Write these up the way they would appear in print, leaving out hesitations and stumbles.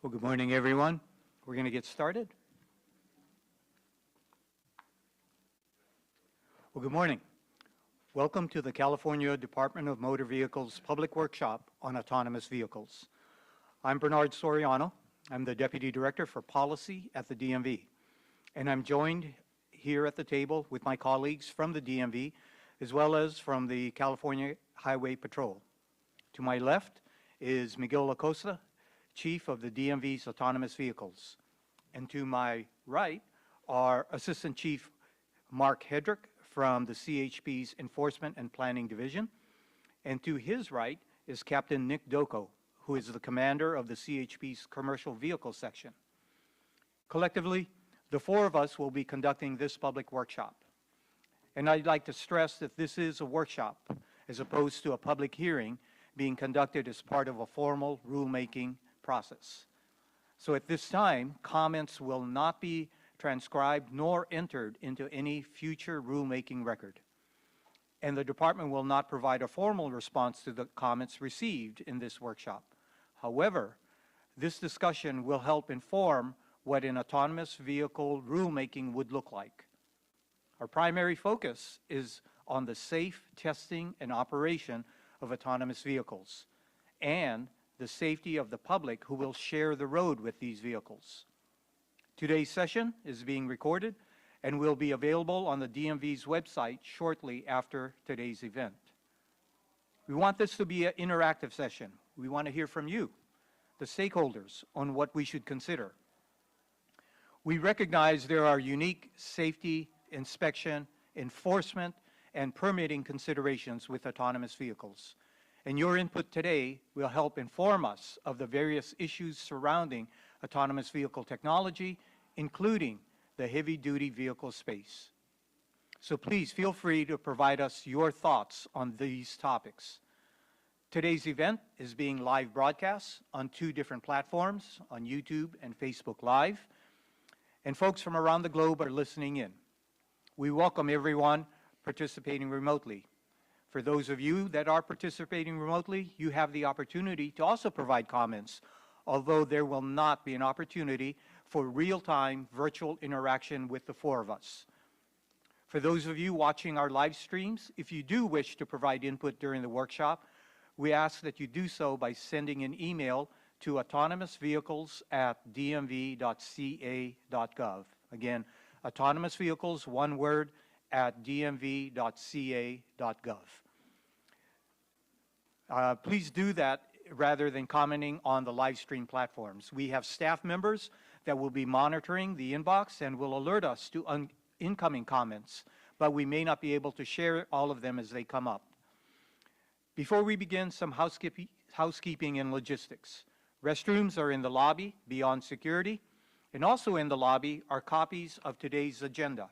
Well, good morning, everyone. We're going to get started. Well, good morning. Welcome to the California Department of Motor Vehicles Public Workshop on Autonomous Vehicles. I'm Bernard Soriano. I'm the Deputy Director for Policy at the DMV. And I'm joined here at the table with my colleagues from the DMV, as well as from the California Highway Patrol. To my left is Miguel Acosta, Chief of the DMV's Autonomous Vehicles. And to my right are Assistant Chief Mark Hedrick from the CHP's Enforcement and Planning Division. And to his right is Captain Nick Doko, who is the commander of the CHP's Commercial Vehicle Section. Collectively, the four of us will be conducting this public workshop. And I'd like to stress that this is a workshop, as opposed to a public hearing being conducted as part of a formal rulemaking process. So at this time, comments will not be transcribed nor entered into any future rulemaking record. And the department will not provide a formal response to the comments received in this workshop. However, this discussion will help inform what an autonomous vehicle rulemaking would look like. Our primary focus is on the safe testing and operation of autonomous vehicles and the safety of the public who will share the road with these vehicles. Today's session is being recorded and will be available on the DMV's website shortly after today's event. We want this to be an interactive session. We want to hear from you, the stakeholders, on what we should consider. We recognize there are unique safety, inspection, enforcement, and permitting considerations with autonomous vehicles. And your input today will help inform us of the various issues surrounding autonomous vehicle technology, including the heavy-duty vehicle space. So please feel free to provide us your thoughts on these topics. Today's event is being live broadcast on 2 different platforms, on YouTube and Facebook Live, and folks from around the globe are listening in. We welcome everyone participating remotely. For those of you that are participating remotely, you have the opportunity to also provide comments, although there will not be an opportunity for real-time virtual interaction with the 4 of us. For those of you watching our live streams, if you do wish to provide input during the workshop, we ask that you do so by sending an email to autonomousvehicles@dmv.ca.gov. Again, autonomous vehicles, one word, at dmv.ca.gov. Please do that rather than commenting on the live stream platforms. We have staff members that will be monitoring the inbox and will alert us to incoming comments, but we may not be able to share all of them as they come up. Before we begin, some housekeeping and logistics. Restrooms are in the lobby beyond security, and also in the lobby are copies of today's agenda.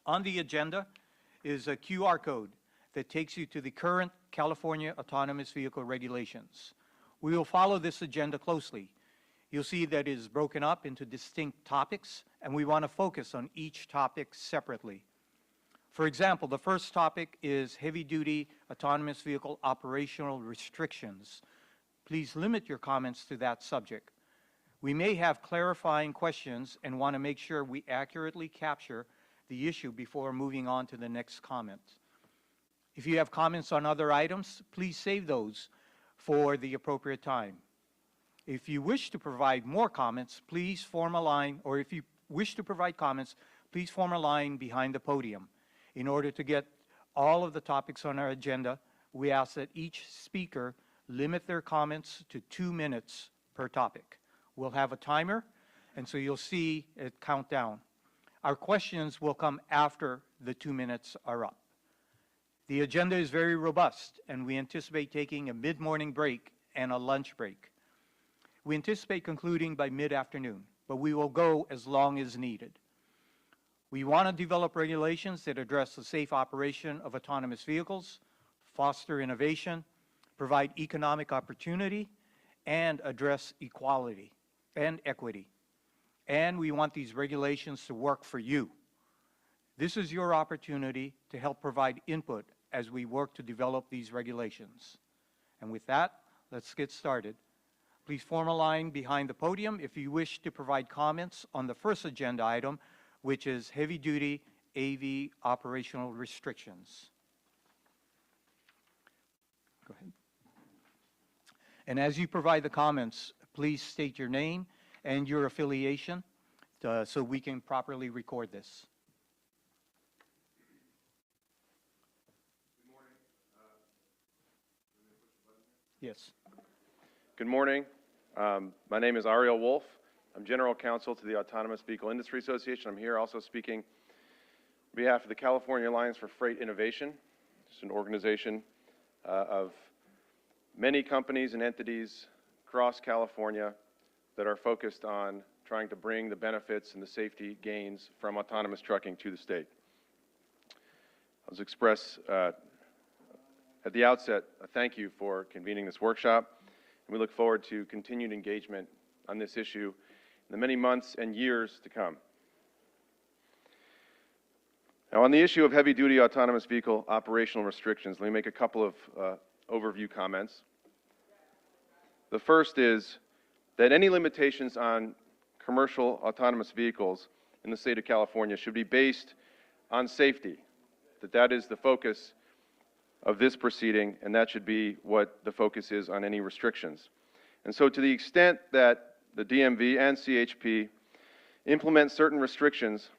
On the agenda is a QR code that takes you to the current California autonomous vehicle regulations. We will follow this agenda closely. You'll see that it is broken up into distinct topics, and we want to focus on each topic separately. For example, the first topic is heavy-duty autonomous vehicle operational restrictions. Please limit your comments to that subject. We may have clarifying questions and want to make sure we accurately capture the issue before moving on to the next comment. If you have comments on other items, please save those for the appropriate time. If you wish to provide more comments, please form a line, or if you wish to provide comments, please form a line behind the podium. In order to get all of the topics on our agenda, we ask that each speaker limit their comments to 2 minutes per topic. We'll have a timer, and so you'll see it count down. Our questions will come after the 2 minutes are up. The agenda is very robust, and we anticipate taking a mid-morning break and a lunch break. We anticipate concluding by mid-afternoon, but we will go as long as needed. We want to develop regulations that address the safe operation of autonomous vehicles, foster innovation, provide economic opportunity, and address equality and equity. And we want these regulations to work for you. This is your opportunity to help provide input as we work to develop these regulations. And with that, let's get started. Please form a line behind the podium if you wish to provide comments on the first agenda item, which is heavy-duty AV operational restrictions. Go ahead. And as you provide the comments, please state your name and your affiliation so we can properly record this. Good morning. Yes. Good morning. My name is Ariel Wolf. I'm General Counsel to the Autonomous Vehicle Industry Association. I'm here also speaking on behalf of the California Alliance for Freight Innovation. It's an organization of many companies and entities across California that are focused on trying to bring the benefits and the safety gains from autonomous trucking to the state. I'll express at the outset a thank you for convening this workshop, and we look forward to continued engagement on this issue in the many months and years to come. Now, on the issue of heavy-duty autonomous vehicle operational restrictions, let me make a couple of overview comments. The first is that any limitations on commercial autonomous vehicles in the state of California should be based on safety, that is the focus of this proceeding, and that should be what the focus is on any restrictions. And so to the extent that the DMV and CHP implement certain restrictions,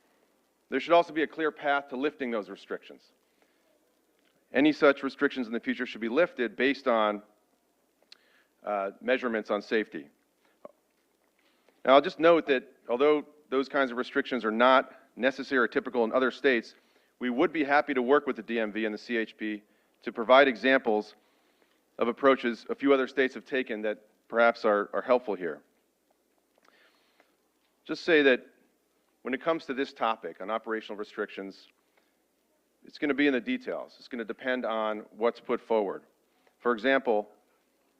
there should also be a clear path to lifting those restrictions. Any such restrictions in the future should be lifted based on measurements on safety. Now, I'll just note that although those kinds of restrictions are not necessary or typical in other states, we would be happy to work with the DMV and the CHP to provide examples of approaches a few other states have taken that perhaps are helpful here. Just say that when it comes to this topic on operational restrictions, it's going to be in the details. It's going to depend on what's put forward. For example,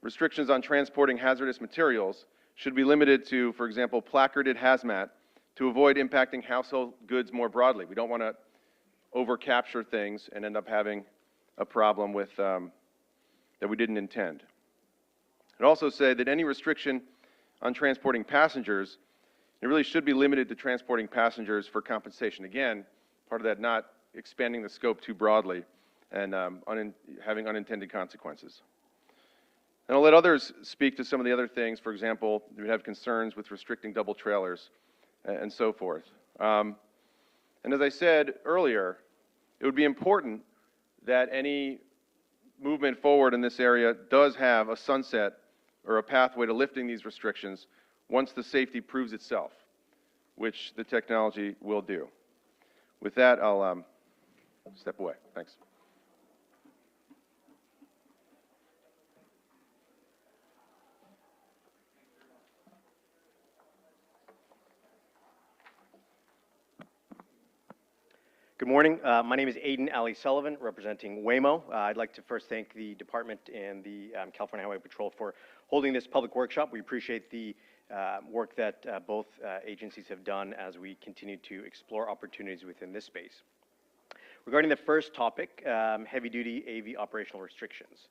restrictions on transporting hazardous materials should be limited to, for example, placarded hazmat to avoid impacting household goods more broadly. We don't want to over-capture things and end up having a problem with that we didn't intend. I'd also say that any restriction on transporting passengers, it really should be limited to transporting passengers for compensation. Again, part of that not expanding the scope too broadly and having unintended consequences. And I'll let others speak to some of the other things. For example, we would have concerns with restricting double trailers and so forth. And as I said earlier, it would be important that any movement forward in this area does have a sunset or a pathway to lifting these restrictions once the safety proves itself, which the technology will do. With that, I'll step away. Thanks. Good morning. My name is Aidan Ali Sullivan, representing Waymo. I'd like to first thank the department and the California Highway Patrol for holding this public workshop. We appreciate the work that both agencies have done as we continue to explore opportunities within this space. Regarding the first topic, heavy-duty AV operational restrictions.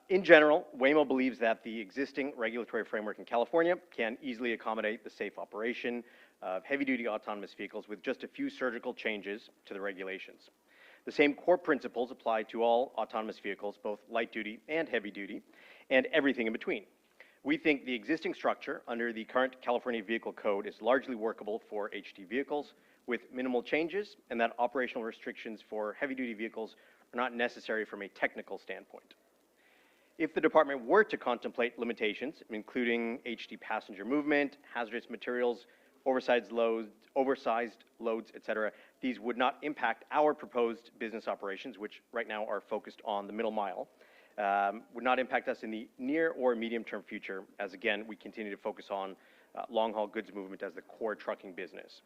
In general, Waymo believes that the existing regulatory framework in California can easily accommodate the safe operation of heavy-duty autonomous vehicles with just a few surgical changes to the regulations. The same core principles apply to all autonomous vehicles, both light-duty and heavy-duty, and everything in between. We think the existing structure under the current California Vehicle Code is largely workable for HT vehicles with minimal changes, and that operational restrictions for heavy-duty vehicles are not necessary from a technical standpoint. If the department were to contemplate limitations, including HT passenger movement, hazardous materials, oversized loads, etc., these would not impact our proposed business operations, which right now are focused on the middle mile, would not impact us in the near or medium-term future, as again, we continue to focus on long-haul goods movement as the core trucking business.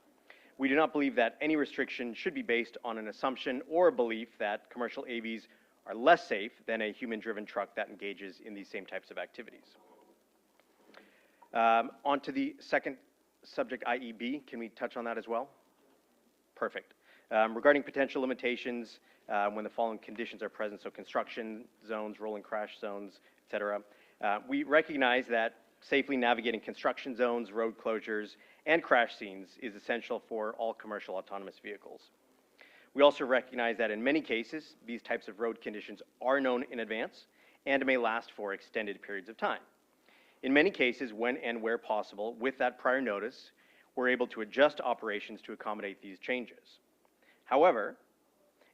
We do not believe that any restriction should be based on an assumption or a belief that commercial AVs are less safe than a human-driven truck that engages in these same types of activities. On to the second subject, IEB. Can we touch on that as well? Perfect. Regarding potential limitations when the following conditions are present, so construction zones, rolling crash zones, etc., we recognize that safely navigating construction zones, road closures, and crash scenes is essential for all commercial autonomous vehicles. We also recognize that in many cases, these types of road conditions are known in advance and may last for extended periods of time. In many cases, when and where possible, with that prior notice, we're able to adjust operations to accommodate these changes. However,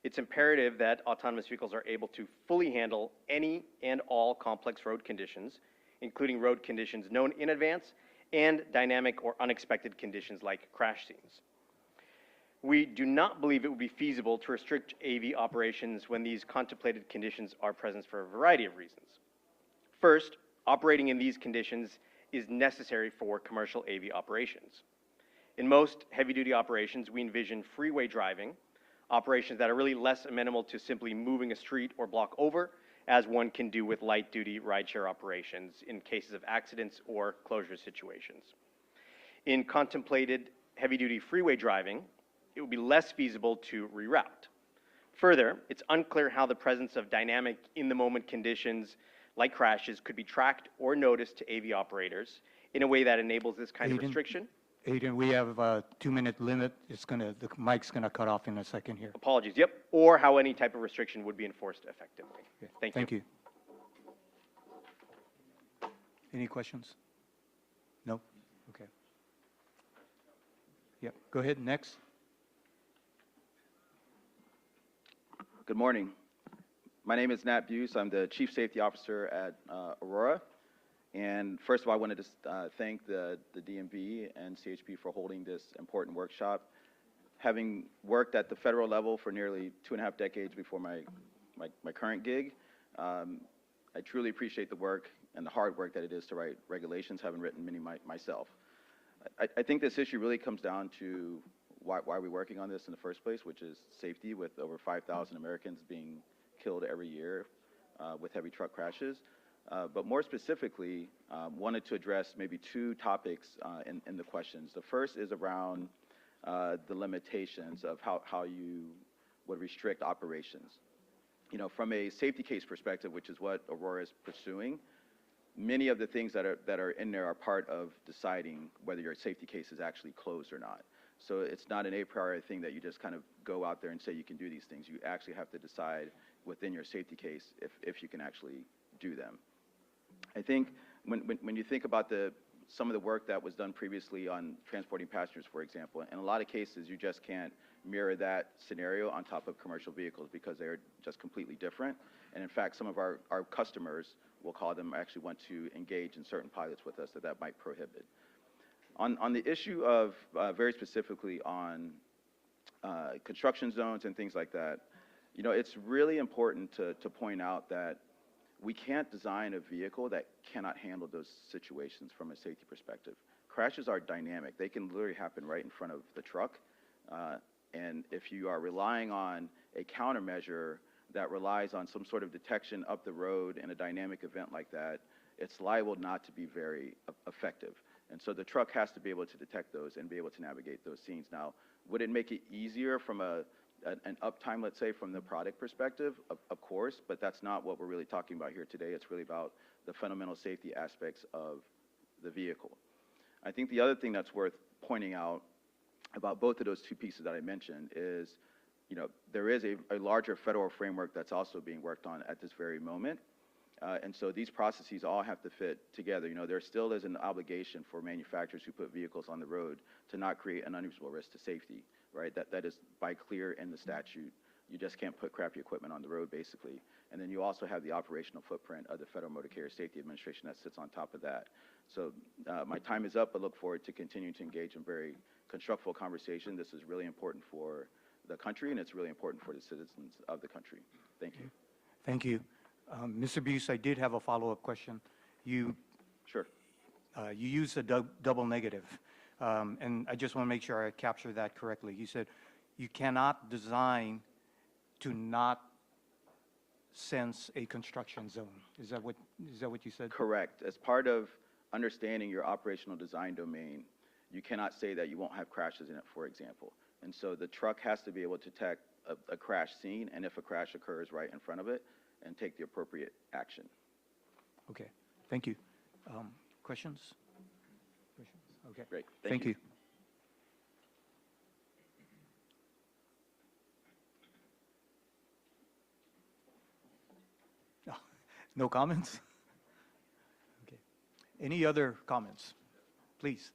it's imperative that autonomous vehicles are able to fully handle any and all complex road conditions, including road conditions known in advance and dynamic or unexpected conditions like crash scenes. We do not believe it would be feasible to restrict AV operations when these contemplated conditions are present for a variety of reasons. First, operating in these conditions is necessary for commercial AV operations. In most heavy-duty operations, we envision freeway driving, operations that are really less amenable to simply moving a street or block over, as one can do with light-duty rideshare operations in cases of accidents or closure situations. In contemplated heavy-duty freeway driving, it would be less feasible to reroute. Further, it's unclear how the presence of dynamic in-the-moment conditions like crashes could be tracked or noticed to AV operators in a way that enables this kind of restriction. Aiden, we have a 2-minute limit. The mic's gonna cut off in a second here. Apologies, yep. Or how any type of restriction would be enforced effectively. Okay. Thank you. Any questions? No? Okay. Yep, go ahead, next. Good morning. My name is Nat Buse. I'm the Chief Safety Officer at Aurora. And first of all, I wanted to thank the DMV and CHP for holding this important workshop. Having worked at the federal level for nearly 2.5 decades before my current gig, I truly appreciate the work and the hard work that it is to write regulations, having written many myself. I think this issue really comes down to why we're working on this in the first place, which is safety, with over 5,000 Americans being killed every year with heavy truck crashes. But more specifically, wanted to address maybe 2 topics in the questions. The first is around the limitations of how you would restrict operations. You know, from a safety case perspective, which is what Aurora is pursuing, many of the things that are in there are part of deciding whether your safety case is actually closed or not. So it's not an a priori thing that you just kind of go out there and say you can do these things. You actually have to decide within your safety case if you can actually do them. I think when you think about some of the work that was done previously on transporting passengers, for example, in a lot of cases you just can't mirror that scenario on top of commercial vehicles because they're just completely different. And in fact, some of our customers, we'll call them, actually want to engage in certain pilots with us that might prohibit. On the issue of very specifically on construction zones and things like that, you know, it's really important to point out that we can't design a vehicle that cannot handle those situations from a safety perspective. Crashes are dynamic. They can literally happen right in front of the truck. And if you are relying on a countermeasure that relies on some sort of detection up the road in a dynamic event like that, it's liable not to be very effective. And so the truck has to be able to detect those and be able to navigate those scenes. Now, would it make it easier from an uptime, let's say, from the product perspective? Of course, but that's not what we're really talking about here today. It's really about the fundamental safety aspects of the vehicle. I think the other thing that's worth pointing out about both of those 2 pieces that I mentioned is, you know, there is a larger federal framework that's also being worked on at this very moment. And so these processes all have to fit together. You know, there still is an obligation for manufacturers who put vehicles on the road to not create an unreasonable risk to safety, right? That is by clear in the statute. You just can't put crappy equipment on the road, basically. And then you also have the operational footprint of the Federal Motor Carrier Safety Administration that sits on top of that. So my time is up. I look forward to continuing to engage in very constructive conversation. This is really important for the country, and it's really important for the citizens of the country. Thank you. Thank you. Mr. Buse, I did have a follow-up question. Sure. You used a double negative, and I just want to make sure I capture that correctly. You said you cannot design to not sense a construction zone. Is that what you said? Correct. As part of understanding your operational design domain, you cannot say that you won't have crashes in it, for example. And so the truck has to be able to detect a crash scene, and if a crash occurs right in front of it, and take the appropriate action. Okay, thank you. questions? Okay. Great. Thank you. No, no comments? Okay. Any other comments? Please.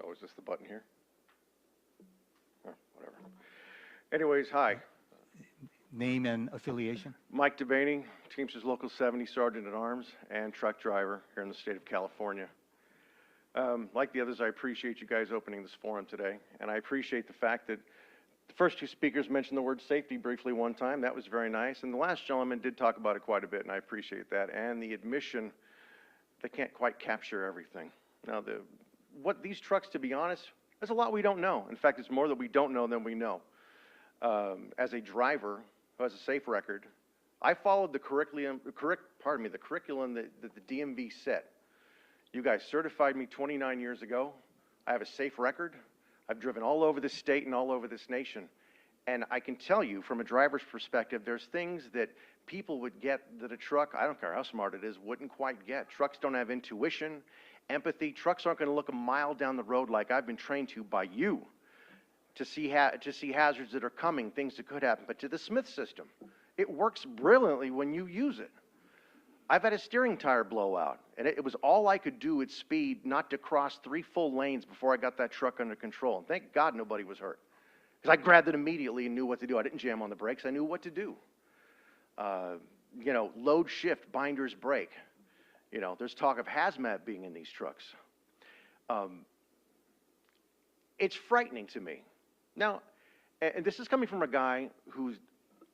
Oh, is this the button here? Oh, whatever. Anyways, hi. Name and affiliation? Mike DeBaney, Teamsters Local 70 Sergeant at Arms and truck driver here in the state of California. Like the others, I appreciate you guys opening this forum today, and I appreciate the fact that the first two speakers mentioned the word safety briefly one time. That was very nice, and the last gentleman did talk about it quite a bit, and I appreciate that, and the admission they can't quite capture everything. Now, what these trucks, to be honest, there's a lot we don't know. In fact, it's more that we don't know than we know. As a driver who has a safe record, I followed the curriculum that the DMV set. You guys certified me 29 years ago. I have a safe record. I've driven all over this state and all over this nation. And I can tell you from a driver's perspective, there's things that people would get that a truck, I don't care how smart it is, wouldn't quite get. Trucks don't have intuition, empathy. Trucks aren't going to look a mile down the road like I've been trained to by you to see hazards that are coming, things that could happen. But to the Smith system, it works brilliantly when you use it. I've had a steering tire blowout, and it was all I could do at speed not to cross 3 full lanes before I got that truck under control. And thank God nobody was hurt, because I grabbed it immediately and knew what to do. I didn't jam on the brakes. I knew what to do. You know, load shift, binders brake. You know, there's talk of hazmat being in these trucks. It's frightening to me. Now, and this is coming from a guy who's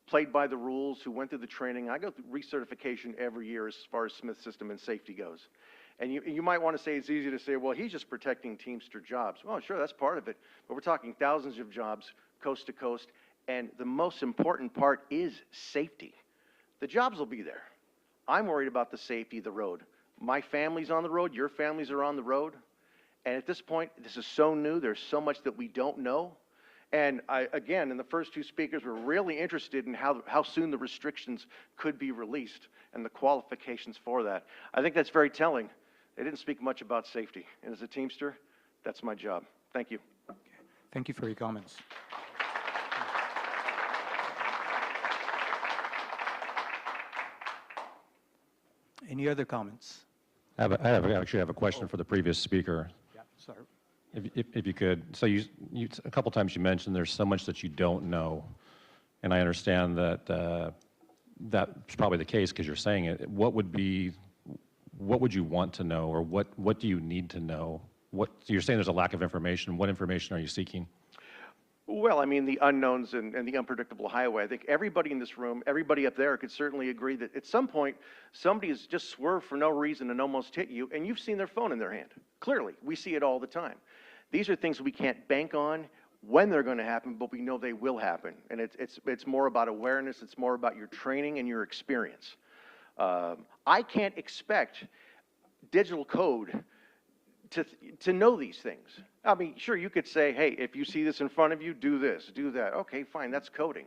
played by the rules, who went through the training. I go through recertification every year as far as Smith system and safety goes. And you might want to say it's easy to say, well, he's just protecting Teamster jobs. Well, sure, that's part of it. But we're talking thousands of jobs, coast to coast. And the most important part is safety. The jobs will be there. I'm worried about the safety of the road. My family's on the road. Your families are on the road. And at this point, this is so new. There's so much that we don't know. And again, in the first two speakers, were really interested in how soon the restrictions could be released and the qualifications for that. I think that's very telling. They didn't speak much about safety. And as a Teamster, that's my job. Thank you. Okay. Thank you for your comments. Any other comments? I actually have a question for the previous speaker. Yeah, sorry. If you could, so you a couple times you mentioned there's so much that you don't know, and I understand that that's probably the case because you're saying it. What would you want to know, or what do you need to know? So you're saying there's a lack of information. What information are you seeking? Well, I mean, the unknowns and the unpredictable highway. I think everybody in this room, everybody up there could certainly agree that at some point, somebody has just swerved for no reason and almost hit you, and you've seen their phone in their hand. Clearly, we see it all the time. These are things we can't bank on when they're going to happen, but we know they will happen. And it's more about awareness. It's more about your training and your experience. I can't expect digital code to know these things. I mean, sure, you could say, hey, if you see this in front of you, do this, do that. Okay, fine, that's coding.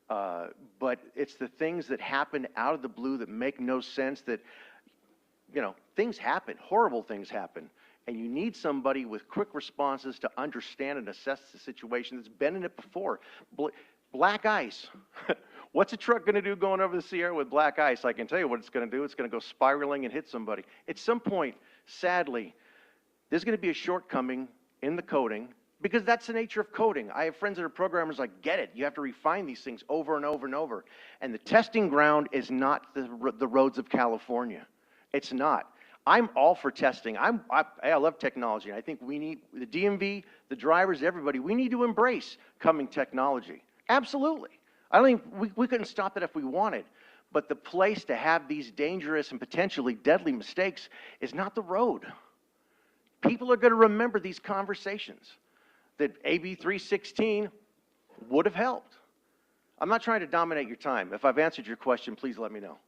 But it's the things that happen out of the blue that make no sense, that, you know, things happen, horrible things happen. And you need somebody with quick responses to understand and assess the situation that's been in it before. Black ice. What's a truck going to do going over the Sierra with black ice? I can tell you what it's going to do. It's going to go spiraling and hit somebody. At some point, sadly, there's going to be a shortcoming in the coding, because that's the nature of coding. I have friends that are programmers. I get it. You have to refine these things over and over and over. And the testing ground is not the roads of California. It's not. I'm all for testing. I love technology. I think we need, the DMV, the drivers, everybody, we need to embrace coming technology. Absolutely. I don't think we couldn't stop that if we wanted. But the place to have these dangerous and potentially deadly mistakes is not the road. People are going to remember these conversations, that AB 316 would have helped. I'm not trying to dominate your time. If I've answered your question, please let me know.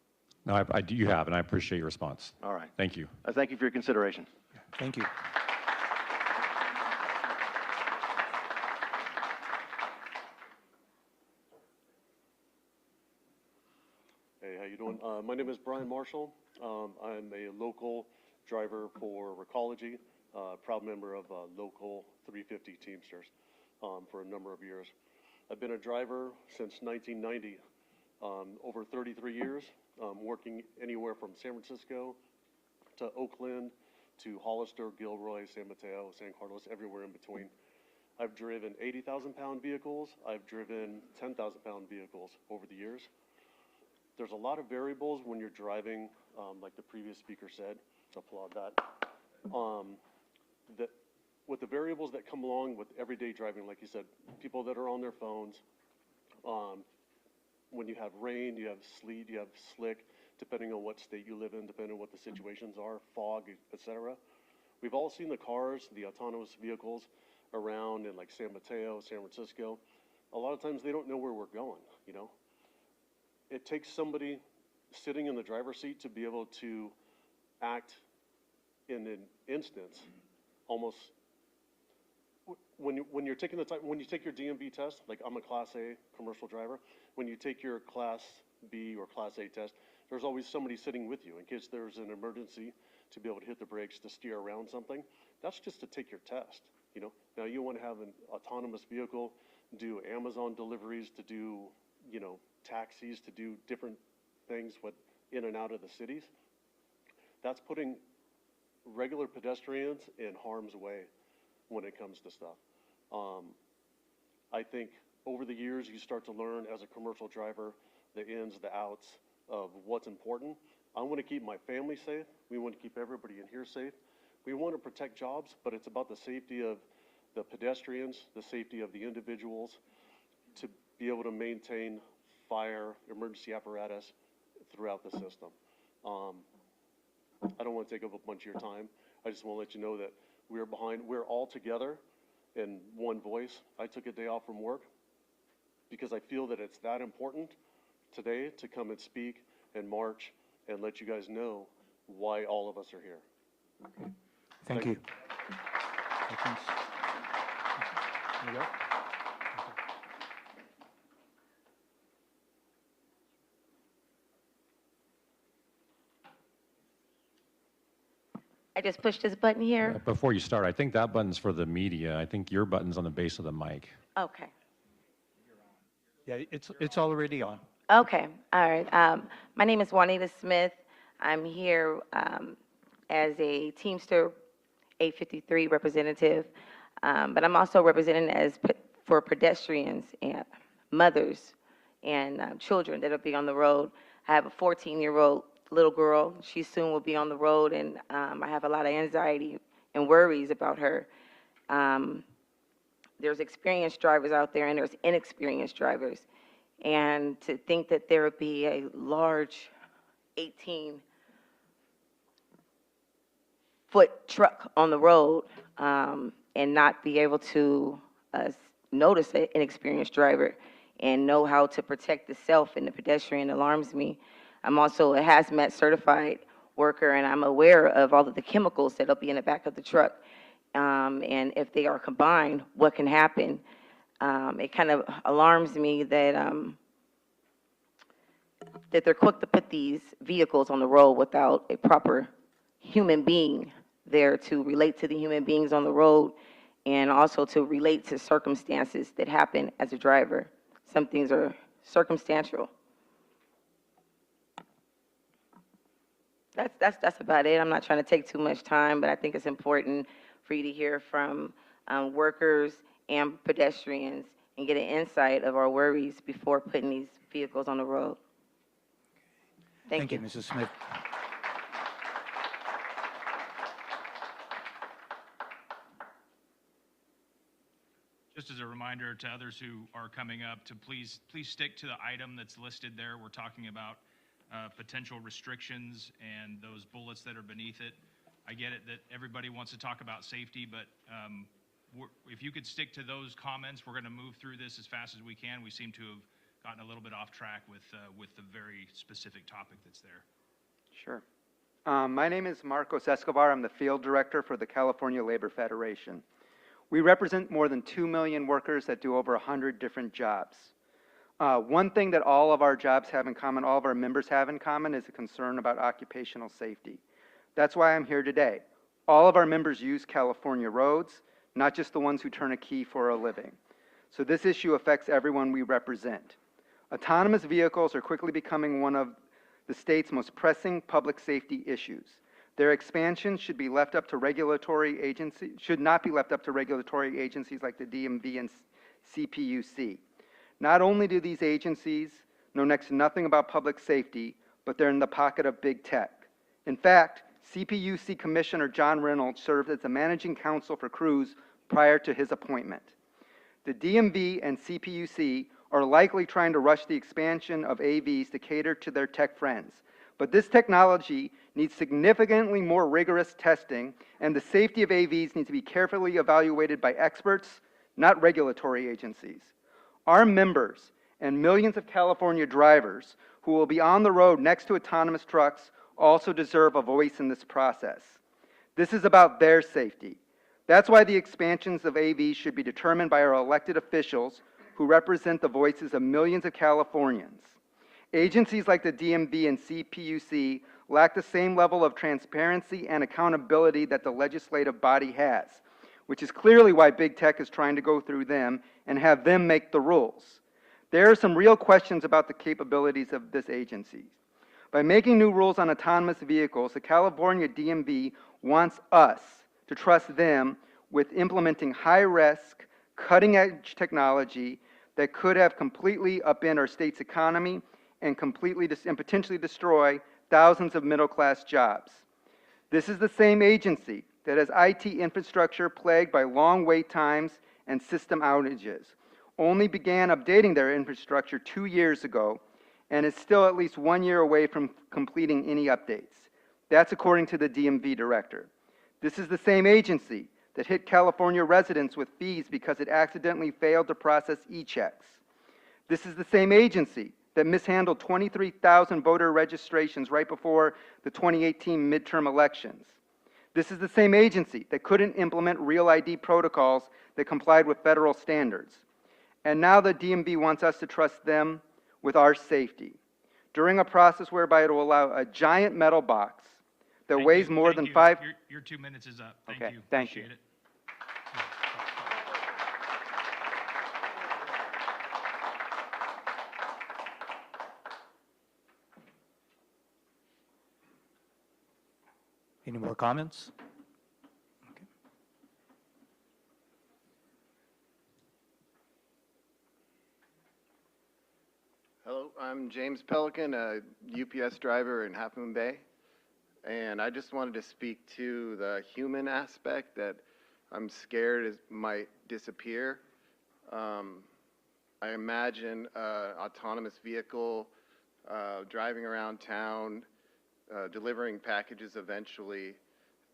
No, you have, and I appreciate your response. All right. Thank you. Thank you for your consideration. Thank you. Hey, how you doing? My name is Brian Marshall. I'm a local driver for Recology, proud member of Local 350 Teamsters for a number of years. I've been a driver since 1990, over 33 years, working anywhere from San Francisco to Oakland to Hollister, Gilroy, San Mateo, San Carlos, everywhere in between. I've driven 80,000-pound vehicles. I've driven 10,000-pound vehicles over the years. There's a lot of variables when you're driving, like the previous speaker said, so applaud that. With the variables that come along with everyday driving, like you said, people that are on their phones, when you have rain, you have sleet, you have slick, depending on what state you live in, depending on what the situations are, fog, etc. We've all seen the cars, the autonomous vehicles around in like San Mateo, San Francisco. A lot of times they don't know where we're going, you know? It takes somebody sitting in the driver's seat to be able to act in an instance, almost, when you're taking the time, when you take your DMV test, like I'm a Class A commercial driver, when you take your Class B or Class A test, there's always somebody sitting with you in case there's an emergency to be able to hit the brakes to steer around something. That's just to take your test, you know? Now you want to have an autonomous vehicle, do Amazon deliveries, to do, you know, taxis, to do different things with in and out of the cities. That's putting regular pedestrians in harm's way when it comes to stuff. I think over the years you start to learn as a commercial driver the ins, the outs of what's important. I want to keep my family safe. We want to keep everybody in here safe. We want to protect jobs, but it's about the safety of the pedestrians, the safety of the individuals, to be able to maintain fire, emergency apparatus throughout the system. I don't want to take up a bunch of your time. I just want to let you know that we're all together in one voice. I took a day off from work because I feel that it's that important today to come and speak and march and let you guys know why all of us are here. Okay. Thank you. There you go. I just pushed this button here. Before you start, I think that button's for the media. I think your button's on the base of the mic. Okay. Yeah, it's already on. Okay. All right. My name is Juanita Smith. I'm here as a Teamster 853 representative, but I'm also representing for pedestrians and mothers and children that'll be on the road. I have a 14-year-old little girl. She soon will be on the road, and I have a lot of anxiety and worries about her. There's experienced drivers out there, and there's inexperienced drivers. And to think that there would be a large 18-foot truck on the road and not be able to notice an inexperienced driver and know how to protect the self and the pedestrian alarms me. I'm also a hazmat certified worker, and I'm aware of all of the chemicals that'll be in the back of the truck. And if they are combined, what can happen? It kind of alarms me that that they're quick to put these vehicles on the road without a proper human being there to relate to the human beings on the road and also to relate to circumstances that happen as a driver. Some things are circumstantial. That's about it. I'm not trying to take too much time, but I think it's important for you to hear from workers and pedestrians and get an insight of our worries before putting these vehicles on the road. Thank you. Mrs. Smith. Just as a reminder to others who are coming up to please stick to the item that's listed there. We're talking about potential restrictions and those bullets that are beneath it. I get it that everybody wants to talk about safety, but if you could stick to those comments, we're going to move through this as fast as we can. We seem to have gotten a little bit off track with the very specific topic that's there. Sure. My name is Marcos Escobar. I'm the field director for the California Labor Federation. We represent more than 2 million workers that do over 100 different jobs. One thing that all of our jobs have in common, all of our members have in common, is a concern about occupational safety. That's why I'm here today. All of our members use California roads, not just the ones who turn a key for a living. So this issue affects everyone we represent. Autonomous vehicles are quickly becoming one of the state's most pressing public safety issues. Their expansion should be left up to regulatory agencies, should not be left up to regulatory agencies like the DMV and CPUC. Not only do these agencies know next to nothing about public safety, but they're in the pocket of big tech. In fact, CPUC Commissioner John Reynolds served as the managing counsel for Cruise prior to his appointment. The DMV and CPUC are likely trying to rush the expansion of AVs to cater to their tech friends. But this technology needs significantly more rigorous testing, and the safety of AVs needs to be carefully evaluated by experts, not regulatory agencies. Our members and millions of California drivers who will be on the road next to autonomous trucks also deserve a voice in this process. This is about their safety. That's why the expansions of AVs should be determined by our elected officials who represent the voices of millions of Californians. Agencies like the DMV and CPUC lack the same level of transparency and accountability that the legislative body has, which is clearly why big tech is trying to go through them and have them make the rules. There are some real questions about the capabilities of this agency. By making new rules on autonomous vehicles, the California DMV wants us to trust them with implementing high-risk, cutting-edge technology that could have completely upend our state's economy and potentially destroy thousands of middle-class jobs. This is the same agency that has IT infrastructure plagued by long wait times and system outages, only began updating their infrastructure 2 years ago, and is still at least 1 year away from completing any updates. That's according to the DMV director. This is the same agency that hit California residents with fees because it accidentally failed to process e-checks. This is the same agency that mishandled 23,000 voter registrations right before the 2018 midterm elections. This is the same agency that couldn't implement real ID protocols that complied with federal standards. And now the DMV wants us to trust them with our safety during a process whereby it will allow a giant metal box that Thank weighs you. more Thank than you. 5... Your 2 minutes is up. Thank Okay, you. thank you. Appreciate it. Any more comments? Okay. Hello, I'm James Pelican, a UPS driver in Half Moon Bay, and I just wanted to speak to the human aspect that I'm scared might disappear. I imagine an autonomous vehicle driving around town, delivering packages eventually,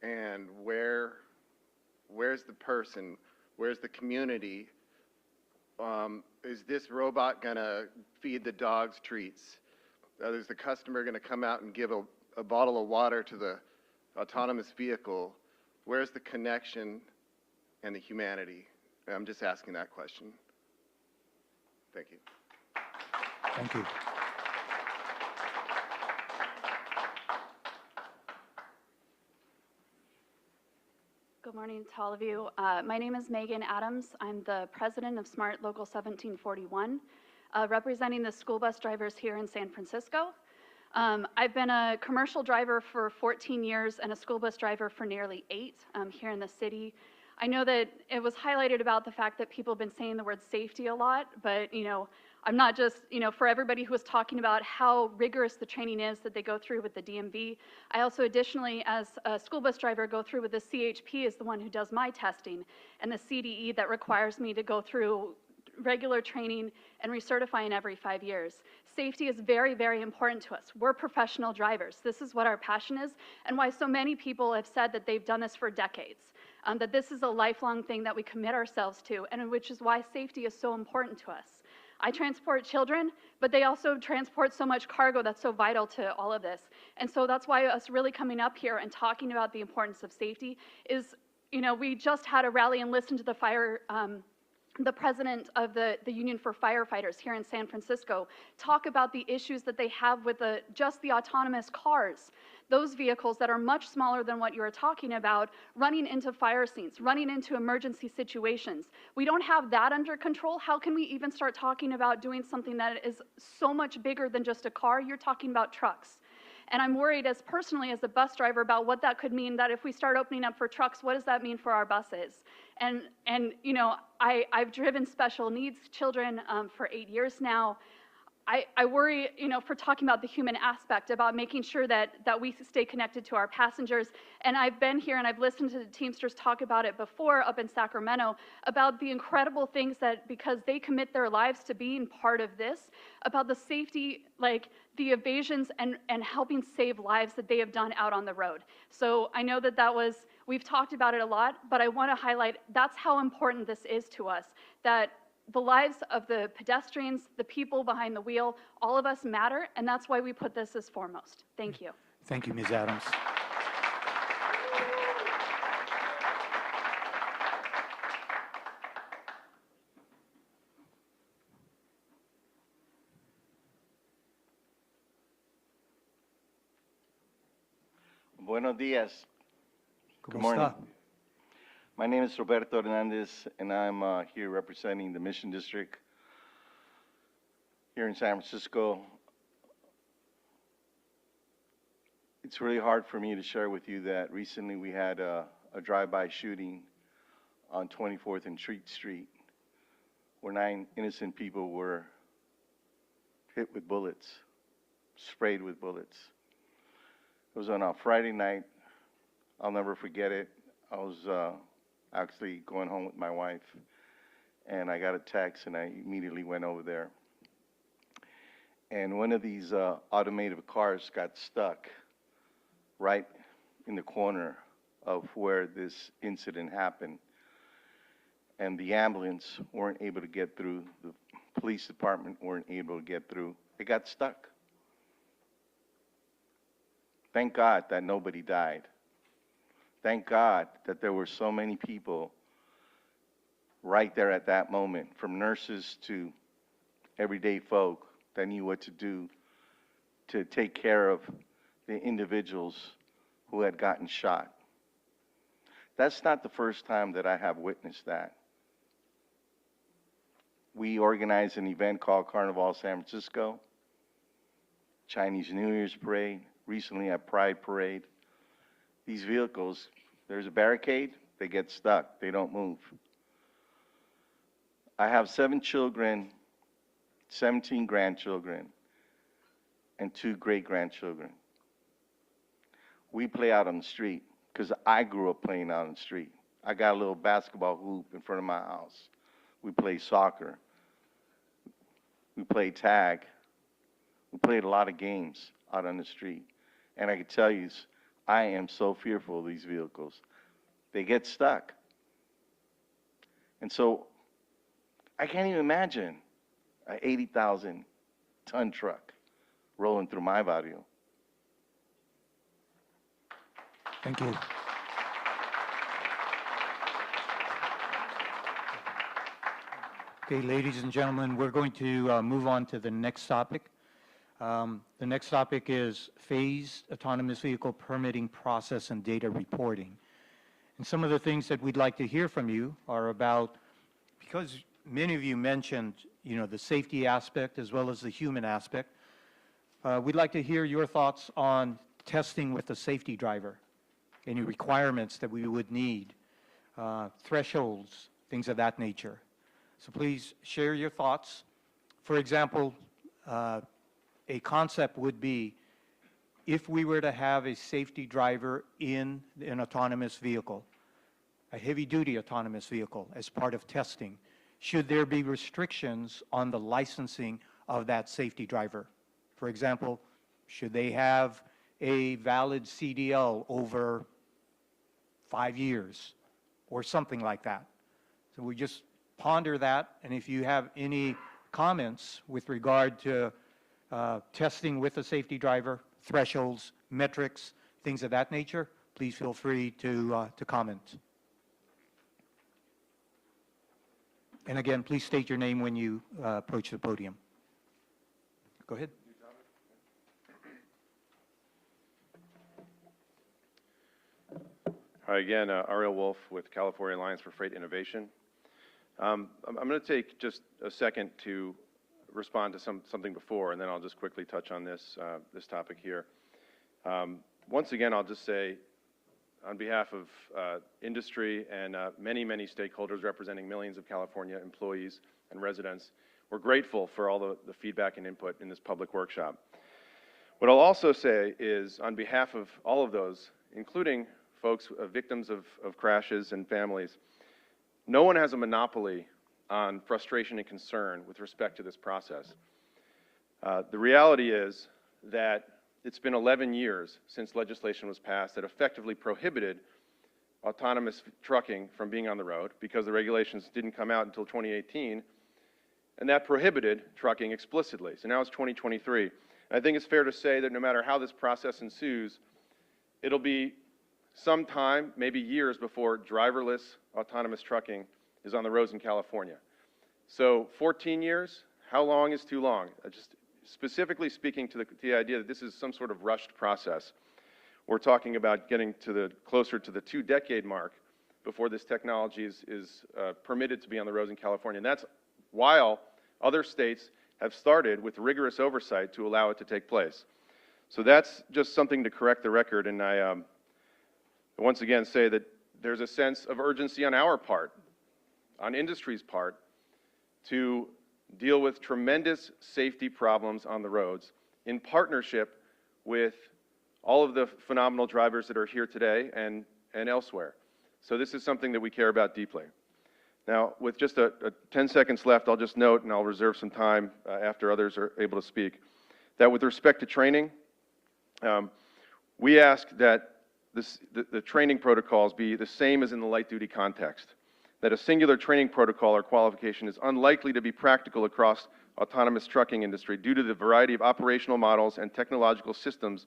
and where's the person? Where's the community? Is this robot gonna feed the dogs treats? Is the customer gonna come out and give a bottle of water to the autonomous vehicle? Where's the connection and the humanity? I'm just asking that question. Thank you. Thank you. Good morning to all of you. My name is Megan Adams. I'm the president of Smart Local 1741, representing the school bus drivers here in San Francisco. I've been a commercial driver for 14 years and a school bus driver for nearly 8 here in the city. I know that it was highlighted about the fact that people have been saying the word safety a lot, but I'm not just, for everybody who was talking about how rigorous the training is that they go through with the DMV. I also additionally, as a school bus driver, go through with the CHP is the one who does my testing, and the CDE that requires me to go through regular training and recertifying every 5 years. Safety is very, very important to us. We're professional drivers. This is what our passion is, and why so many people have said that they've done this for decades. That this is a lifelong thing that we commit ourselves to, and which is why safety is so important to us. I transport children, but they also transport so much cargo that's so vital to all of this. And so that's why us really coming up here and talking about the importance of safety is, we just had a rally and listened to the fire the president of the Union for Firefighters here in San Francisco talk about the issues that they have with just the autonomous cars. Those vehicles that are much smaller than what you're talking about, running into fire scenes, running into emergency situations. We don't have that under control. How can we even start talking about doing something that is so much bigger than just a car? You're talking about trucks. And I'm worried personally as a bus driver about what that could mean, that if we start opening up for trucks, what does that mean for our buses? And you know, I've driven special needs children for 8 years now. I worry, you know, for talking about the human aspect, about making sure that we stay connected to our passengers. And I've been here and I've listened to the Teamsters talk about it before up in Sacramento, about the incredible things that, because they commit their lives to being part of this, about the safety, like the evasions and helping save lives that they have done out on the road. So I know that we've talked about it a lot, but I want to highlight that's how important this is to us, that the lives of the pedestrians, the people behind the wheel, all of us matter, and that's why we put this as foremost. Thank you. Thank you, Ms. Adams. Buenos días. Good morning. My name is Roberto Hernandez, and I'm here representing the Mission District here in San Francisco. It's really hard for me to share with you that recently we had a drive-by shooting on 24th and Treat Street where 9 innocent people were hit with bullets, sprayed with bullets. It was on a Friday night. I'll never forget it. I was actually going home with my wife, and I got a text, and I immediately went over there. And one of these automated cars got stuck right in the corner of where this incident happened. And the ambulance weren't able to get through. The police department weren't able to get through. It got stuck. Thank God that nobody died. Thank God that there were so many people right there at that moment, from nurses to everyday folk that knew what to do to take care of the individuals who had gotten shot. That's not the first time that I have witnessed that. We organized an event called Carnival San Francisco, Chinese New Year's Parade, recently at Pride Parade. These vehicles, there's a barricade, they get stuck, they don't move. I have 7 children, 17 grandchildren, and 2 great-grandchildren. We play out on the street because I grew up playing out on the street. I got a little basketball hoop in front of my house. We play soccer. We play tag. We played a lot of games out on the street. And I can tell you, I am so fearful of these vehicles. They get stuck. And so I can't even imagine an 80,000-ton truck rolling through my barrio. Thank you. Okay, ladies and gentlemen, we're going to move on to the next topic. The next topic is phased autonomous vehicle permitting process and data reporting. And some of the things that we'd like to hear from you are about, because many of you mentioned, you know, the safety aspect as well as the human aspect, we'd like to hear your thoughts on testing with the safety driver, any requirements that we would need, thresholds, things of that nature. So please share your thoughts. For example, a concept would be, if we were to have a safety driver in an autonomous vehicle, a heavy-duty autonomous vehicle as part of testing, should there be restrictions on the licensing of that safety driver? For example, should they have a valid CDL over 5 years or something like that? So we just ponder that, and if you have any comments with regard to testing with a safety driver, thresholds, metrics, things of that nature, please feel free to comment. And again, please state your name when you approach the podium. Go ahead. Hi again, Ariel Wolf with California Alliance for Freight Innovation. I'm going to take just a second to respond to something before, and then I'll just quickly touch on this topic here. Once again, I'll just say, on behalf of industry and many stakeholders representing millions of California employees and residents, we're grateful for all the feedback and input in this public workshop. What I'll also say is, on behalf of all of those, including folks, victims of crashes and families, no one has a monopoly on frustration and concern with respect to this process. The reality is that it's been 11 years since legislation was passed that effectively prohibited autonomous trucking from being on the road because the regulations didn't come out until 2018, and that prohibited trucking explicitly. So now it's 2023. And I think it's fair to say that no matter how this process ensues, it'll be some time, maybe years, before driverless autonomous trucking is on the roads in California. So 14 years, how long is too long? Just specifically speaking to the idea that this is some sort of rushed process. We're talking about getting to closer to the 2-decade mark before this technology is permitted to be on the roads in California. And that's while other states have started with rigorous oversight to allow it to take place. So that's just something to correct the record, and I once again say that there's a sense of urgency on our part, on industry's part, to deal with tremendous safety problems on the roads in partnership with all of the phenomenal drivers that are here today and elsewhere. So this is something that we care about deeply. Now, with just 10 seconds left, I'll just note, and I'll reserve some time after others are able to speak, that with respect to training, we ask that the training protocols be the same as in the light-duty context, that a singular training protocol or qualification is unlikely to be practical across autonomous trucking industry due to the variety of operational models and technological systems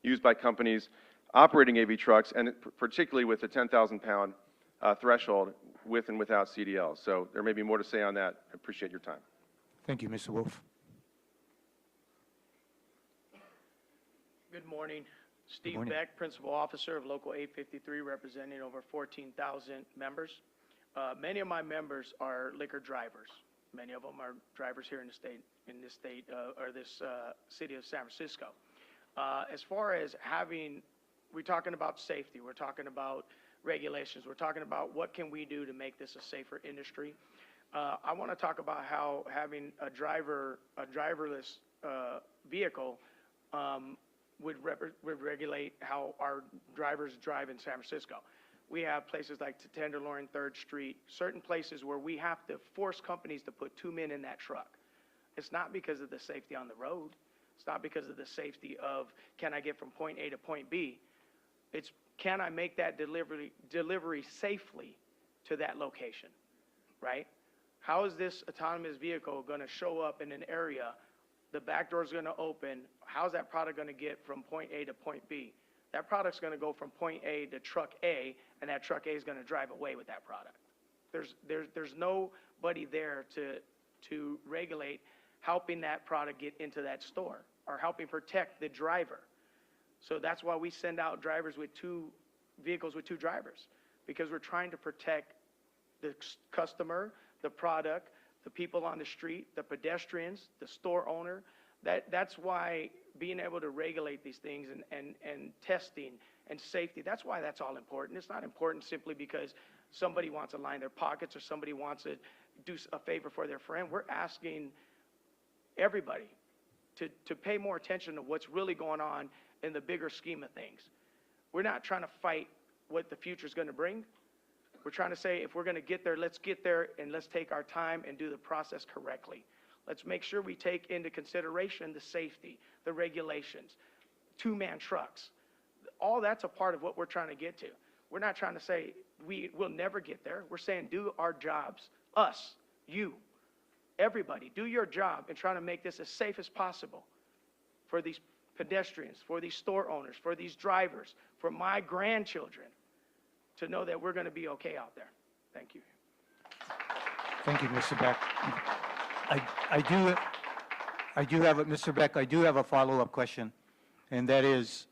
used by companies operating AV trucks, and particularly with the 10,000-pound threshold with and without CDLs. So there may be more to say on that. I appreciate your time. Thank you, Mr. Wolf. Good morning. Steve Beck, Principal Officer of Local 853, representing over 14,000 members. Many of my members are liquor drivers. Many of them are drivers here in this city of San Francisco. As far as we're talking about safety, we're talking about regulations, we're talking about what can we do to make this a safer industry. I want to talk about how having a driverless vehicle would regulate how our drivers drive in San Francisco. We have places like Tenderloin, 3rd Street, certain places where we have to force companies to put 2 men in that truck. It's not because of the safety on the road. It's not because of the safety of, can I get from point A to point B? It's, can I make that delivery safely to that location, right? How is this autonomous vehicle going to show up in an area? The back door is going to open. How's that product going to get from point A to point B? That product's going to go from point A to truck A, and that truck A is going to drive away with that product. There's nobody there to regulate helping that product get into that store or helping protect the driver. So that's why we send out vehicles with 2 drivers, because we're trying to protect the customer, the product, the people on the street, the pedestrians, the store owner. That's why being able to regulate these things and testing and safety, that's why that's all important. It's not important simply because somebody wants to line their pockets or somebody wants to do a favor for their friend. We're asking everybody to pay more attention to what's really going on in the bigger scheme of things. We're not trying to fight what the future is going to bring. We're trying to say, if we're going to get there, let's get there, and let's take our time and do the process correctly. Let's make sure we take into consideration the safety, the regulations, 2-man trucks. All that's a part of what we're trying to get to. We're not trying to say we'll never get there. We're saying do our jobs, us, you, everybody, do your job in trying to make this as safe as possible for these pedestrians, for these store owners, for these drivers, for my grandchildren, to know that we're going to be okay out there. Thank you. Thank you, Mr. Beck. I do have, Mr. Beck, I do have a follow-up question, and that is,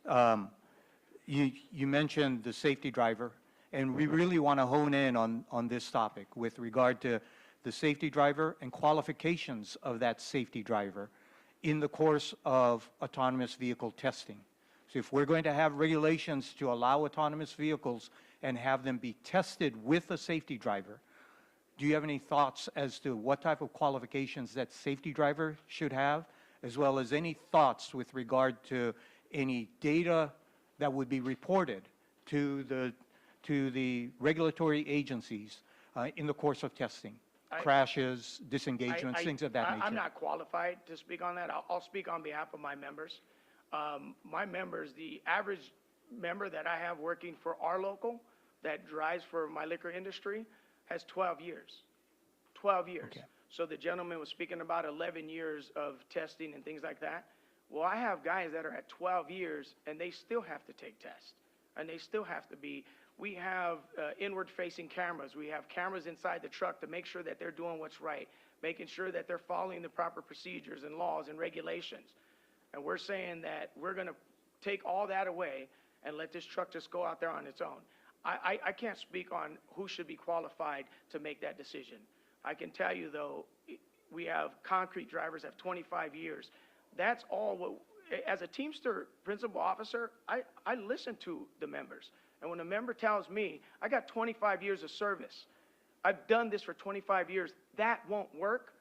you mentioned the safety driver, and we really want to hone in on this topic with regard to the safety driver and qualifications of that safety driver in the course of autonomous vehicle testing. So if we're going to have regulations to allow autonomous vehicles and have them be tested with a safety driver, do you have any thoughts as to what type of qualifications that safety driver should have, as well as any thoughts with regard to any data that would be reported to the regulatory agencies in the course of testing? Crashes, disengagements, things of that nature. I'm not qualified to speak on that. I'll speak on behalf of my members. My members, the average member that I have working for our local that drives for my liquor industry has 12 years. 12 years. Okay. So the gentleman was speaking about 11 years of testing and things like that. Well, I have guys that are at 12 years and they still have to take tests. And they still have to be, we have inward-facing cameras. We have cameras inside the truck to make sure that they're doing what's right, making sure that they're following the proper procedures and laws and regulations. And we're saying that we're going to take all that away and let this truck just go out there on its own. I can't speak on who should be qualified to make that decision. I can tell you, though, we have concrete drivers that have 25 years. That's all what, as a Teamster principal officer, I listen to the members. And when a member tells me, I got 25 years of service, I've done this for 25 years, that won't work,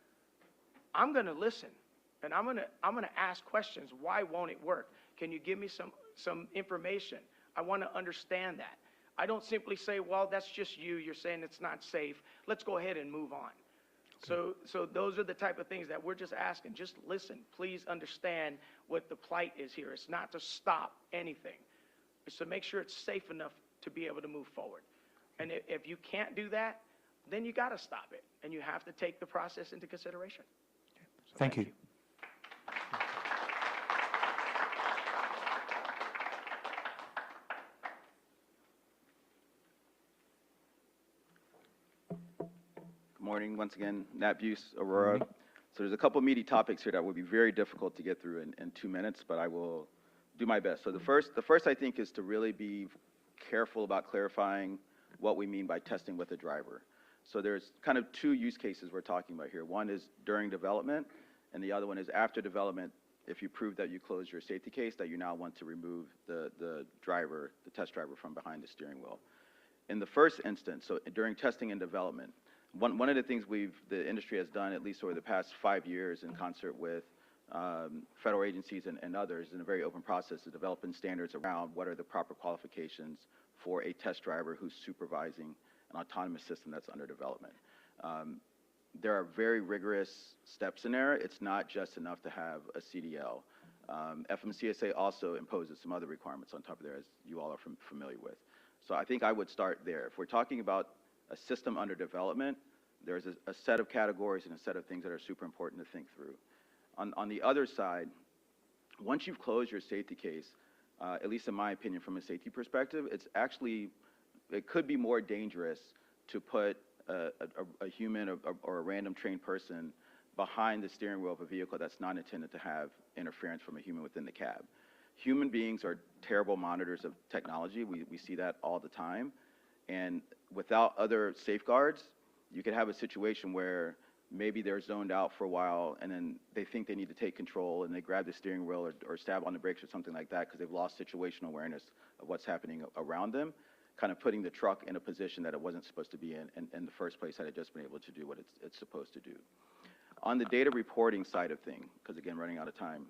I'm going to listen. And I'm going to ask questions. Why won't it work? Can you give me some information? I want to understand that. I don't simply say, well, that's just you. You're saying it's not safe. Let's go ahead and move on. Okay. So those are the type of things that we're just asking. Just listen. Please understand what the plight is here. It's not to stop anything. It's to make sure it's safe enough to be able to move forward. And if you can't do that, then you got to stop it. And you have to take the process into consideration. Okay. So Thank you. Morning, once again, Nat Buse, Aurora. So there's a couple meaty topics here that would be very difficult to get through in 2 minutes, but I will do my best. So the first I think is to really be careful about clarifying what we mean by testing with a driver. So there's kind of two use cases we're talking about here. One is during development, and the other one is after development, if you prove that you closed your safety case, that you now want to remove the test driver from behind the steering wheel. In the first instance, so during testing and development, one of the things the industry has done, at least over the past 5 years in concert with federal agencies and others in a very open process, is developing standards around what are the proper qualifications for a test driver who's supervising an autonomous system that's under development. There are very rigorous steps in there. It's not just enough to have a CDL. FMCSA also imposes some other requirements on top of there, as you all are familiar with. So I think I would start there. If we're talking about a system under development, there's a set of categories and a set of things that are super important to think through. On the other side, once you've closed your safety case, at least in my opinion from a safety perspective, it could be more dangerous to put a human or a random trained person behind the steering wheel of a vehicle that's not intended to have interference from a human within the cab. Human beings are terrible monitors of technology. We see that all the time. And without other safeguards, you could have a situation where maybe they're zoned out for a while and then they think they need to take control and they grab the steering wheel or stab on the brakes or something like that because they've lost situational awareness of what's happening around them, kind of putting the truck in a position that it wasn't supposed to be in the first place had it just been able to do what it's supposed to do. On the data reporting side of things, because again, running out of time,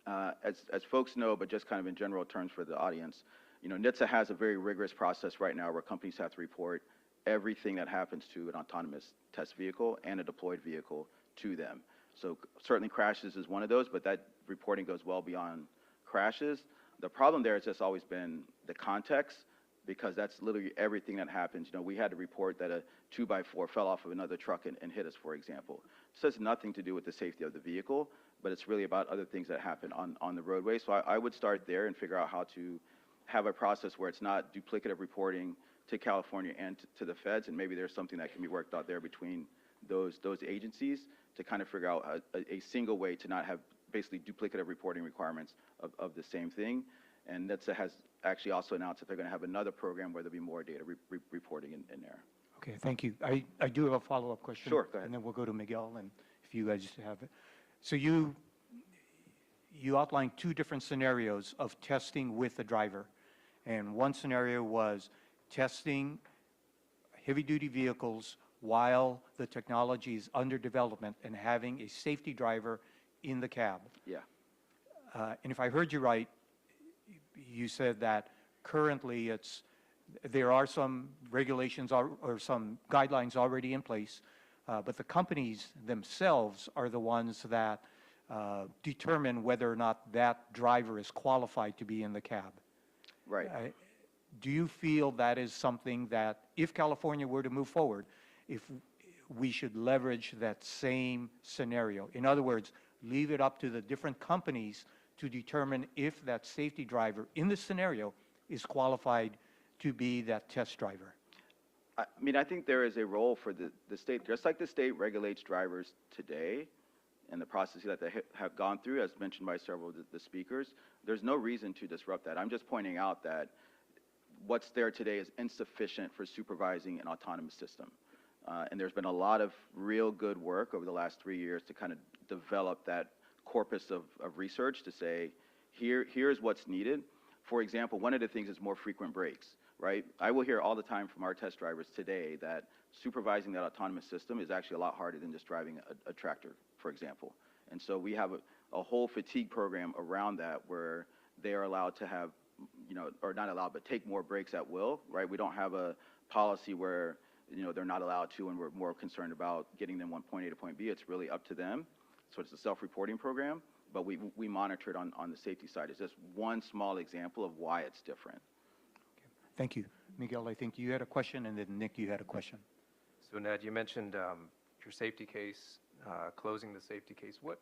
as folks know, but just kind of in general terms for the audience, NHTSA has a very rigorous process right now where companies have to report everything that happens to an autonomous test vehicle and a deployed vehicle to them. So certainly crashes is one of those, but that reporting goes well beyond crashes. The problem there has just always been the context, because that's literally everything that happens. We had to report that a 2x4 fell off of another truck and hit us, for example. So it's nothing to do with the safety of the vehicle, but it's really about other things that happen on the roadway. So I would start there and figure out how to have a process where it's not duplicative reporting to California and to the feds, and maybe there's something that can be worked out there between those agencies to kind of figure out a single way to not have basically duplicative reporting requirements of the same thing. And NHTSA has actually also announced that they're going to have another program where there'll be more data reporting in there. Okay, thank you. I do have a follow-up question. Sure, go ahead. And then we'll go to Miguel, and if you guys have it. So you outlined two different scenarios of testing with the driver. And one scenario was testing heavy-duty vehicles while the technology is under development and having a safety driver in the cab. Yeah. And if I heard you right, you said that currently there are some regulations or some guidelines already in place, but the companies themselves are the ones that determine whether or not that driver is qualified to be in the cab. Right. Do you feel that is something that, if California were to move forward, if we should leverage that same scenario? In other words, leave it up to the different companies to determine if that safety driver in this scenario is qualified to be that test driver. I mean, I think there is a role for the state, just like the state regulates drivers today and the processes that they have gone through, as mentioned by several of the speakers. There's no reason to disrupt that. I'm just pointing out that what's there today is insufficient for supervising an autonomous system. And there's been a lot of real good work over the last 3 years to kind of develop that corpus of research to say, here's what's needed. For example, one of the things is more frequent breaks, right? I will hear all the time from our test drivers today that supervising that autonomous system is actually a lot harder than just driving a tractor, for example. And so we have a whole fatigue program around that where they are allowed to have, or not allowed, but take more breaks at will, right? We don't have a policy where, they're not allowed to, and we're more concerned about getting them from point A to point B. It's really up to them. So it's a self-reporting program, but we monitor it on the safety side. It's just one small example of why it's different. Okay. Thank you. Miguel, I think you had a question, and then Nick, you had a question. So Ned, you mentioned your safety case, closing the safety case. What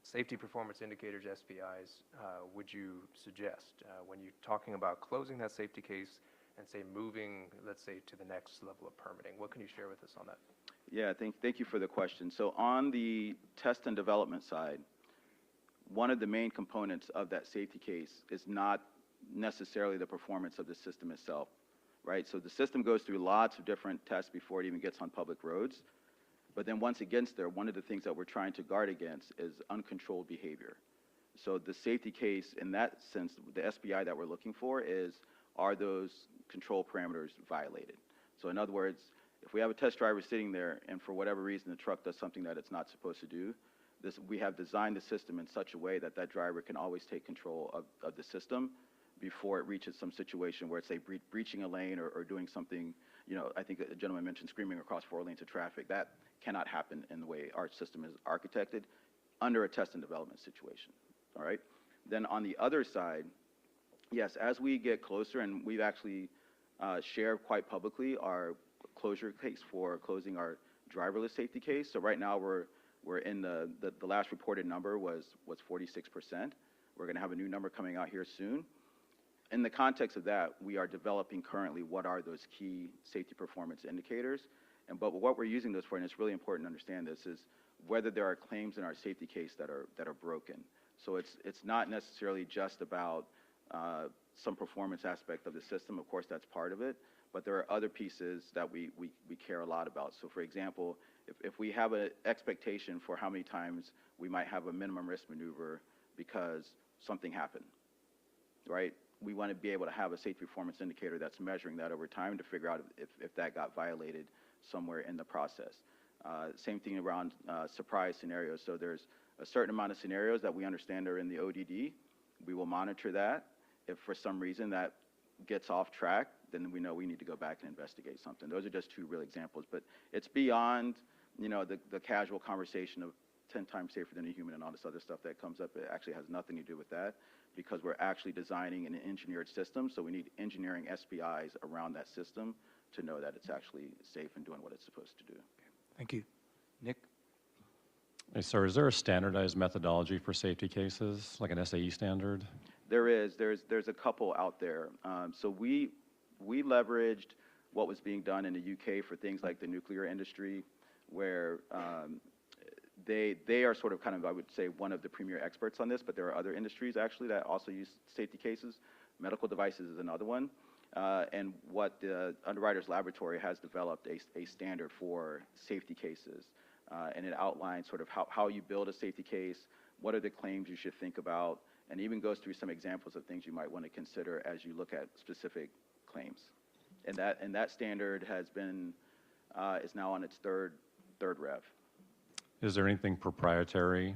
safety performance indicators, SPIs, would you suggest when you're talking about closing that safety case and say moving, let's say, to the next level of permitting? What can you share with us on that? Yeah, thank you for the question. So on the test and development side, one of the main components of that safety case is not necessarily the performance of the system itself, right? So the system goes through lots of different tests before it even gets on public roads. But then once it gets there, one of the things that we're trying to guard against is uncontrolled behavior. So the safety case, in that sense, the SPI that we're looking for is, are those control parameters violated? So in other words, if we have a test driver sitting there and for whatever reason the truck does something that it's not supposed to do, we have designed the system in such a way that that driver can always take control of the system before it reaches some situation where it's, say, breaching a lane or doing something, I think a gentleman mentioned screaming across 4 lanes of traffic. That cannot happen in the way our system is architected under a test and development situation, all right? Then on the other side, yes, as we get closer, and we've actually shared quite publicly our closure case for closing our driverless safety case. So right now we're in the last reported number was 46%. We're going to have a new number coming out here soon. In the context of that, we are developing currently what are those key safety performance indicators. But what we're using those for, and it's really important to understand this, is whether there are claims in our safety case that are broken. So it's not necessarily just about some performance aspect of the system. Of course, that's part of it. But there are other pieces that we care a lot about. So for example, if we have an expectation for how many times we might have a minimum risk maneuver because something happened, right? We want to be able to have a safety performance indicator that's measuring that over time to figure out if that got violated somewhere in the process. Same thing around surprise scenarios. So there's a certain amount of scenarios that we understand are in the ODD. We will monitor that. If for some reason that gets off track, then we know we need to go back and investigate something. Those are just 2 real examples, but it's beyond, the casual conversation of 10 times safer than a human and all this other stuff that comes up. It actually has nothing to do with that because we're actually designing an engineered system, so we need engineering SPIs around that system to know that it's actually safe and doing what it's supposed to do. Thank you. Nick? Hey, sir, is there a standardized methodology for safety cases, like an SAE standard? There is. There's a couple out there. So we leveraged what was being done in the UK for things like the nuclear industry, where they are sort of kind of, I would say, one of the premier experts on this, but there are other industries actually that also use safety cases. Medical devices is another one. And what the Underwriters Laboratory has developed a standard for safety cases. And it outlines sort of how you build a safety case, what are the claims you should think about, and even goes through some examples of things you might want to consider as you look at specific claims. And that standard has been, is now on its third rev. Is there anything proprietary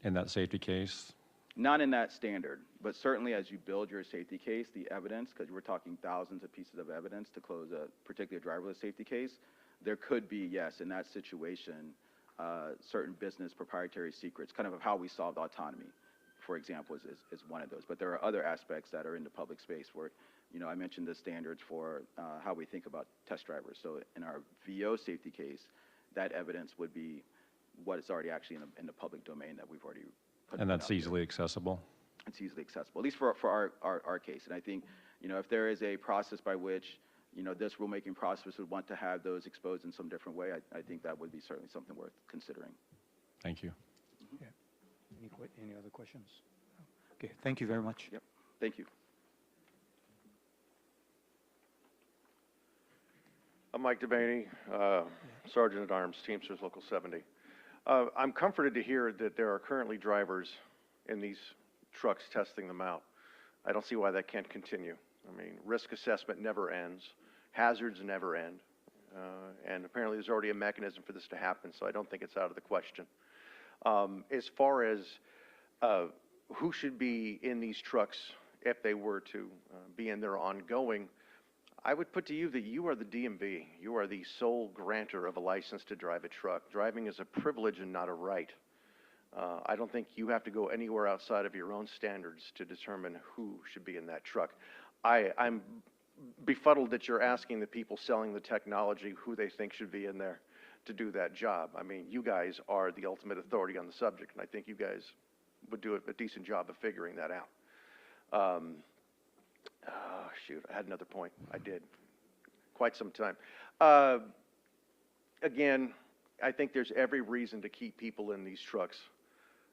in that safety case? Not in that standard, but certainly as you build your safety case, the evidence, because we're talking thousands of pieces of evidence to close a particular driverless safety case, there could be, yes, in that situation, certain business proprietary secrets, kind of how we solved autonomy, for example, is one of those. But there are other aspects that are in the public space where, you know, I mentioned the standards for how we think about test drivers. So in our VO safety case, that evidence would be what is already actually in the public domain that we've already put. And that's easily accessible? It's easily accessible, at least for our case. And I think, you know, if there is a process by which, you know, this rulemaking process would want to have those exposed in some different way, I think that would be certainly something worth considering. Thank you. Yeah. Any other questions? Okay, thank you very much. Yep, thank you. I'm Mike Devaney, Sergeant at Arms, Teamsters Local 70. I'm comforted to hear that there are currently drivers in these trucks testing them out. I don't see why that can't continue. I mean, risk assessment never ends, hazards never end, and apparently there's already a mechanism for this to happen, so I don't think it's out of the question. As far as who should be in these trucks if they were to be in there ongoing, I would put to you that you are the DMV. You are the sole grantor of a license to drive a truck. Driving is a privilege and not a right. I don't think you have to go anywhere outside of your own standards to determine who should be in that truck. I'm befuddled that you're asking the people selling the technology who they think should be in there to do that job. I mean, you guys are the ultimate authority on the subject, and I think you guys would do a decent job of figuring that out. Shoot, I had another point. I did. Quite some time. Again, I think there's every reason to keep people in these trucks.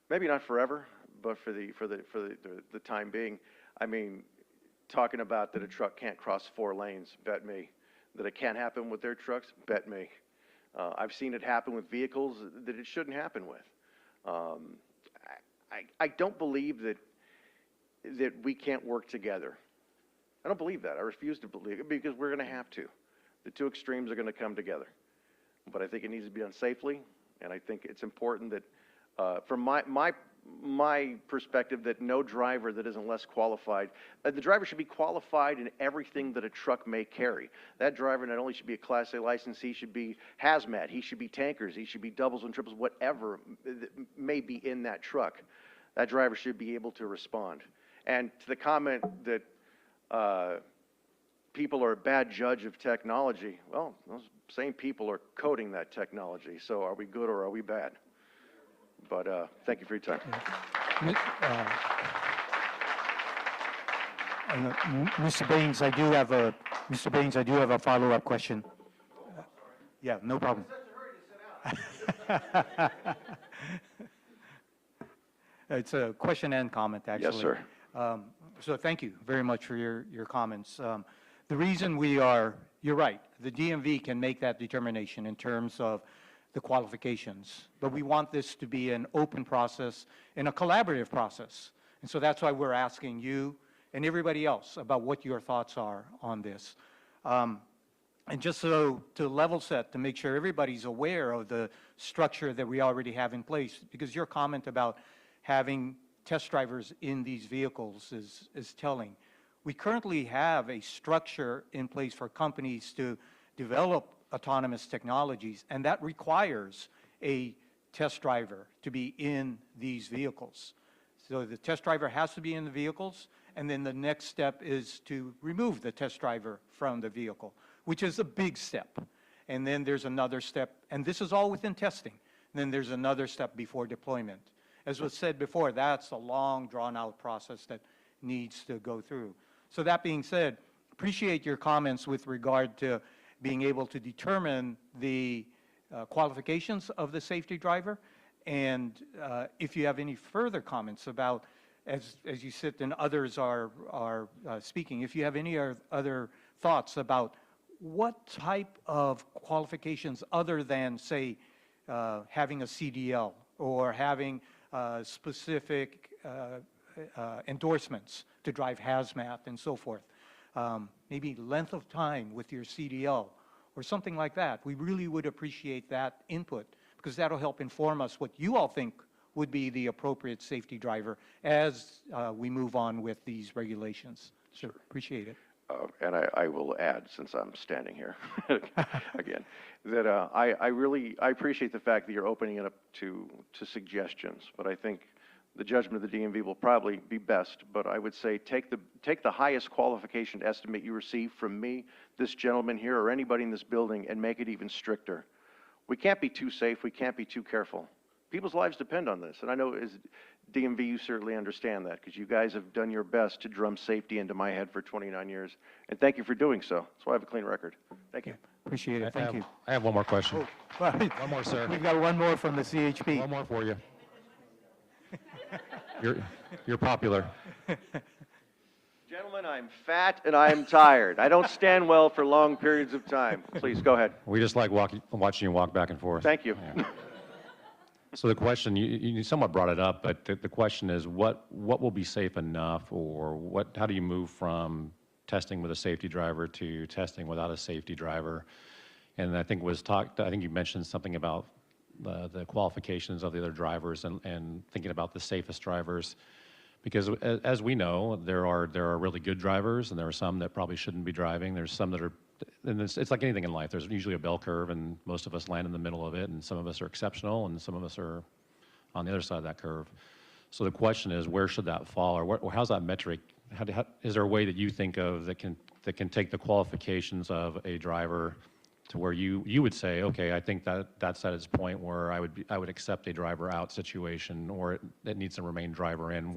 Maybe not forever, but for the time being. I mean, talking about that a truck can't cross 4 lanes, bet me. That it can't happen with their trucks, bet me. I've seen it happen with vehicles that it shouldn't happen with. I don't believe that we can't work together. I don't believe that. I refuse to believe it because we're going to have to. The two extremes are going to come together. But I think it needs to be done safely, and I think it's important that, from my perspective, that no driver that isn't less qualified, the driver should be qualified in everything that a truck may carry. That driver not only should be a Class A license, he should be hazmat, he should be tankers, he should be doubles and triples, whatever may be in that truck. That driver should be able to respond. And to the comment that people are a bad judge of technology, well, those same people are coding that technology, so are we good or are we bad? But thank you for your time. Mr. Baines, I do have a follow-up question. Yeah, no problem. It's a question and comment, actually. Yes, sir. So thank you very much for your comments. The reason you're right, the DMV can make that determination in terms of the qualifications, but we want this to be an open process and a collaborative process. And so that's why we're asking you and everybody else about what your thoughts are on this. And just so to level set, to make sure everybody's aware of the structure that we already have in place, because your comment about having test drivers in these vehicles is telling. We currently have a structure in place for companies to develop autonomous technologies, and that requires a test driver to be in these vehicles. So the test driver has to be in the vehicles, and then the next step is to remove the test driver from the vehicle, which is a big step. And then there's another step, and this is all within testing. And then there's another step before deployment. As was said before, that's a long, drawn-out process that needs to go through. So that being said, appreciate your comments with regard to being able to determine the qualifications of the safety driver. And if you have any further comments about, as you sit and others are speaking, if you have any other thoughts about what type of qualifications other than, say, having a CDL or having specific endorsements to drive hazmat and so forth, maybe length of time with your CDL or something like that. We really would appreciate that input, because that'll help inform us what you all think would be the appropriate safety driver as we move on with these regulations. So appreciate it. And I will add, since I'm standing here again, that I appreciate the fact that you're opening it up to suggestions. But I think the judgment of the DMV will probably be best. But I would say take the highest qualification estimate you receive from me, this gentleman here, or anybody in this building, and make it even stricter. We can't be too safe. We can't be too careful. People's lives depend on this. And I know as DMV, you certainly understand that, because you guys have done your best to drum safety into my head for 29 years. And thank you for doing so. That's why I have a clean record. Thank you. Appreciate it. Thank you. I have one more question. Oh, One more, sir. We've got one more from the CHP. One more for you. You're popular. Gentlemen, I'm fat and I am tired. I don't stand well for long periods of time. Please, go ahead. We just like watching you walk back and forth. Thank you. Yeah. So the question, you somewhat brought it up, but the question is, what will be safe enough, or how do you move from testing with a safety driver to testing without a safety driver? And I think you mentioned something about the qualifications of the other drivers and thinking about the safest drivers. Because as we know, there are really good drivers, and there are some that probably shouldn't be driving. There's some that are, and it's like anything in life. There's usually a bell curve, and most of us land in the middle of it, and some of us are exceptional, and some of us are on the other side of that curve. So the question is, where should that fall, or how's that metric? Is there a way that you think of that can take the qualifications of a driver to where you would say, okay, I think that's at its point where I would accept a driver out situation, or it needs to remain driver in.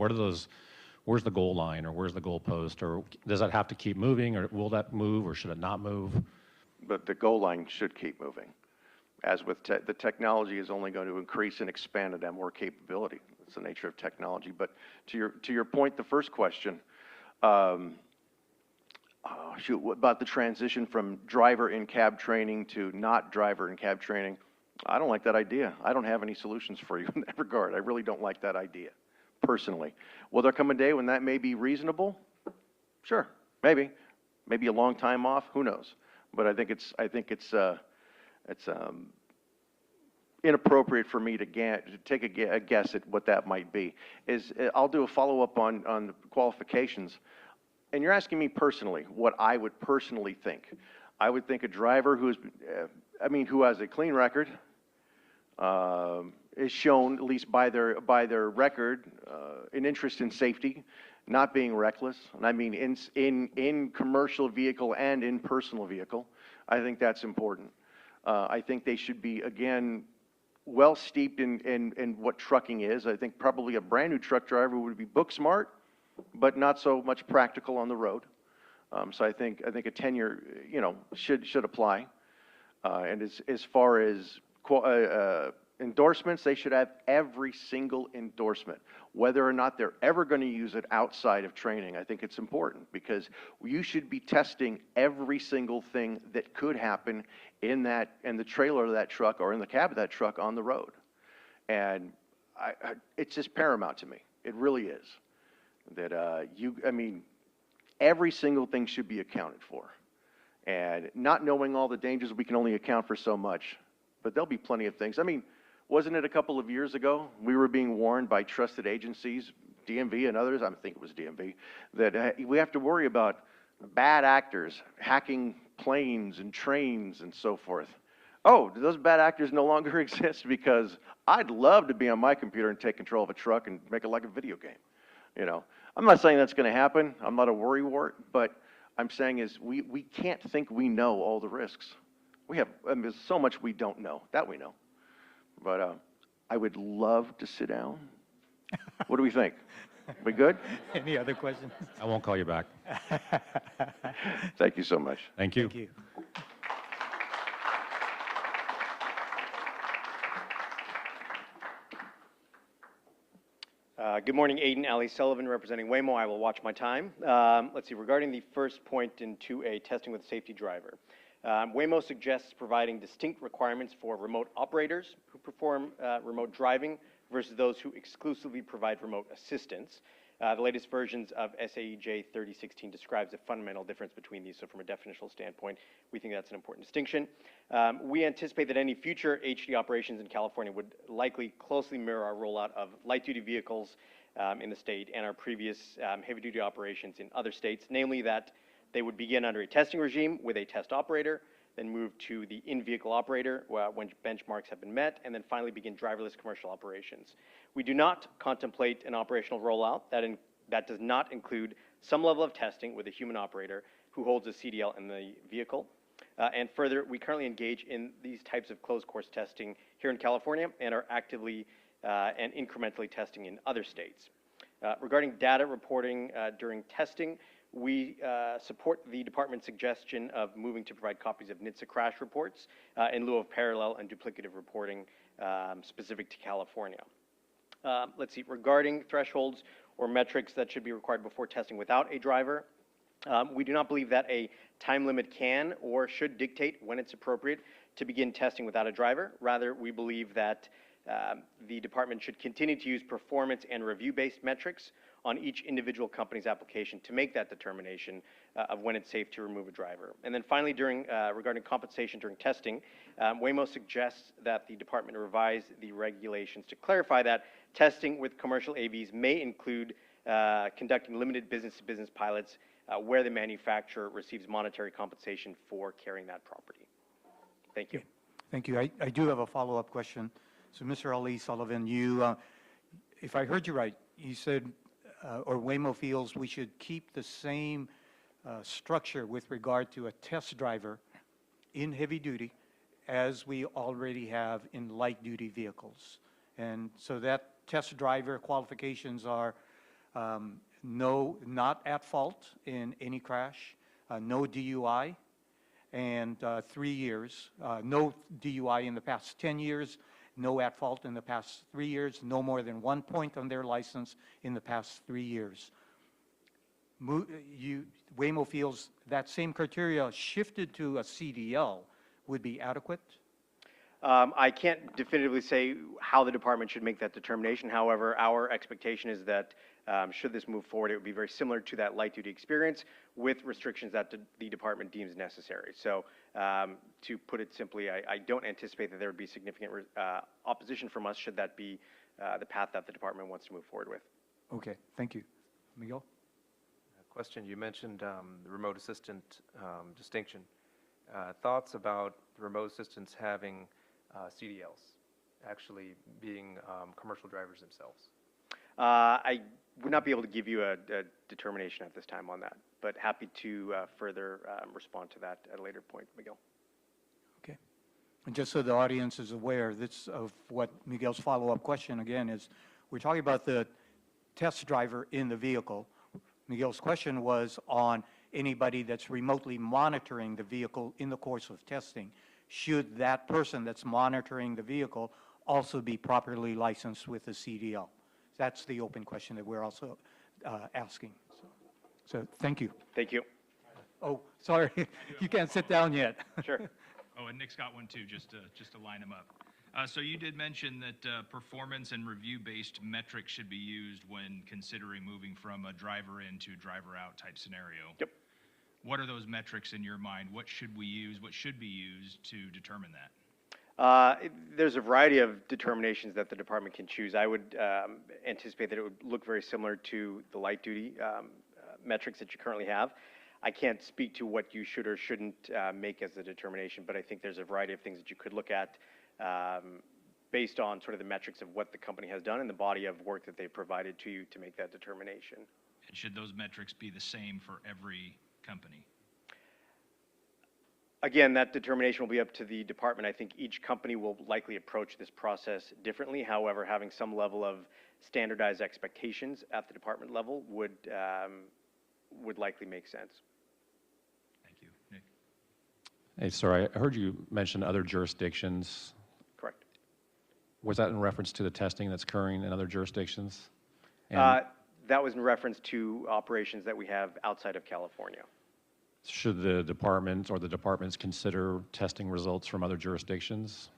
Where's the goal line, or where's the goal post, or does that have to keep moving, or will that move, or should it not move? But the goal line should keep moving. As with the technology is only going to increase and expand and have more capability. It's the nature of technology. But to your point, the first question, what about the transition from driver in cab training to not driver in cab training? I don't like that idea. I don't have any solutions for you in that regard. I really don't like that idea, personally. Will there come a day when that may be reasonable? Sure, maybe. Maybe a long time off. Who knows? But I think it's inappropriate for me to take a guess at what that might be. I'll do a follow-up on the qualifications. And you're asking me personally what I would personally think. I would think a driver who has a clean record, is shown, at least by their record, an interest in safety, not being reckless, and I mean in commercial vehicle and in personal vehicle. I think that's important. I think they should be, again, well steeped in what trucking is. I think probably a brand new truck driver would be book smart, but not so much practical on the road. So I think a tenure, should apply. And as far as endorsements, they should have every single endorsement, whether or not they're ever going to use it outside of training. I think it's important, because you should be testing every single thing that could happen in the trailer of that truck or in the cab of that truck on the road. And it's just paramount to me. It really is. That every single thing should be accounted for. And not knowing all the dangers, we can only account for so much. But there'll be plenty of things. Wasn't it a couple of years ago, we were being warned by trusted agencies, DMV and others, I think it was DMV, that we have to worry about bad actors hacking planes and trains and so forth. Oh, do those bad actors no longer exist? Because I'd love to be on my computer and take control of a truck and make it like a video game. I'm not saying that's going to happen. I'm not a worrywart, but I'm saying is we can't think we know all the risks. There's so much we don't know. That we know. But I would love to sit down. What do we think? We good? Any other questions? I won't call you back. Thank you so much. Thank you. Thank you. Good morning, Aiden Ali Sullivan, representing Waymo. I will watch my time. Let's see, regarding the first point in 2A, testing with safety driver. Waymo suggests providing distinct requirements for remote operators who perform remote driving versus those who exclusively provide remote assistance. The latest versions of SAEJ 3016 describes a fundamental difference between these, so from a definitional standpoint, we think that's an important distinction. We anticipate that any future HD operations in California would likely closely mirror our rollout of light-duty vehicles in the state and our previous heavy-duty operations in other states, namely that they would begin under a testing regime with a test operator, then move to the in-vehicle operator when benchmarks have been met, and then finally begin driverless commercial operations. We do not contemplate an operational rollout that does not include some level of testing with a human operator who holds a CDL in the vehicle. And further, we currently engage in these types of closed course testing here in California and are actively and incrementally testing in other states. Regarding data reporting during testing, we support the department's suggestion of moving to provide copies of NHTSA crash reports in lieu of parallel and duplicative reporting specific to California. Let's see, regarding thresholds or metrics that should be required before testing without a driver, we do not believe that a time limit can or should dictate when it's appropriate to begin testing without a driver. Rather, we believe that the department should continue to use performance and review-based metrics on each individual company's application to make that determination of when it's safe to remove a driver. And then finally, regarding compensation during testing, Waymo suggests that the department revise the regulations to clarify that testing with commercial AVs may include conducting limited business-to-business pilots where the manufacturer receives monetary compensation for carrying that property. Thank you. Thank you. I do have a follow-up question. So, Mr. Ali Sullivan, you, if I heard you right, you said, or Waymo feels we should keep the same structure with regard to a test driver in heavy duty as we already have in light duty vehicles. And so that test driver qualifications are not at fault in any crash, no DUI, and 3 years, no DUI in the past 10 years, no at fault in the past 3 years, no more than 1 point on their license in the past 3 years. Waymo feels that same criteria shifted to a CDL would be adequate? I can't definitively say how the department should make that determination. However, our expectation is that should this move forward, it would be very similar to that light duty experience with restrictions that the department deems necessary. So to put it simply, I don't anticipate that there would be significant opposition from us should that be the path that the department wants to move forward with. Okay, thank you. Miguel? Question, you mentioned the remote assistant distinction. Thoughts about the remote assistants having CDLs, actually being commercial drivers themselves? I would not be able to give you a determination at this time on that, but happy to further respond to that at a later point, Miguel. Okay. And just so the audience is aware of what Miguel's follow-up question again is, we're talking about the test driver in the vehicle. Miguel's question was on anybody that's remotely monitoring the vehicle in the course of testing. Should that person that's monitoring the vehicle also be properly licensed with a CDL? That's the open question that we're also asking. So thank you. Thank you. Oh, sorry, you can't sit down yet. Sure. Oh, and Nick's got one too, just to line them up. So you did mention that performance and review-based metrics should be used when considering moving from a driver in to driver out type scenario. Yep. What are those metrics in your mind? What should we use? What should be used to determine that? There's a variety of determinations that the department can choose. I would anticipate that it would look very similar to the light duty metrics that you currently have. I can't speak to what you should or shouldn't make as a determination, but I think there's a variety of things that you could look at based on sort of the metrics of what the company has done and the body of work that they've provided to you to make that determination. And should those metrics be the same for every company? Again, that determination will be up to the department. I think each company will likely approach this process differently. However, having some level of standardized expectations at the department level would likely make sense. Thank you. Nick? Hey, sorry, I heard you mention other jurisdictions. Correct. Was that in reference to the testing that's occurring in other jurisdictions? And That was in reference to operations that we have outside of California. should the department or the departments consider testing results from other jurisdictions?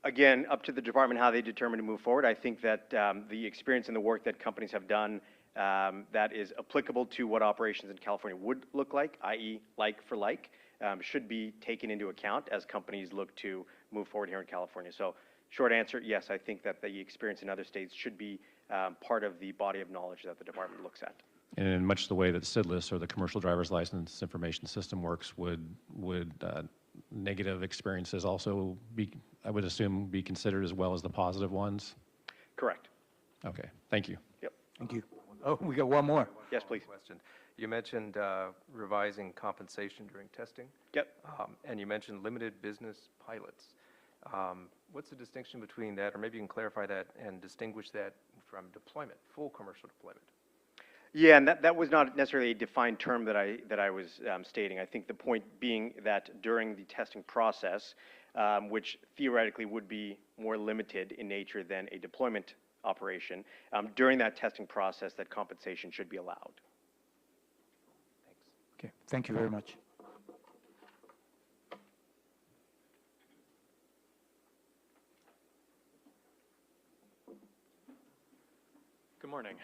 Again, up to the department how they determine to move forward. I think that the experience and the work that companies have done that is applicable to what operations in California would look like, i.e. like for like, should be taken into account as companies look to move forward here in California. So short answer, yes, I think that the experience in other states should be part of the body of knowledge that the department looks at. And in much the way that CIDLIS, or the Commercial Driver's License Information System, works, would negative experiences also be, I would assume, be considered as well as the positive ones? Correct. Okay, thank you. Yep. Thank you. Oh, we got one more. Yes, please. Question. You mentioned revising compensation during testing. Yep. And you mentioned limited business pilots. What's the distinction between that, or maybe you can clarify that and distinguish that from deployment, full commercial deployment? Yeah, and that was not necessarily a defined term that I was stating. I think the point being that during the testing process, which theoretically would be more limited in nature than a deployment operation, during that testing process, that compensation should be allowed. Thanks. Okay, thank you very much. Good morning.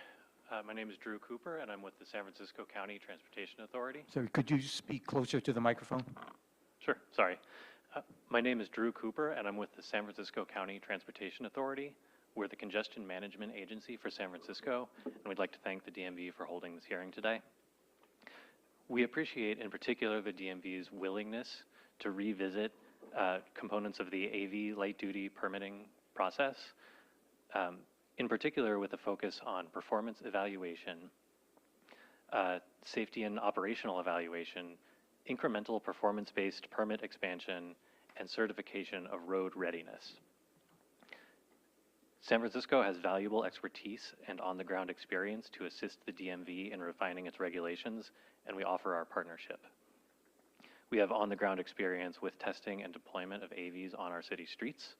My name is Drew Cooper, and I'm with the San Francisco County Transportation Authority. So could you speak closer to the microphone? Sure, sorry. My name is Drew Cooper, and I'm with the San Francisco County Transportation Authority. We're the congestion management agency for San Francisco, and we'd like to thank the DMV for holding this hearing today. We appreciate in particular the DMV's willingness to revisit components of the AV light-duty permitting process, in particular with a focus on performance evaluation, safety and operational evaluation, incremental performance-based permit expansion, and certification of road readiness. San Francisco has valuable expertise and on-the-ground experience to assist the DMV in refining its regulations, and we offer our partnership. We have on-the-ground experience with testing and deployment of AVs on our city streets.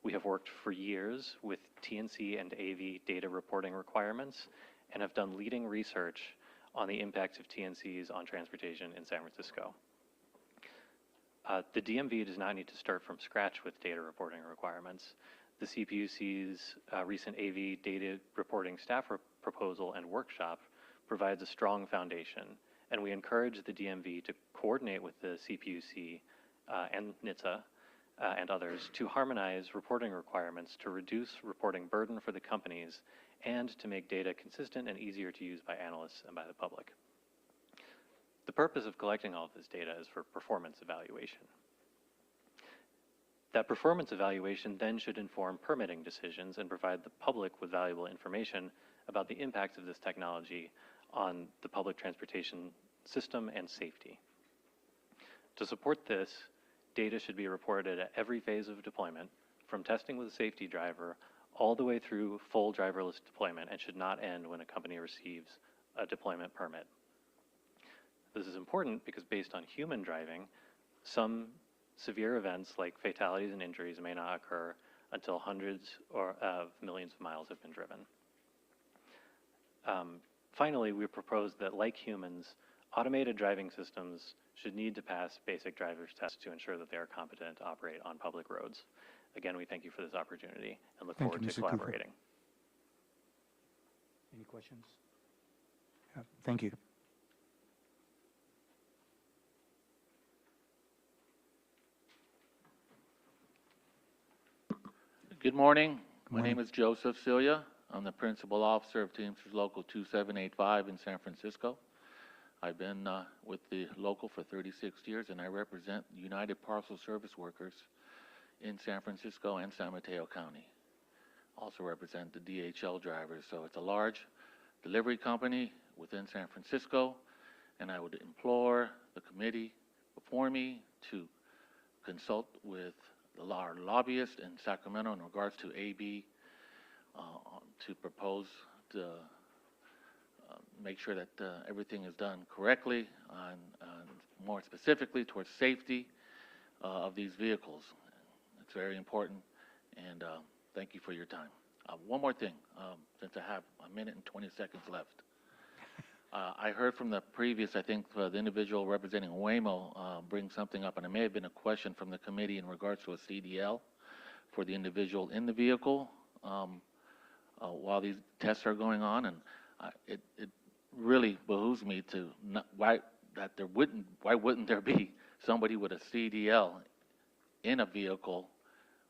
We have worked for years with TNC and AV data reporting requirements and have done leading research on the impacts of TNCs on transportation in San Francisco. The DMV does not need to start from scratch with data reporting requirements. The CPUC's recent AV data reporting staff proposal and workshop provides a strong foundation, and we encourage the DMV to coordinate with the CPUC and NHTSA and others to harmonize reporting requirements to reduce reporting burden for the companies and to make data consistent and easier to use by analysts and by the public. The purpose of collecting all of this data is for performance evaluation. That performance evaluation then should inform permitting decisions and provide the public with valuable information about the impacts of this technology on the public transportation system and safety. To support this, data should be reported at every phase of deployment, from testing with a safety driver all the way through full driverless deployment, and should not end when a company receives a deployment permit. This is important because based on human driving, some severe events like fatalities and injuries may not occur until hundreds of millions of miles have been driven. Finally, we propose that, like humans, automated driving systems should need to pass basic driver's tests to ensure that they are competent to operate on public roads. Again, we thank you for this opportunity and look forward to collaborating. Any questions? Yeah, thank you. Good morning. My name is Joseph Celia. I'm the principal officer of Teamsters Local 2785 in San Francisco. I've been with the local for 36 years, and I represent United Parcel Service Workers in San Francisco and San Mateo County. Also represent the DHL drivers. So it's a large delivery company within San Francisco, and I would implore the committee for me to consult with our lobbyist in Sacramento in regards to AB, to propose to make sure that everything is done correctly, and more specifically towards safety of these vehicles. It's very important, and thank you for your time. One more thing, since I have a minute and 20 seconds left. I heard from the previous, I think, the individual representing Waymo bring something up, and it may have been a question from the committee in regards to a CDL for the individual in the vehicle while these tests are going on, and it really behooves me to why wouldn't there be somebody with a CDL in a vehicle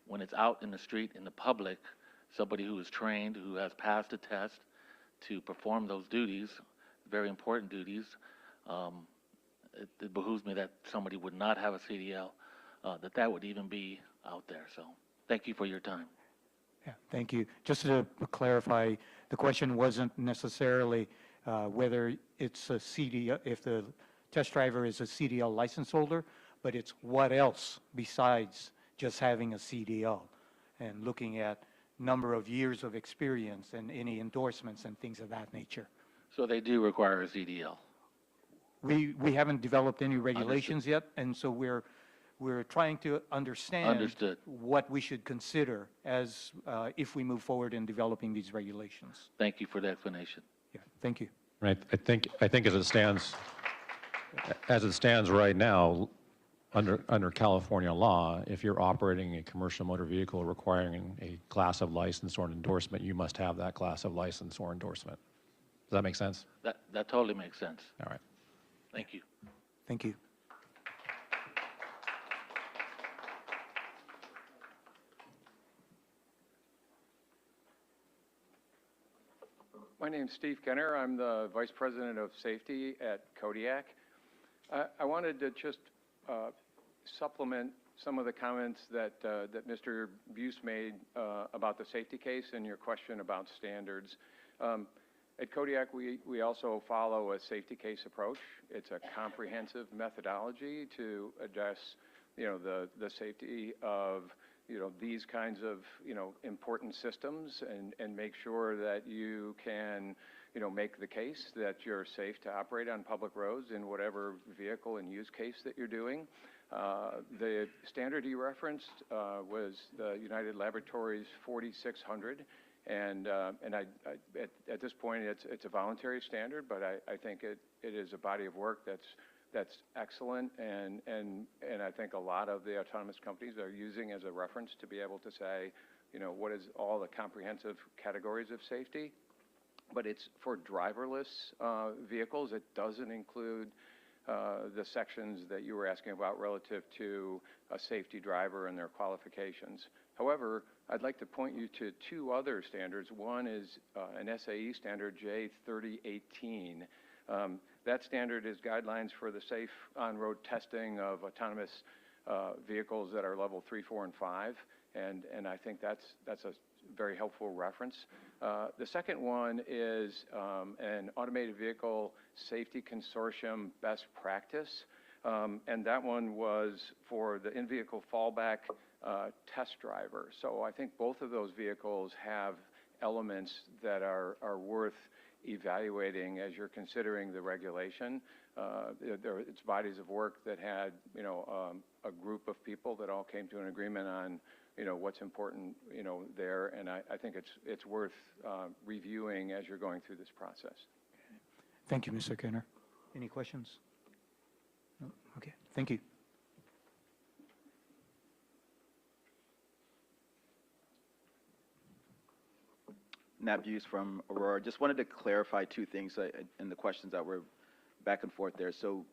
when it's out in the street in the public, somebody who is trained, who has passed a test to perform those duties, very important duties. It behooves me that somebody would not have a CDL, that would even be out there. So thank you for your time. Yeah, thank you. Just to clarify, the question wasn't necessarily whether it's a CDL, if the test driver is a CDL license holder, but it's what else besides just having a CDL, and looking at number of years of experience and any endorsements and things of that nature. So they do require a CDL? We haven't developed any regulations yet, and so we're trying to understand what we should consider as if we move forward in developing these regulations. Thank you for the explanation. Yeah, thank you. Right. I think as it stands right now, under California law, if you're operating a commercial motor vehicle requiring a class of license or an endorsement, you must have that class of license or endorsement. Does that make sense? That totally makes sense. All right. Thank you. Thank you. My name's Steve Kenner. I'm the Vice President of Safety at Kodiak. I wanted to just supplement some of the comments that Mr. Buse made about the safety case and your question about standards. At Kodiak, we also follow a safety case approach. It's a comprehensive methodology to address, the safety of, these kinds of, important systems and make sure that you can, make the case that you're safe to operate on public roads in whatever vehicle and use case that you're doing. The standard you referenced was the United Laboratories 4600. And at this point, it's a voluntary standard, but I think it is a body of work that's excellent, and I think a lot of the autonomous companies are using as a reference to be able to say, what is all the comprehensive categories of safety. But it's for driverless vehicles. It doesn't include the sections that you were asking about relative to a safety driver and their qualifications. However, I'd like to point you to two other standards. One is an SAE standard, J3018. That standard is guidelines for the safe on-road testing of autonomous vehicles that are level 3, 4, and 5, and I think that's a very helpful reference. The second one is an automated vehicle safety consortium best practice, and that one was for the in-vehicle fallback test driver. So I think both of those vehicles have elements that are worth evaluating as you're considering the regulation. It's bodies of work that had, a group of people that all came to an agreement on, what's important, there, and I think it's worth reviewing as you're going through this process. Thank you, Mr. Kenner. Any questions? No? Okay, thank you. Nat Buse from Aurora. Just wanted to clarify two things in the questions that were back and forth there. So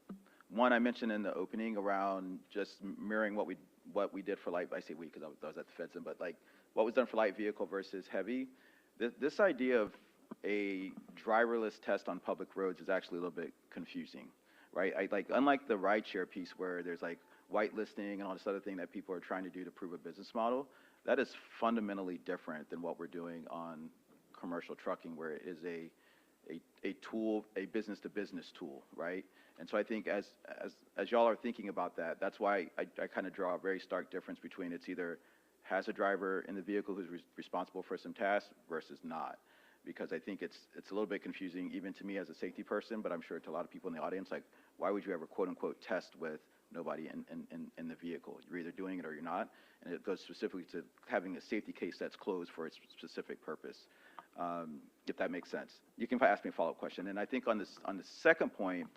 one, I mentioned in the opening around just mirroring what we did for light, I say we because I was at the FedSim, but like what was done for light vehicle versus heavy. This idea of a driverless test on public roads is actually a little bit confusing, right? Unlike the rideshare piece where there's like whitelisting and all this other thing that people are trying to do to prove a business model, that is fundamentally different than what we're doing on commercial trucking, where it is a a tool, a business-to-business tool, right? And so I think as y'all are thinking about that, that's why I kind of draw a very stark difference between it's either has a driver in the vehicle who's responsible for some tasks versus not. Because I think it's a little bit confusing even to me as a safety person, but I'm sure to a lot of people in the audience, like, why would you ever quote-unquote test with nobody in the vehicle? You're either doing it or you're not, and it goes specifically to having a safety case that's closed for its specific purpose, if that makes sense. You can ask me a follow-up question. And I think on the second point,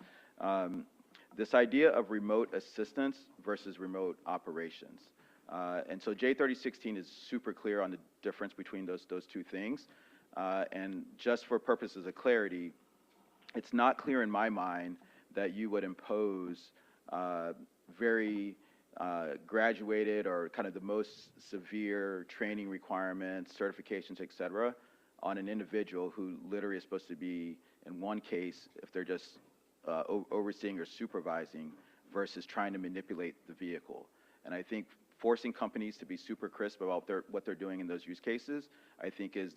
this idea of remote assistance versus remote operations. And so J3016 is super clear on the difference between those two things. And just for purposes of clarity, it's not clear in my mind that you would impose very graduated or kind of the most severe training requirements, certifications, et cetera, on an individual who literally is supposed to be, in one case, if they're just overseeing or supervising, versus trying to manipulate the vehicle. And I think forcing companies to be super crisp about what they're doing in those use cases, I think is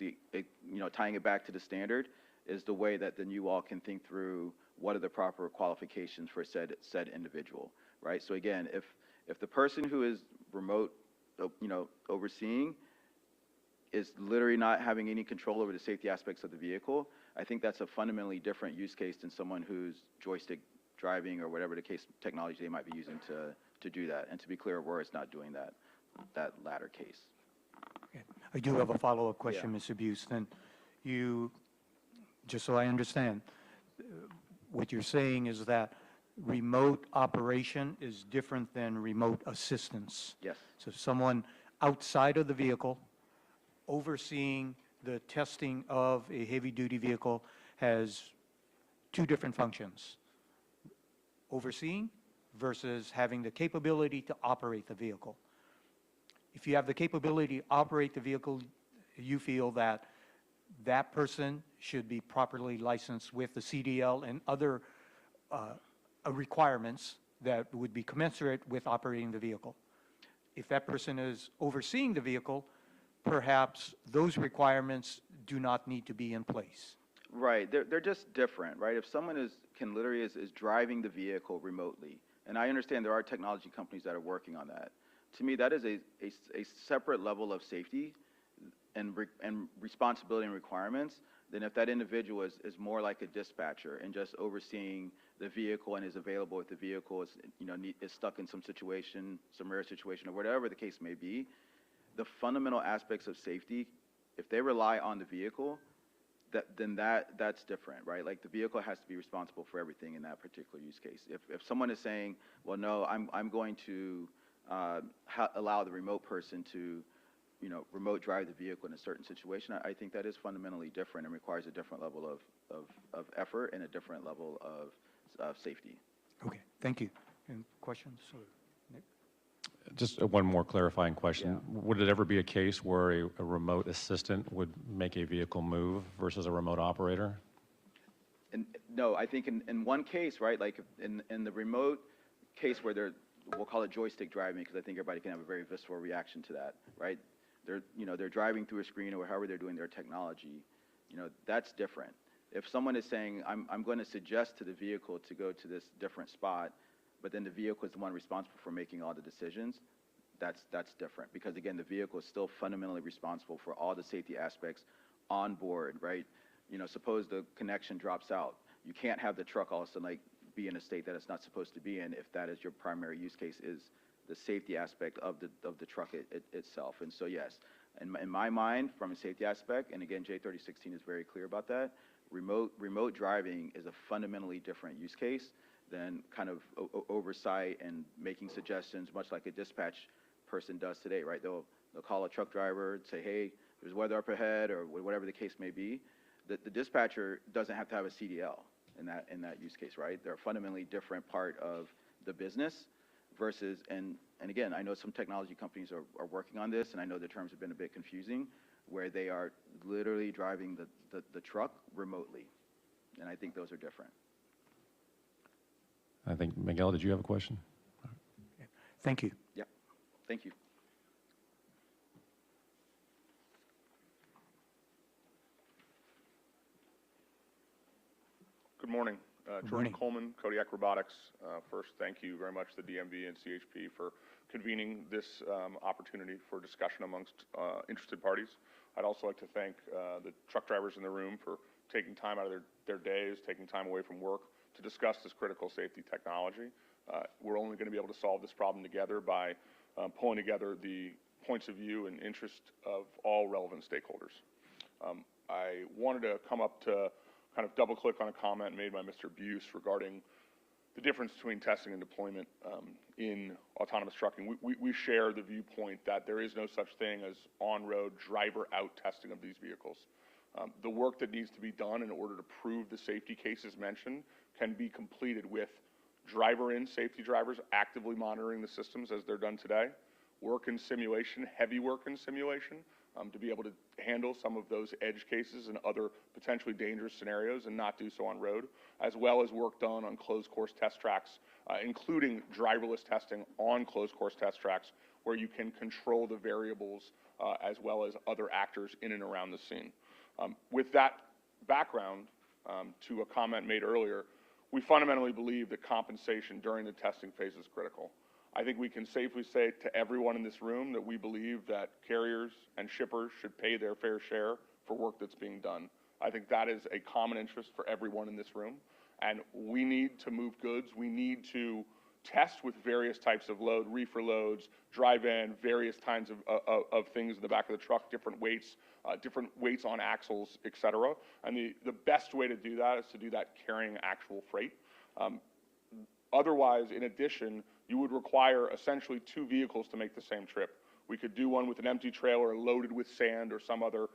tying it back to the standard, is the way that then you all can think through what are the proper qualifications for said individual, right? So again, if the person who is remote, overseeing is literally not having any control over the safety aspects of the vehicle, I think that's a fundamentally different use case than someone who's joystick driving or whatever the case technology they might be using to do that. And to be clear, Aurora's not doing that latter case. Okay. I do have a follow-up question, Mr. Buse. Then you, just so I understand, what you're saying is that remote operation is different than remote assistance. Yes. So someone outside of the vehicle overseeing the testing of a heavy-duty vehicle has two different functions: overseeing versus having the capability to operate the vehicle. If you have the capability to operate the vehicle, you feel that that person should be properly licensed with the CDL and other requirements that would be commensurate with operating the vehicle. If that person is overseeing the vehicle, perhaps those requirements do not need to be in place. Right, they're just different, right? If someone is driving the vehicle remotely, and I understand there are technology companies that are working on that, to me that is a separate level of safety and responsibility and requirements than if that individual is more like a dispatcher and just overseeing the vehicle and is available if the vehicle is stuck in some situation, some rare situation, or whatever the case may be. The fundamental aspects of safety, if they rely on the vehicle, that's different, right? Like the vehicle has to be responsible for everything in that particular use case. If someone is saying, well, no, I'm going to allow the remote person to, remote drive the vehicle in a certain situation, I think that is fundamentally different and requires a different level of effort and a different level of safety. Okay, thank you. Any questions? Nick? Just one more clarifying question. Yeah. Would it ever be a case where a remote assistant would make a vehicle move versus a remote operator? And no, I think in one case, right, like in the remote case where we'll call it joystick driving, because I think everybody can have a very visceral reaction to that, right? They're driving through a screen or however they're doing their technology, that's different. If someone is saying, I'm going to suggest to the vehicle to go to this different spot, but then the vehicle is the one responsible for making all the decisions, that's different. Because again, the vehicle is still fundamentally responsible for all the safety aspects on board, right? Suppose the connection drops out. You can't have the truck all of a sudden be in a state that it's not supposed to be in if that is your primary use case, is the safety aspect of the truck itself. And so yes, in my mind, from a safety aspect, and again, J3016 is very clear about that, remote driving is a fundamentally different use case than kind of oversight and making suggestions, much like a dispatch person does today, right? They'll call a truck driver and say, hey, there's weather up ahead, or whatever the case may be. The dispatcher doesn't have to have a CDL in that use case, right? They're a fundamentally different part of the business versus, and again, I know some technology companies are working on this, and I know the terms have been a bit confusing, where they are literally driving the truck remotely. And I think those are different. I think, Miguel, did you have a question? Thank you. Yep. Thank you. Good morning. Jordan morning. Coleman, Kodiak Robotics. First, thank you very much to the DMV and CHP for convening this opportunity for discussion amongst interested parties. I'd also like to thank the truck drivers in the room for taking time out of their days, taking time away from work to discuss this critical safety technology. We're only going to be able to solve this problem together by pulling together the points of view and interest of all relevant stakeholders. I wanted to come up to kind of double click on a comment made by Mr. Buse regarding the difference between testing and deployment in autonomous trucking. We share the viewpoint that there is no such thing as on-road driver-out testing of these vehicles. The work that needs to be done in order to prove the safety cases mentioned can be completed with driver-in safety drivers actively monitoring the systems as they're done today, work in simulation, heavy work in simulation, to be able to handle some of those edge cases and other potentially dangerous scenarios and not do so on road, as well as work done on closed course test tracks, including driverless testing on closed course test tracks where you can control the variables as well as other actors in and around the scene. With that background, to a comment made earlier, we fundamentally believe that compensation during the testing phase is critical. I think we can safely say to everyone in this room that we believe that carriers and shippers should pay their fair share for work that's being done. I think that is a common interest for everyone in this room. And we need to move goods. We need to test with various types of load, reefer loads, drive-in, various kinds of things in the back of the truck, different weights on axles, et cetera. And the best way to do that is to do that carrying actual freight. Otherwise, in addition, you would require essentially two vehicles to make the same trip. We could do one with an empty trailer loaded with sand or some other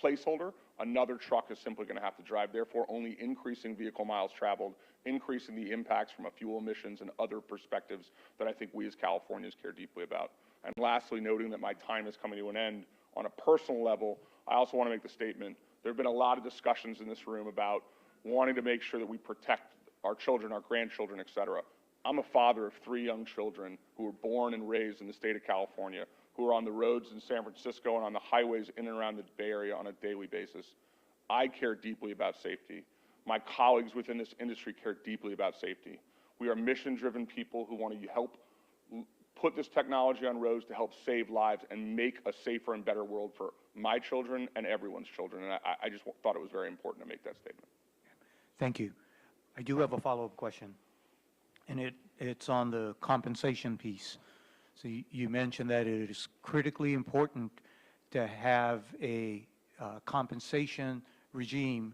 placeholder. Another truck is simply going to have to drive, therefore only increasing vehicle miles traveled, increasing the impacts from a fuel emissions and other perspectives that I think we as Californians care deeply about. And lastly, noting that my time is coming to an end, on a personal level, I also want to make the statement, there have been a lot of discussions in this room about wanting to make sure that we protect our children, our grandchildren, et cetera. I'm a father of 3 young children who were born and raised in the state of California, who are on the roads in San Francisco and on the highways in and around the Bay Area on a daily basis. I care deeply about safety. My colleagues within this industry care deeply about safety. We are mission-driven people who want to help put this technology on roads to help save lives and make a safer and better world for my children and everyone's children. And I just thought it was very important to make that statement. Thank you. I do have a follow-up question, and it's on the compensation piece. So you mentioned that it is critically important to have a compensation regime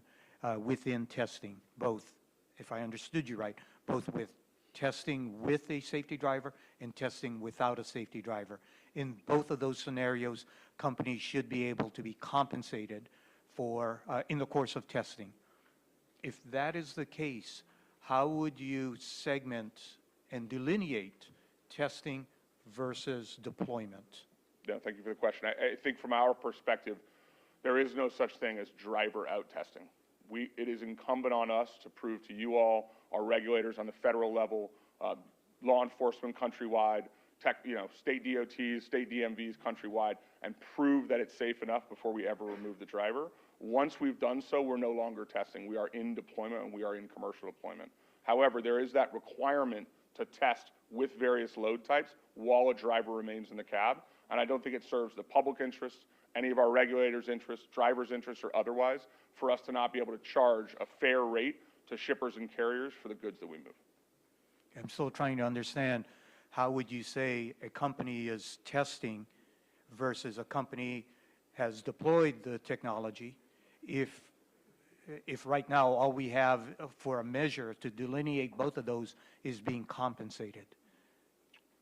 within testing, both, if I understood you right, both with testing with a safety driver and testing without a safety driver. In both of those scenarios, companies should be able to be compensated for in the course of testing. If that is the case, how would you segment and delineate testing versus deployment? Yeah, thank you for the question. I think from our perspective, there is no such thing as driver-out testing. It is incumbent on us to prove to you all, our regulators on the federal level, law enforcement countrywide, state DOTs, state DMVs countrywide, and prove that it's safe enough before we ever remove the driver. Once we've done so, we're no longer testing. We are in deployment and we are in commercial deployment. However, there is that requirement to test with various load types while a driver remains in the cab, and I don't think it serves the public interest, any of our regulators' interests, drivers' interests, or otherwise, for us to not be able to charge a fair rate to shippers and carriers for the goods that we move. I'm still trying to understand, how would you say a company is testing versus a company has deployed the technology if right now all we have for a measure to delineate both of those is being compensated?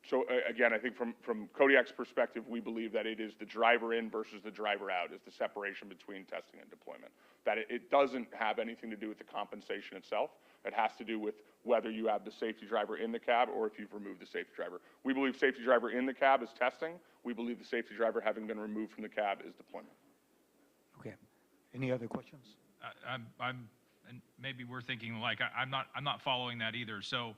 So again, I think from Kodiak's perspective, we believe that it is the driver in versus the driver out is the separation between testing and deployment. That it doesn't have anything to do with the compensation itself. It has to do with whether you have the safety driver in the cab or if you've removed the safety driver. We believe safety driver in the cab is testing. We believe the safety driver having been removed from the cab is deployment. Okay. Any other questions? And maybe we're thinking like, I'm not following that either. So,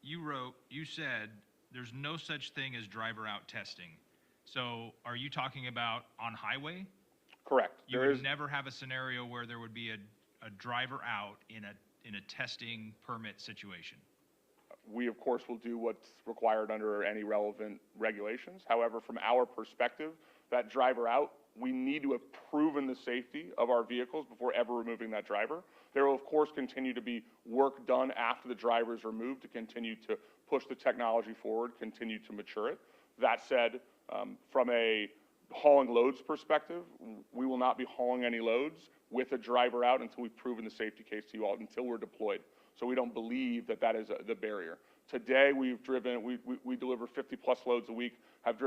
you said there's no such thing as driver out testing. So are you talking about on highway? Correct. You There would is, never have a scenario where there would be a driver out in a testing permit situation. we of course will do what's required under any relevant regulations. However, from our perspective, that driver out, we need to have proven the safety of our vehicles before ever removing that driver. There will of course continue to be work done after the driver is removed to continue to push the technology forward, continue to mature it. That said, from a hauling loads perspective, we will not be hauling any loads with a driver out until we've proven the safety case to you all, until we're deployed. So we don't believe that that is the barrier. Today, we've driven, we deliver 50 plus loads a week, have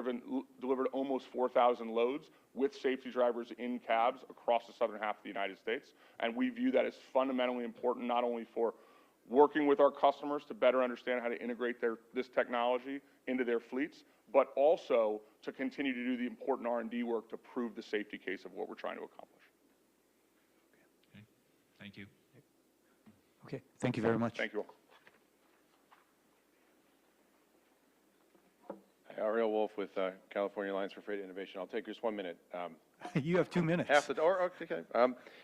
delivered almost 4,000 loads with safety drivers in cabs across the southern half of the United States. And we view that as fundamentally important, not only for working with our customers to better understand how to integrate this technology into their fleets, but also to continue to do the important R&D work to prove the safety case of what we're trying to accomplish. Okay. Thank you. Okay, thank you very much. Thank you all. Ariel Wolf with California Alliance for Freight Innovation. I'll take just 1 minute. You have 2 minutes. Half the, okay.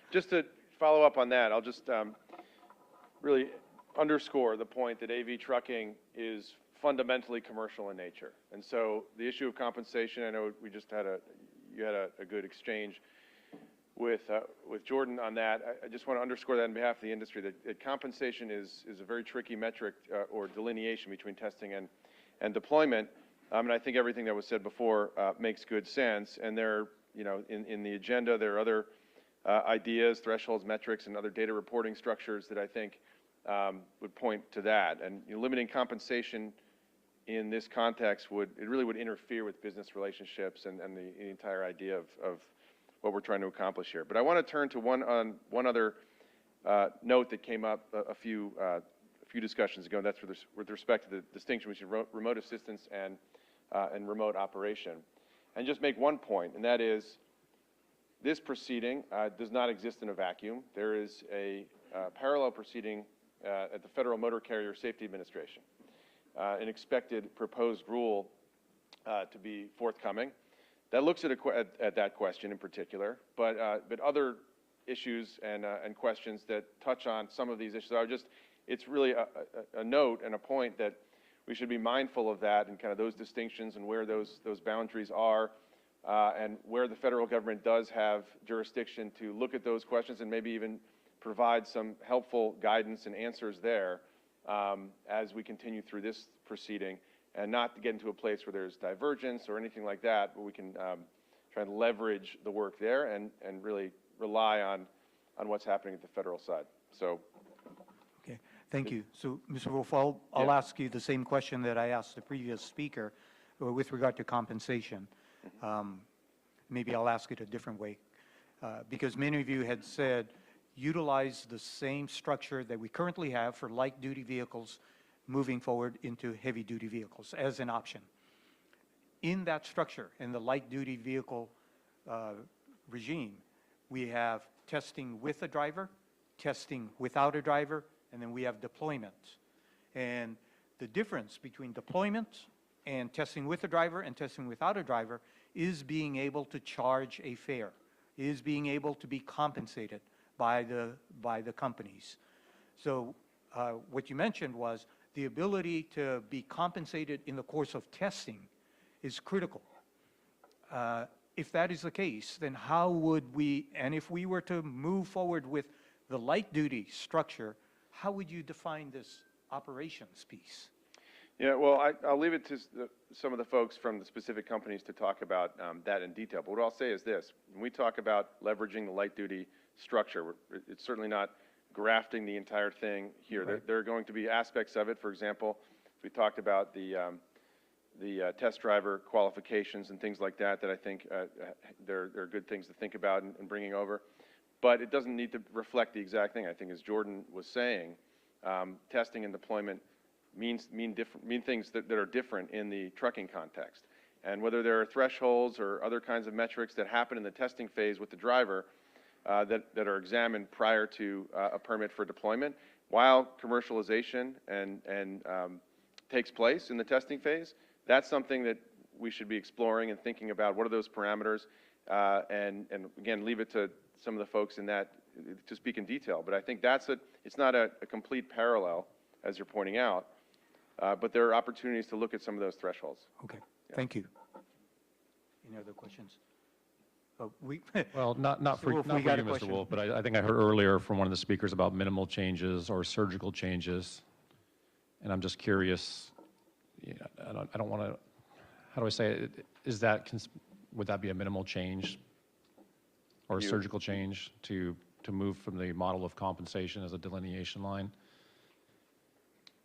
Just to follow up on that, I'll just really underscore the point that AV trucking is fundamentally commercial in nature. And so the issue of compensation, I know we just had you had a good exchange with Jordan on that. I just want to underscore that on behalf of the industry, that compensation is a very tricky metric or delineation between testing and deployment. And I think everything that was said before makes good sense. And there, you know, in the agenda, there are other ideas, thresholds, metrics, and other data reporting structures that I think would point to that. And limiting compensation in this context really would interfere with business relationships and the entire idea of what we're trying to accomplish here. But I want to turn to one other note that came up a few discussions ago, and that's with respect to the distinction between remote assistance and remote operation. And just make one point, and that is this proceeding does not exist in a vacuum. There is a parallel proceeding at the Federal Motor Carrier Safety Administration, an expected proposed rule to be forthcoming that looks at that question in particular, but other issues and questions that touch on some of these issues. It's really a note and a point that we should be mindful of that and kind of those distinctions and where those boundaries are, and where the federal government does have jurisdiction to look at those questions and maybe even provide some helpful guidance and answers there as we continue through this proceeding, and not to get into a place where there's divergence or anything like that, but we can try and leverage the work there and really rely on what's happening at the federal side. So. Okay, thank you. So, Mr. Wolf, I'll ask you the same question that I asked the previous speaker with regard to compensation. Maybe I'll ask it a different way, because many of you had said utilize the same structure that we currently have for light-duty vehicles moving forward into heavy-duty vehicles as an option. In that structure, in the light-duty vehicle regime, we have testing with a driver, testing without a driver, and then we have deployment. And the difference between deployment and testing with a driver and testing without a driver is being able to charge a fare, is being able to be compensated by the companies. So what you mentioned was the ability to be compensated in the course of testing is critical. If that is the case, then how would we, and if we were to move forward with the light-duty structure, how would you define this operations piece? Yeah, well, I'll leave it to some of the folks from the specific companies to talk about that in detail. But what I'll say is this. When we talk about leveraging the light-duty structure, it's certainly not grafting the entire thing here. Right. There are going to be aspects of it. For example, we talked about the test driver qualifications and things like that I think they're good things to think about and bringing over. But it doesn't need to reflect the exact thing. I think as Jordan was saying, testing and deployment mean things that are different in the trucking context. And whether there are thresholds or other kinds of metrics that happen in the testing phase with the driver that are examined prior to a permit for deployment, while commercialization and takes place in the testing phase, that's something that we should be exploring and thinking about. What are those parameters? and again, leave it to some of the folks in that to speak in detail. But I think it's not a complete parallel, as you're pointing out, but there are opportunities to look at some of those thresholds. Okay, thank you. Any other questions? Well, not for you, Mr. Wolf, but I think I heard earlier from one of the speakers about minimal changes or surgical changes, and I'm just curious, I don't want to, how do I say it? Would that be a minimal change or a surgical change to move from the model of compensation as a delineation line?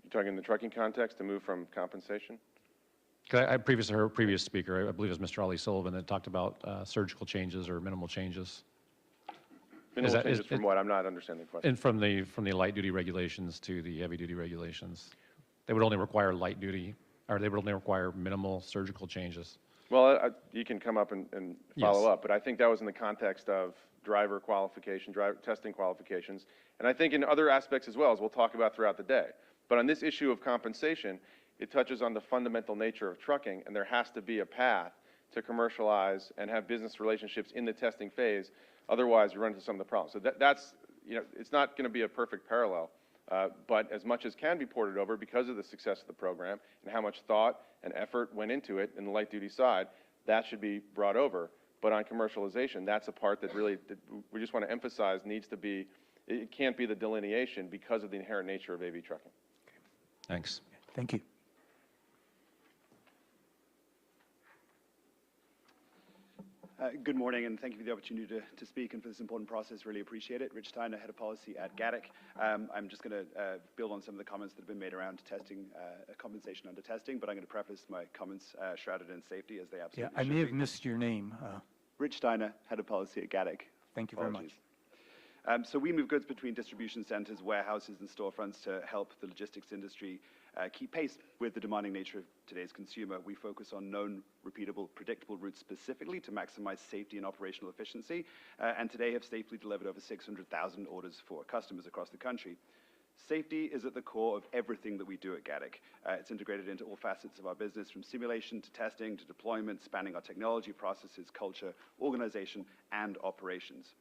You're talking in the trucking context, to move from compensation? I previously heard a previous speaker, I believe it was Mr. Ali Sullivan, that talked about surgical changes or minimal changes. Minimal changes from what? I'm not understanding the question. And from the light duty regulations to the heavy duty regulations. They would only require light duty, or they would only require minimal surgical changes. Well, you can come up and follow up, but I think that was in the context of driver qualification, driver testing qualifications, and I think in other aspects as well, as we'll talk about throughout the day. But on this issue of compensation, it touches on the fundamental nature of trucking, and there has to be a path to commercialize and have business relationships in the testing phase. Otherwise, we run into some of the problems. So that's, it's not going to be a perfect parallel, but as much as can be ported over because of the success of the program and how much thought and effort went into it in the light duty side, that should be brought over. But on commercialization, that's a part that really, we just want to emphasize needs to be, it can't be the delineation because of the inherent nature of AV trucking. Thanks. Thank you. Good morning, and thank you for the opportunity to speak and for this important process. Really appreciate it. Rich Steiner, Head of Policy at GADIC. I'm just going to build on some of the comments that have been made around testing, compensation under testing, but I'm going to preface my comments shrouded in safety, as they absolutely should I may have be. missed your name. Rich Steiner, Head of Policy at GADIC. Thank you very much. So we move goods between distribution centers, warehouses, and storefronts to help the logistics industry keep pace with the demanding nature of today's consumer. We focus on known, repeatable, predictable routes specifically to maximize safety and operational efficiency, and today have safely delivered over 600,000 orders for customers across the country. Safety is at the core of everything that we do at GADIC. It's integrated into all facets of our business, from simulation to testing to deployment, spanning our technology, processes, culture, organization, and operations.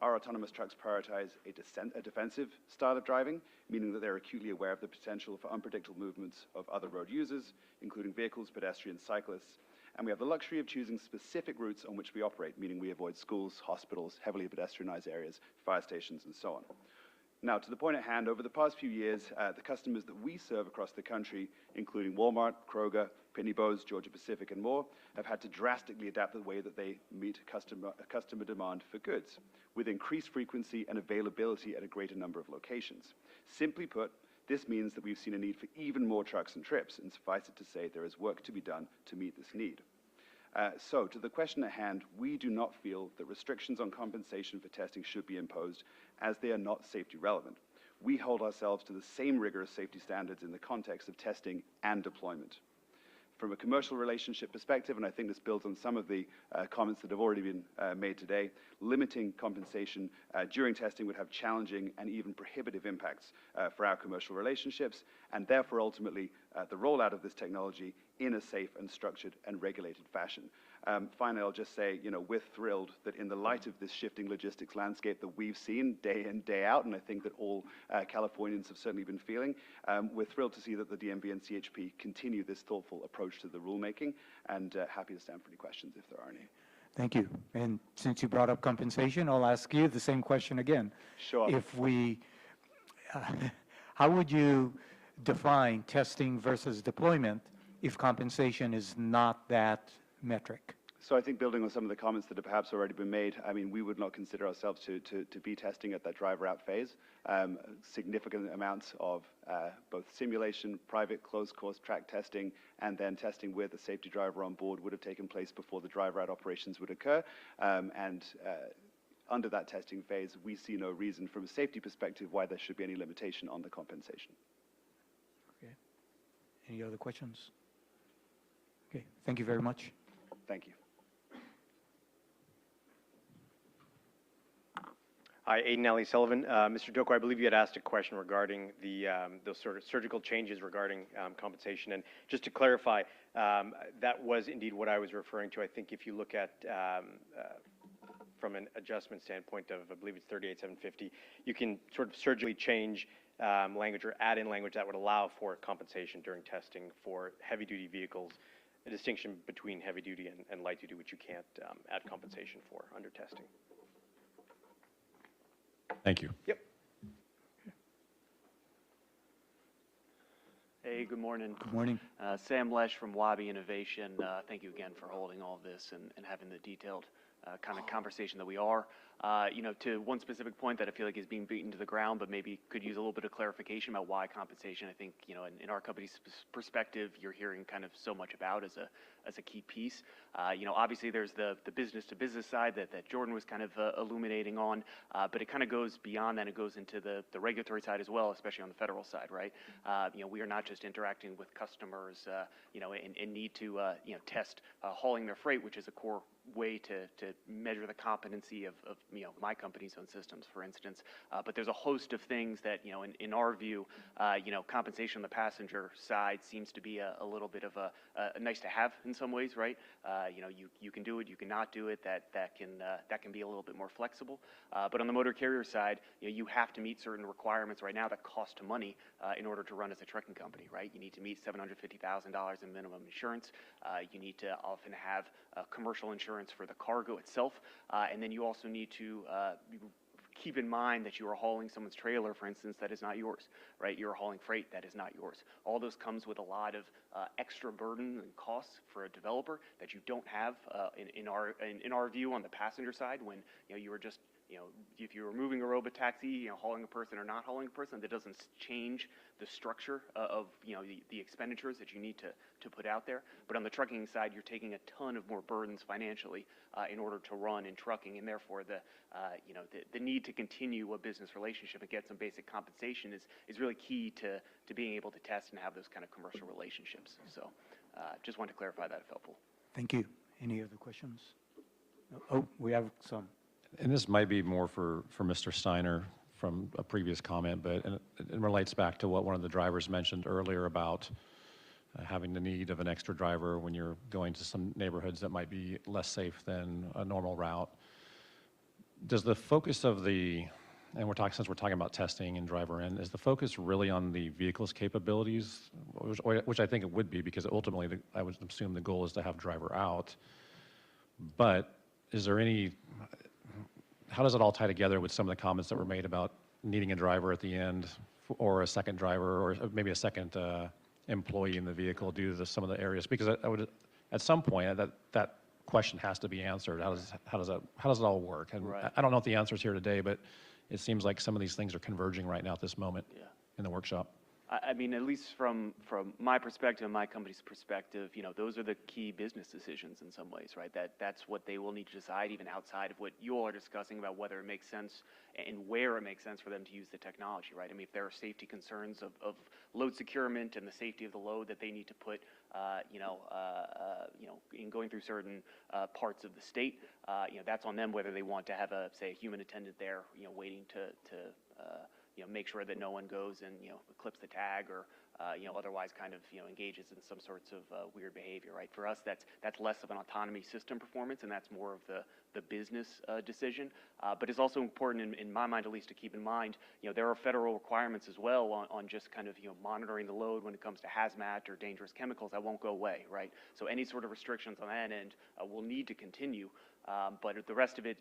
Our autonomous trucks prioritize a defensive style of driving, meaning that they're acutely aware of the potential for unpredictable movements of other road users, including vehicles, pedestrians, cyclists. And we have the luxury of choosing specific routes on which we operate, meaning we avoid schools, hospitals, heavily pedestrianized areas, fire stations, and so on. Now, to the point at hand, over the past few years, the customers that we serve across the country, including Walmart, Kroger, Pitney Bowes, Georgia Pacific, and more, have had to drastically adapt the way that they meet customer demand for goods, with increased frequency and availability at a greater number of locations. Simply put, this means that we've seen a need for even more trucks and trips, and suffice it to say, there is work to be done to meet this need. So, to the question at hand, we do not feel that restrictions on compensation for testing should be imposed, as they are not safety relevant. We hold ourselves to the same rigorous safety standards in the context of testing and deployment. From a commercial relationship perspective, and I think this builds on some of the comments that have already been made today, limiting compensation during testing would have challenging and even prohibitive impacts for our commercial relationships, and therefore ultimately the rollout of this technology in a safe and structured and regulated fashion. Finally, I'll just say, we're thrilled that in the light of this shifting logistics landscape that we've seen day in, day out, and I think that all Californians have certainly been feeling, we're thrilled to see that the DMV and CHP continue this thoughtful approach to the rulemaking, and happy to stand for any questions if there are any. Thank you. And since you brought up compensation, I'll ask you the same question again. Sure. If we, how would you define testing versus deployment if compensation is not that metric? So I think building on some of the comments that have perhaps already been made, I mean, we would not consider ourselves to be testing at that driver out phase. Significant amounts of both simulation, private closed course track testing, and then testing with a safety driver on board would have taken place before the driver out operations would occur. Under that testing phase, we see no reason from a safety perspective why there should be any limitation on the compensation. Okay. Any other questions? Okay, thank you very much. Thank you. Hi, Aiden Ali Sullivan. Mr. Doko, I believe you had asked a question regarding those sort of surgical changes regarding compensation. And just to clarify, that was indeed what I was referring to. I think if you look at from an adjustment standpoint of, I believe it's 38,750, you can sort of surgically change language or add in language that would allow for compensation during testing for heavy-duty vehicles, a distinction between heavy-duty and light-duty, which you can't add compensation for under testing. Thank you. Yep. Hey, good morning. Good morning. Sam Lesh from Wabi Innovation. Thank you again for holding all of this and having the detailed kind of conversation that we are. To one specific point that I feel like is being beaten to the ground, but maybe could use a little bit of clarification about why compensation. I think, in our company's perspective, you're hearing kind of so much about as a key piece. Obviously there's the business to business side that Jordan was kind of illuminating on, but it kind of goes beyond that. It goes into the regulatory side as well, especially on the federal side, right? We are not just interacting with customers, and need to, test hauling their freight, which is a core way to measure the competency of my company's own systems, for instance. But there's a host of things that, in our view, compensation on the passenger side seems to be a little bit of a nice to have in some ways, right? You can do it, you cannot do it. That can be a little bit more flexible. But on the motor carrier side, you have to meet certain requirements right now that cost money in order to run as a trucking company, right? You need to meet $750,000 in minimum insurance. You need to often have commercial insurance for the cargo itself, and then you also need to keep in mind that you are hauling someone's trailer, for instance, that is not yours, right? You're hauling freight that is not yours. All those comes with a lot of extra burden and costs for a developer that you don't have in our view on the passenger side when you were just if you were moving a robotaxi, hauling a person or not hauling a person, that doesn't change the structure of the expenditures that you need to put out there. But on the trucking side, you're taking a ton of more burdens financially in order to run in trucking, and therefore the need to continue a business relationship and get some basic compensation is really key to being able to test and have those kind of commercial relationships. So just wanted to clarify that if helpful. Thank you. Any other questions? Oh, we have some. And this might be more for Mr. Steiner from a previous comment, but it relates back to what one of the drivers mentioned earlier about having the need of an extra driver when you're going to some neighborhoods that might be less safe than a normal route. Does the focus of since we're talking about testing and driver in, is the focus really on the vehicle's capabilities, which I think it would be, because ultimately I would assume the goal is to have driver out. But is there how does it all tie together with some of the comments that were made about needing a driver at the end, or a second driver, or maybe a second employee in the vehicle due to some of the areas? Because I would, at some point, that question has to be answered. How does it all work? And Right. I don't know if the answer is here today, but it seems like some of these things are converging right now at this moment in the workshop. I mean, at least from my perspective, my company's perspective, those are the key business decisions in some ways, right? That's what they will need to decide, even outside of what you all are discussing about whether it makes sense and where it makes sense for them to use the technology, right? I mean, if there are safety concerns of load securement and the safety of the load that they need to put, in going through certain parts of the state, that's on them whether they want to have a human attendant there, waiting to make sure that no one goes and, clips the tag or, otherwise kind of, engages in some sorts of weird behavior, right? For us, that's less of an autonomy system performance, and that's more of the business decision. But it's also important, in my mind at least, to keep in mind, there are federal requirements as well on just kind of, monitoring the load when it comes to hazmat or dangerous chemicals. That won't go away, right? So any sort of restrictions on that end will need to continue. But the rest of it,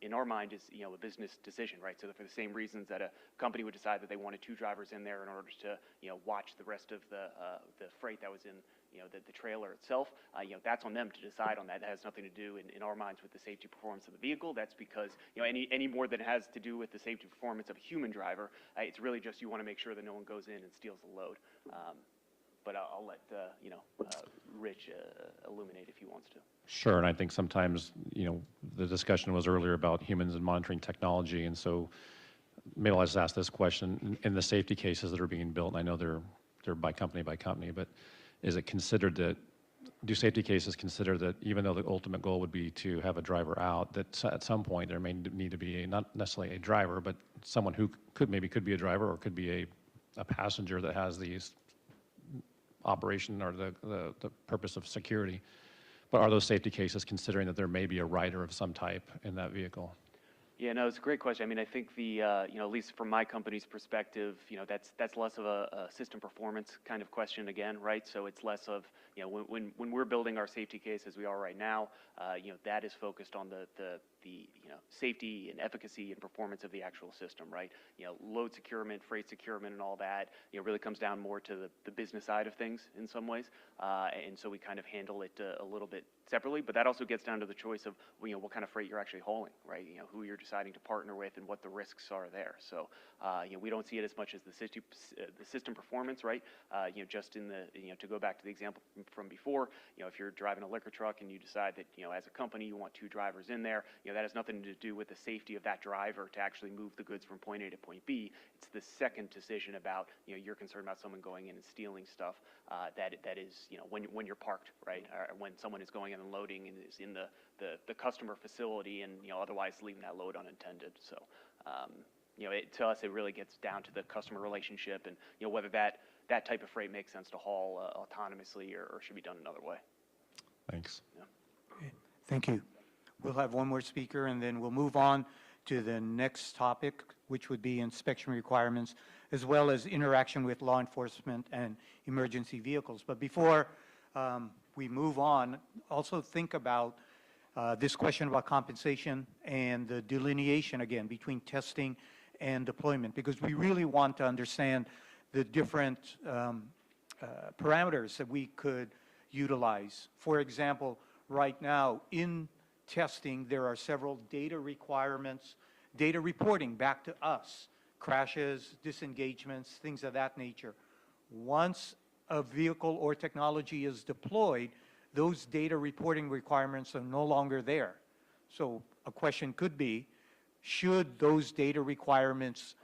in our mind, is a business decision, right? So for the same reasons that a company would decide that they wanted 2 drivers in there in order to watch the rest of the freight that was in the trailer itself, that's on them to decide on that. That has nothing to do in our minds with the safety performance of the vehicle. That's because any more than it has to do with the safety performance of a human driver, it's really just you want to make sure that no one goes in and steals the load. But I'll let Rich illuminate if he wants to. Sure, and I think sometimes, the discussion was earlier about humans and monitoring technology, and so maybe I'll just ask this question. In the safety cases that are being built, and I know they're by company, but is it considered that do safety cases consider that even though the ultimate goal would be to have a driver out, that at some point there may need to be not necessarily a driver, but someone who could be a driver or could be a passenger that has these operation or the purpose of security. But are those safety cases considering that there may be a rider of some type in that vehicle? Yeah, no, it's a great question. I mean, I think the, at least from my company's perspective, that's less of a system performance kind of question again, right? So it's less of, when we're building our safety case as we are right now, that is focused on the safety and efficacy and performance of the actual system, right? Load securement, freight securement and all that, really comes down more to the business side of things in some ways. And so we kind of handle it a little bit separately, but that also gets down to the choice of, what kind of freight you're actually hauling, right? Who you're deciding to partner with and what the risks are there. So, we don't see it as much as the system performance, right? Just in the, to go back to the example from before, if you're driving a liquor truck and you decide that, as a company, you want 2 drivers in there, that has nothing to do with the safety of that driver to actually move the goods from point A to point B. It's the second decision about, you're concerned about someone going in and stealing stuff, that is, when you're parked, right? Or when someone is going in and loading and is in the customer facility and, otherwise leaving that load unattended. So, to us, it really gets down to the customer relationship and, whether that type of freight makes sense to haul autonomously or should be done another way. Thanks. Yeah. Okay, thank you. We'll have one more speaker, and then we'll move on to the next topic, which would be inspection requirements, as well as interaction with law enforcement and emergency vehicles. But before we move on, also think about this question about compensation and the delineation, again, between testing and deployment, because we really want to understand the different parameters that we could utilize. For example, right now, in testing, there are several data requirements, data reporting back to us, crashes, disengagements, things of that nature. Once a vehicle or technology is deployed, those data reporting requirements are no longer there. So a question could be, should those data requirements,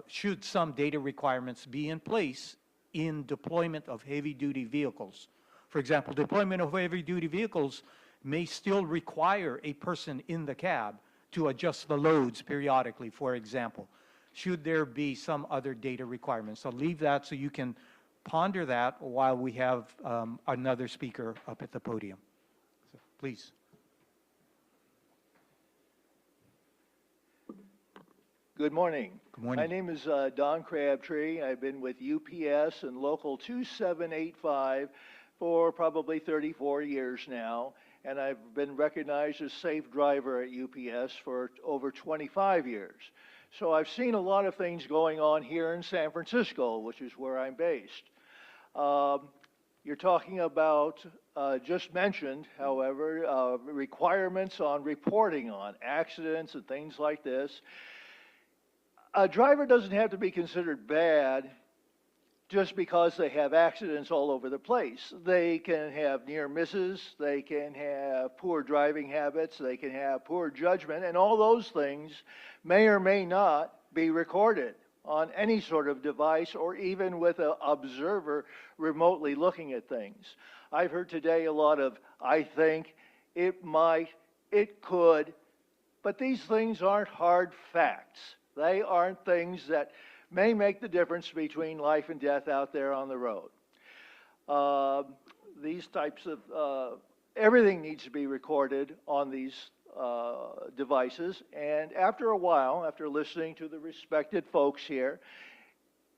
should some data requirements be in place in deployment of heavy-duty vehicles? For example, deployment of heavy-duty vehicles may still require a person in the cab to adjust the loads periodically, for example. Should there be some other data requirements? I'll leave that so you can ponder that while we have another speaker up at the podium. So, please. Good morning. Good morning. My name is Don Crabtree. I've been with UPS and Local 2785 for probably 34 years now, and I've been recognized as safe driver at UPS for over 25 years. So I've seen a lot of things going on here in San Francisco, which is where I'm based. You're talking about, just mentioned, however, requirements on reporting on accidents and things like this. A driver doesn't have to be considered bad just because they have accidents all over the place. They can have near misses, they can have poor driving habits, they can have poor judgment, and all those things may or may not be recorded on any sort of device or even with an observer remotely looking at things. I've heard today a lot of, I think, it might, it could, but these things aren't hard facts. They aren't things that may make the difference between life and death out there on the road. These types of, everything needs to be recorded on these devices, and after a while, after listening to the respected folks here,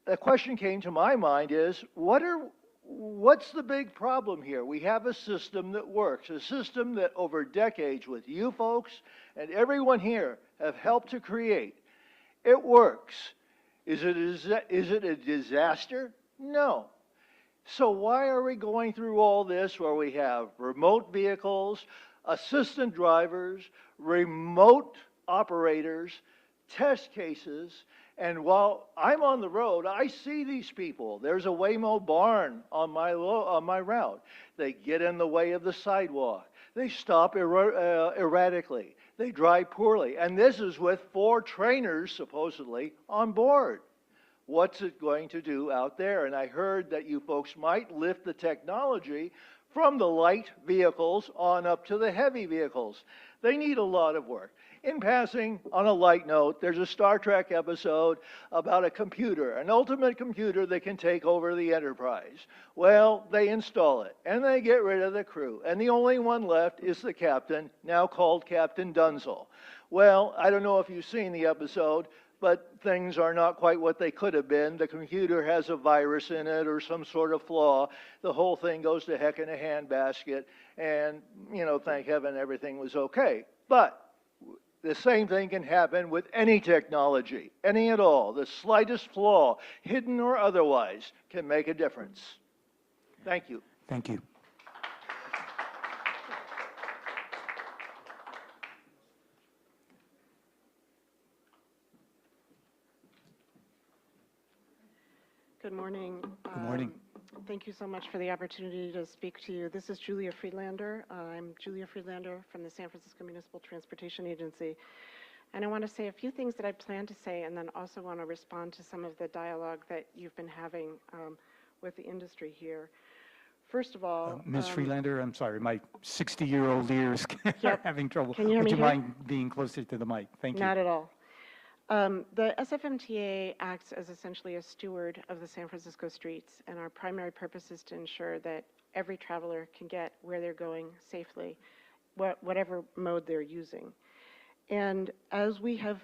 the question came to my mind is, what's the big problem here? We have a system that works, a system that over decades with you folks and everyone here have helped to create. It works. Is it a disaster? No. So why are we going through all this where we have remote vehicles, assistant drivers, remote operators, test cases, and while I'm on the road, I see these people. There's a Waymo barn on my route. They get in the way of the sidewalk. They stop erratically. They drive poorly. And this is with 4 trainers, supposedly, on board. What's it going to do out there? And I heard that you folks might lift the technology from the light vehicles on up to the heavy vehicles. They need a lot of work. In passing, on a light note, there's a Star Trek episode about a computer, an ultimate computer that can take over the Enterprise. Well, they install it, and they get rid of the crew, and the only one left is the captain, now called Captain Dunzel. Well, I don't know if you've seen the episode, but things are not quite what they could have been. The computer has a virus in it or some sort of flaw. The whole thing goes to heck in a handbasket, and, thank heaven everything was okay. But the same thing can happen with any technology, any at all. The slightest flaw, hidden or otherwise, can make a difference. Thank you. Thank you. Good morning. Good morning. Thank you so much for the opportunity to speak to you. This is Julia Friedlander. I'm Julia Friedlander from the San Francisco Municipal Transportation Agency. And I want to say a few things that I plan to say, and then also want to respond to some of the dialogue that you've been having with the industry here. First of all, Ms. Freelander, I'm sorry, my 60-year-old ears are having trouble. Can you hear me Would you here? mind being closer to the mic? Thank you. Not at all. The SFMTA acts as essentially a steward of the San Francisco streets, and our primary purpose is to ensure that every traveler can get where they're going safely, whatever mode they're using. And as we have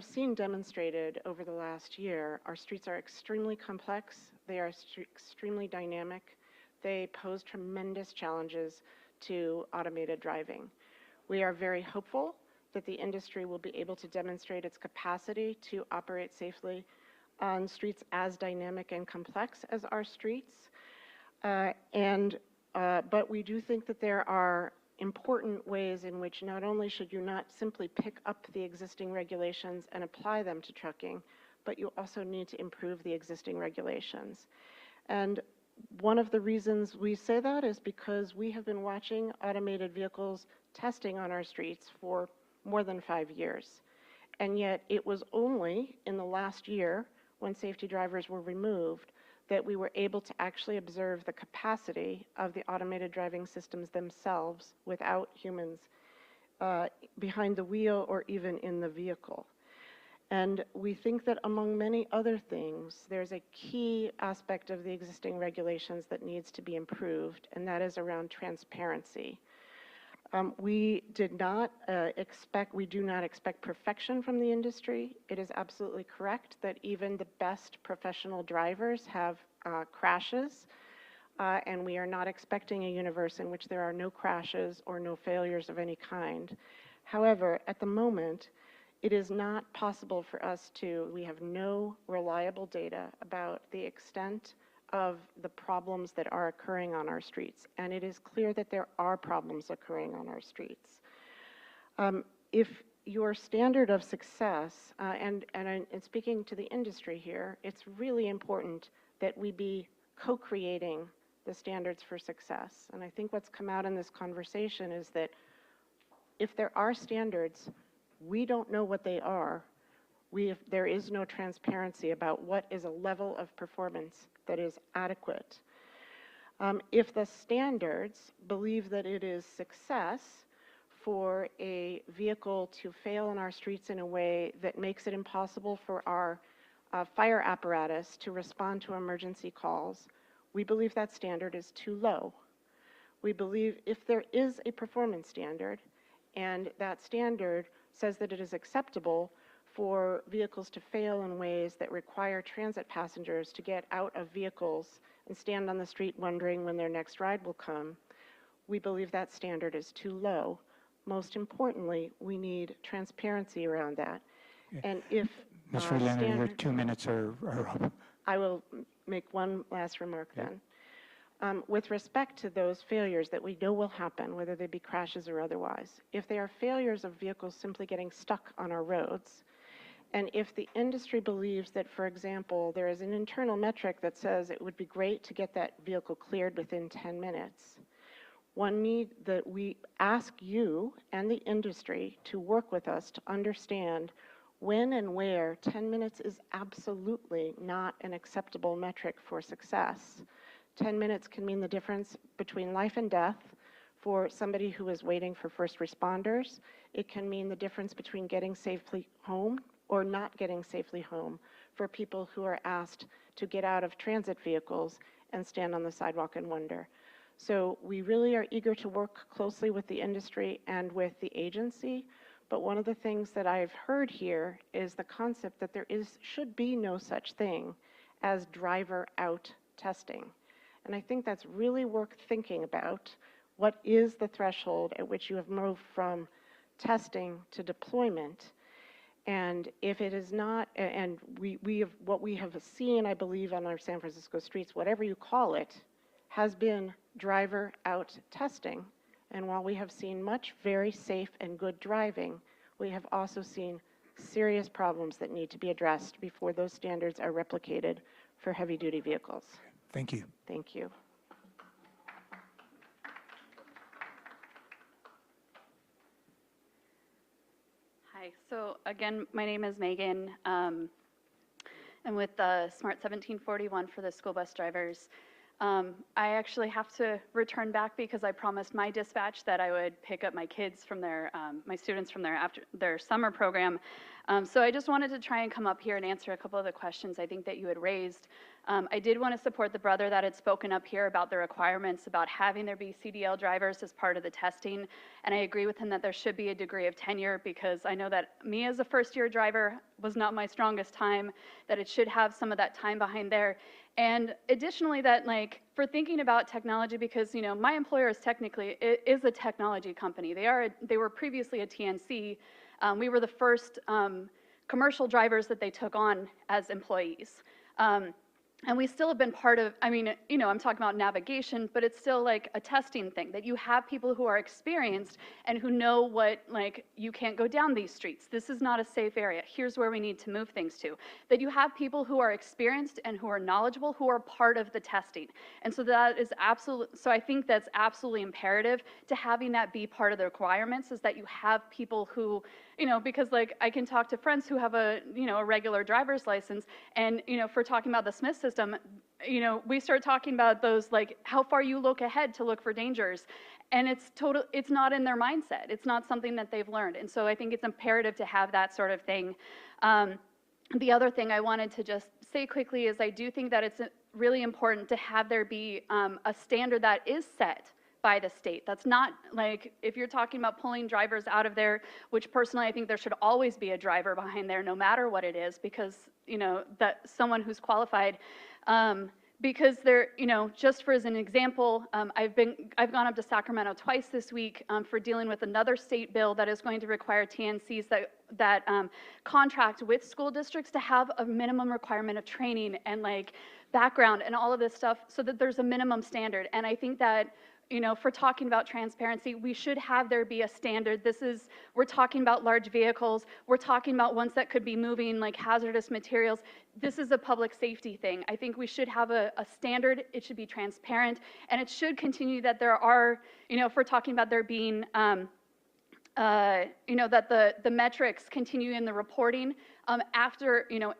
seen demonstrated over the last year, our streets are extremely complex, they are extremely dynamic, they pose tremendous challenges to automated driving. We are very hopeful that the industry will be able to demonstrate its capacity to operate safely on streets as dynamic and complex as our streets. But we do think that there are important ways in which not only should you not simply pick up the existing regulations and apply them to trucking, but you also need to improve the existing regulations. And one of the reasons we say that is because we have been watching automated vehicles testing on our streets for more than 5 years. And yet it was only in the last year, when safety drivers were removed, that we were able to actually observe the capacity of the automated driving systems themselves without humans behind the wheel or even in the vehicle. And we think that among many other things, there's a key aspect of the existing regulations that needs to be improved, and that is around transparency. We do not expect perfection from the industry. It is absolutely correct that even the best professional drivers have crashes, and we are not expecting a universe in which there are no crashes or no failures of any kind. However, at the moment, it is not possible for us we have no reliable data about the extent of the problems that are occurring on our streets. And it is clear that there are problems occurring on our streets. If your standard of success, and speaking to the industry here, it's really important that we be co-creating the standards for success. And I think what's come out in this conversation is that if there are standards, we don't know what they are. There is no transparency about what is a level of performance that is adequate. If the standards believe that it is success for a vehicle to fail on our streets in a way that makes it impossible for our fire apparatus to respond to emergency calls, we believe that standard is too low. We believe if there is a performance standard, and that standard says that it is acceptable for vehicles to fail in ways that require transit passengers to get out of vehicles and stand on the street wondering when their next ride will come, we believe that standard is too low. Most importantly, we need transparency around that. And if Ms. Freelander, your 2 minutes are up. I will make one last remark then. With respect to those failures that we know will happen, whether they be crashes or otherwise, if they are failures of vehicles simply getting stuck on our roads, and if the industry believes that, for example, there is an internal metric that says it would be great to get that vehicle cleared within 10 minutes, we ask you and the industry to work with us to understand when and where 10 minutes is absolutely not an acceptable metric for success. 10 minutes can mean the difference between life and death for somebody who is waiting for first responders. It can mean the difference between getting safely home or not getting safely home for people who are asked to get out of transit vehicles and stand on the sidewalk and wonder. So we really are eager to work closely with the industry and with the agency. But one of the things that I've heard here is the concept that there should be no such thing as driver out testing. And I think that's really worth thinking about. What is the threshold at which you have moved from testing to deployment? And if it is not, and what we have seen, I believe, on our San Francisco streets, whatever you call it, has been driver out testing. And while we have seen much very safe and good driving, we have also seen serious problems that need to be addressed before those standards are replicated for heavy-duty vehicles. Thank you. Thank you. Hi, so again, my name is Megan. I'm with Smart 1741 for the school bus drivers. I actually have to return back because I promised my dispatch that I would pick up my kids from their, my students from their after their summer program. So I just wanted to try and come up here and answer a couple of the questions I think that you had raised. I did want to support the brother that had spoken up here about the requirements about having there be CDL drivers as part of the testing. And I agree with him that there should be a degree of tenure because I know that me as a first-year driver was not my strongest time, that it should have some of that time behind there. And additionally that like for thinking about technology, because you know my employer is technically is a technology company. They were previously a TNC. We were the first commercial drivers that they took on as employees. And we still have been part of, I mean, you know, I'm talking about navigation, but it's still like a testing thing that you have people who are experienced and who know what, like, you can't go down these streets. This is not a safe area. Here's where we need to move things to. That you have people who are experienced and who are knowledgeable who are part of the testing. And so that is absolute, so I think that's absolutely imperative to having that be part of the requirements is that you have people who, you know, because like I can talk to friends who have a, you know, a regular driver's license and, you know, if we're talking about the Smith system, you know, we start talking about those, like how far you look ahead to look for dangers. And it's not in their mindset. It's not something that they've learned. And so I think it's imperative to have that sort of thing. The other thing I wanted to just say quickly is I do think that it's really important to have there be a standard that is set by the state. That's not like, if you're talking about pulling drivers out of there, which personally I think there should always be a driver behind there no matter what it is, because, you know, that someone who's qualified, because they're, you know, just for as an example, I've gone up to Sacramento twice this week for dealing with another state bill that is going to require TNCs that contract with school districts to have a minimum requirement of training and like background and all of this stuff so that there's a minimum standard. And I think that, you know, for talking about transparency, we should have there be a standard. We're talking about large vehicles. We're talking about ones that could be moving like hazardous materials. This is a public safety thing. I think we should have a standard. It should be transparent. And it should continue that there are, you know, if we're talking about there being, you know, that the metrics continue in the reporting after, you know,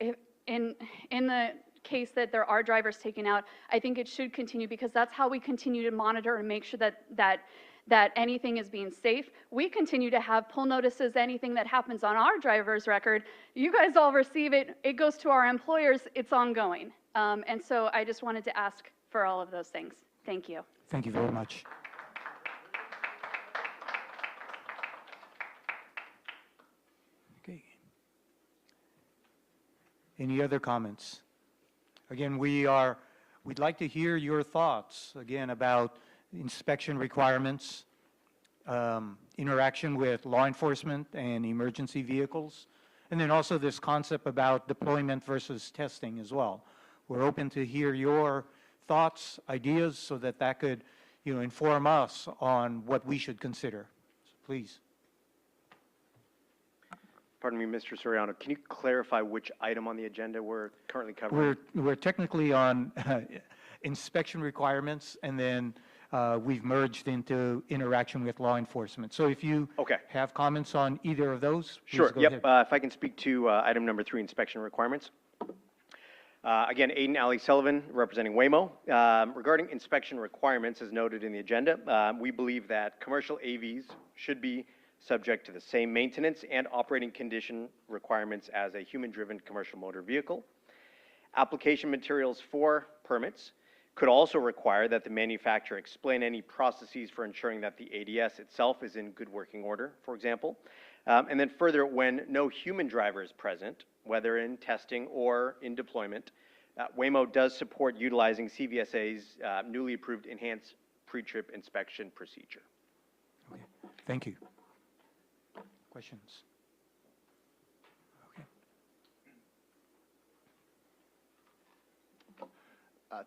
in the case that there are drivers taken out, I think it should continue because that's how we continue to monitor and make sure that anything is being safe. We continue to have pull notices, anything that happens on our driver's record. You guys all receive it. It goes to our employers. It's ongoing. And so I just wanted to ask for all of those things. Thank you. Thank you very much. Okay. Any other comments? Again, we'd like to hear your thoughts, again, about inspection requirements, interaction with law enforcement and emergency vehicles, and then also this concept about deployment versus testing as well. We're open to hear your thoughts, ideas, so that could, you know, inform us on what we should consider. So please. Pardon me, Mr. Soriano, can you clarify which item on the agenda we're currently covering? We're technically on inspection requirements, and then we've merged into interaction with law enforcement. So if you have comments on either of those, please sure. Go Yep. ahead. If I can speak to item number 3, inspection requirements. Again, Aiden Ali Sullivan, representing Waymo. Regarding inspection requirements, as noted in the agenda, we believe that commercial AVs should be subject to the same maintenance and operating condition requirements as a human-driven commercial motor vehicle. Application materials for permits could also require that the manufacturer explain any processes for ensuring that the ADS itself is in good working order, for example. And then further, when no human driver is present, whether in testing or in deployment, Waymo does support utilizing CVSA's newly approved enhanced pre-trip inspection procedure. Okay. Thank you. Questions?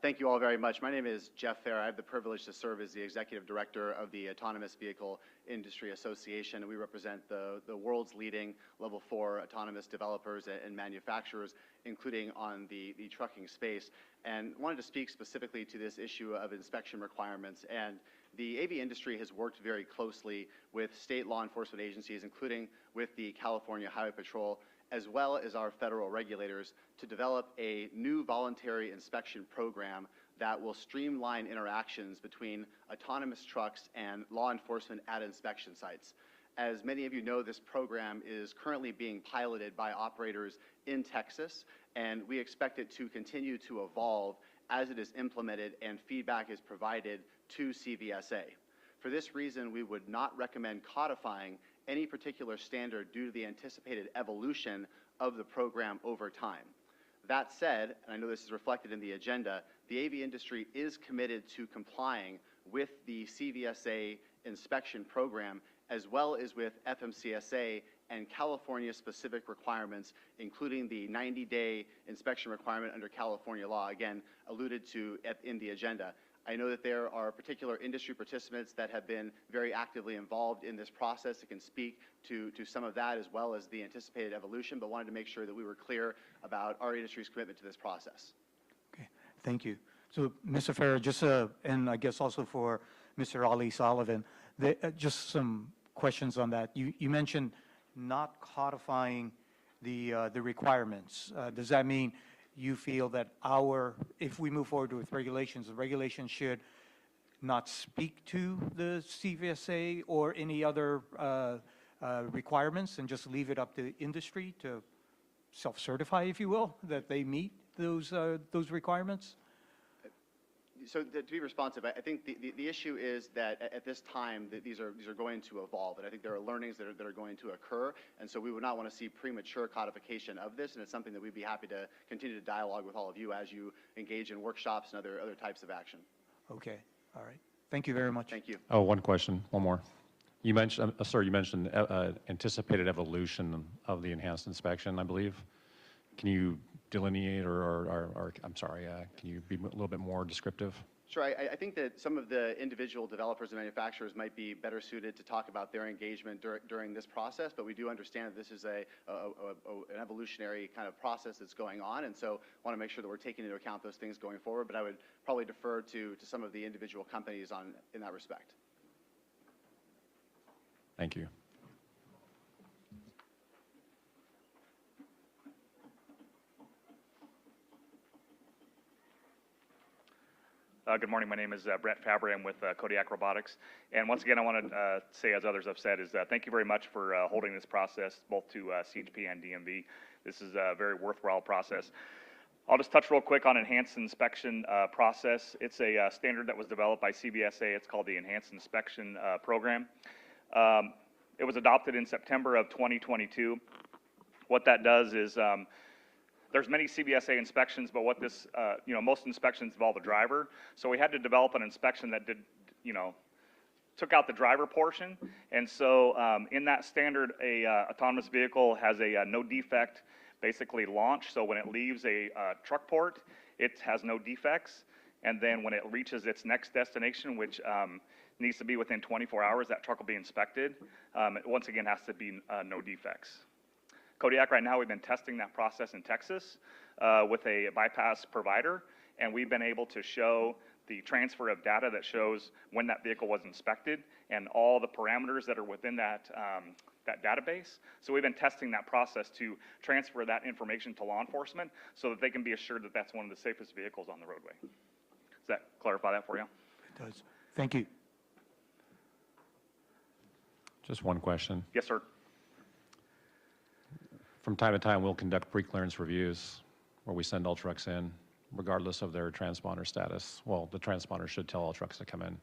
Thank you all very much. My name is Jeff Fair. I have the privilege to serve as the Executive Director of the Autonomous Vehicle Industry Association. We represent the world's leading Level 4 autonomous developers and manufacturers, including on the trucking space, and wanted to speak specifically to this issue of inspection requirements. And the AV industry has worked very closely with state law enforcement agencies, including with the California Highway Patrol, as well as our federal regulators, to develop a new voluntary inspection program that will streamline interactions between autonomous trucks and law enforcement at inspection sites. As many of you know, this program is currently being piloted by operators in Texas, and we expect it to continue to evolve as it is implemented and feedback is provided to CVSA. For this reason, we would not recommend codifying any particular standard due to the anticipated evolution of the program over time. That said, and I know this is reflected in the agenda, the AV industry is committed to complying with the CVSA inspection program, as well as with FMCSA and California-specific requirements, including the 90-day inspection requirement under California law, again, alluded to in the agenda. I know that there are particular industry participants that have been very actively involved in this process that can speak to some of that, as well as the anticipated evolution, but wanted to make sure that we were clear about our industry's commitment to this process. Okay, thank you. So, Mr. Farrer, just and I guess also for Mr. Ali Sullivan, just some questions on that. You mentioned not codifying the requirements. Does that mean you feel that if we move forward with regulations, the regulations should not speak to the CVSA or any other requirements and just leave it up to industry to self-certify, if you will, that they meet those requirements? So to be responsive, I think the issue is that at this time that these are going to evolve, and I think there are learnings that are going to occur, and so we would not want to see premature codification of this, and it's something that we'd be happy to continue to dialogue with all of you as you engage in workshops and other types of action. Okay, all right. Thank you very much. Thank you. Oh, one question, one more. You mentioned, sir, you mentioned anticipated evolution of the enhanced inspection, I believe. Can you delineate or I'm sorry, can you be a little bit more descriptive? Sure. I think that some of the individual developers and manufacturers might be better suited to talk about their engagement during this process, but we do understand that this is an evolutionary kind of process that's going on, and so want to make sure that we're taking into account those things going forward, but I would probably defer to some of the individual companies in that respect. Thank you. Good morning. My name is Brett Fabry. I'm with Kodiak Robotics. And once again, I want to say, as others have said, is thank you very much for holding this process, both to CHP and DMV. This is a very worthwhile process. I'll just touch real quick on enhanced inspection process. It's a standard that was developed by CVSA. It's called the Enhanced Inspection Program. It was adopted in September of 2022. What that does is there's many CVSA inspections, but what this, most inspections involve a driver. So we had to develop an inspection that did, took out the driver portion. And so in that standard, a autonomous vehicle has a no defect, basically launch. So when it leaves a truck port, it has no defects. And then when it reaches its next destination, which needs to be within 24 hours, that truck will be inspected. It once again has to be no defects. Kodiak, right now, we've been testing that process in Texas with a bypass provider, and we've been able to show the transfer of data that shows when that vehicle was inspected and all the parameters that are within that, that database. So we've been testing that process to transfer that information to law enforcement so that they can be assured that that's one of the safest vehicles on the roadway. Does that clarify that for you? It does. Thank you. Just one question. Yes, sir. From time to time, we'll conduct pre-clearance reviews where we send all trucks in, regardless of their transponder status. Well, the transponder should tell all trucks to come in.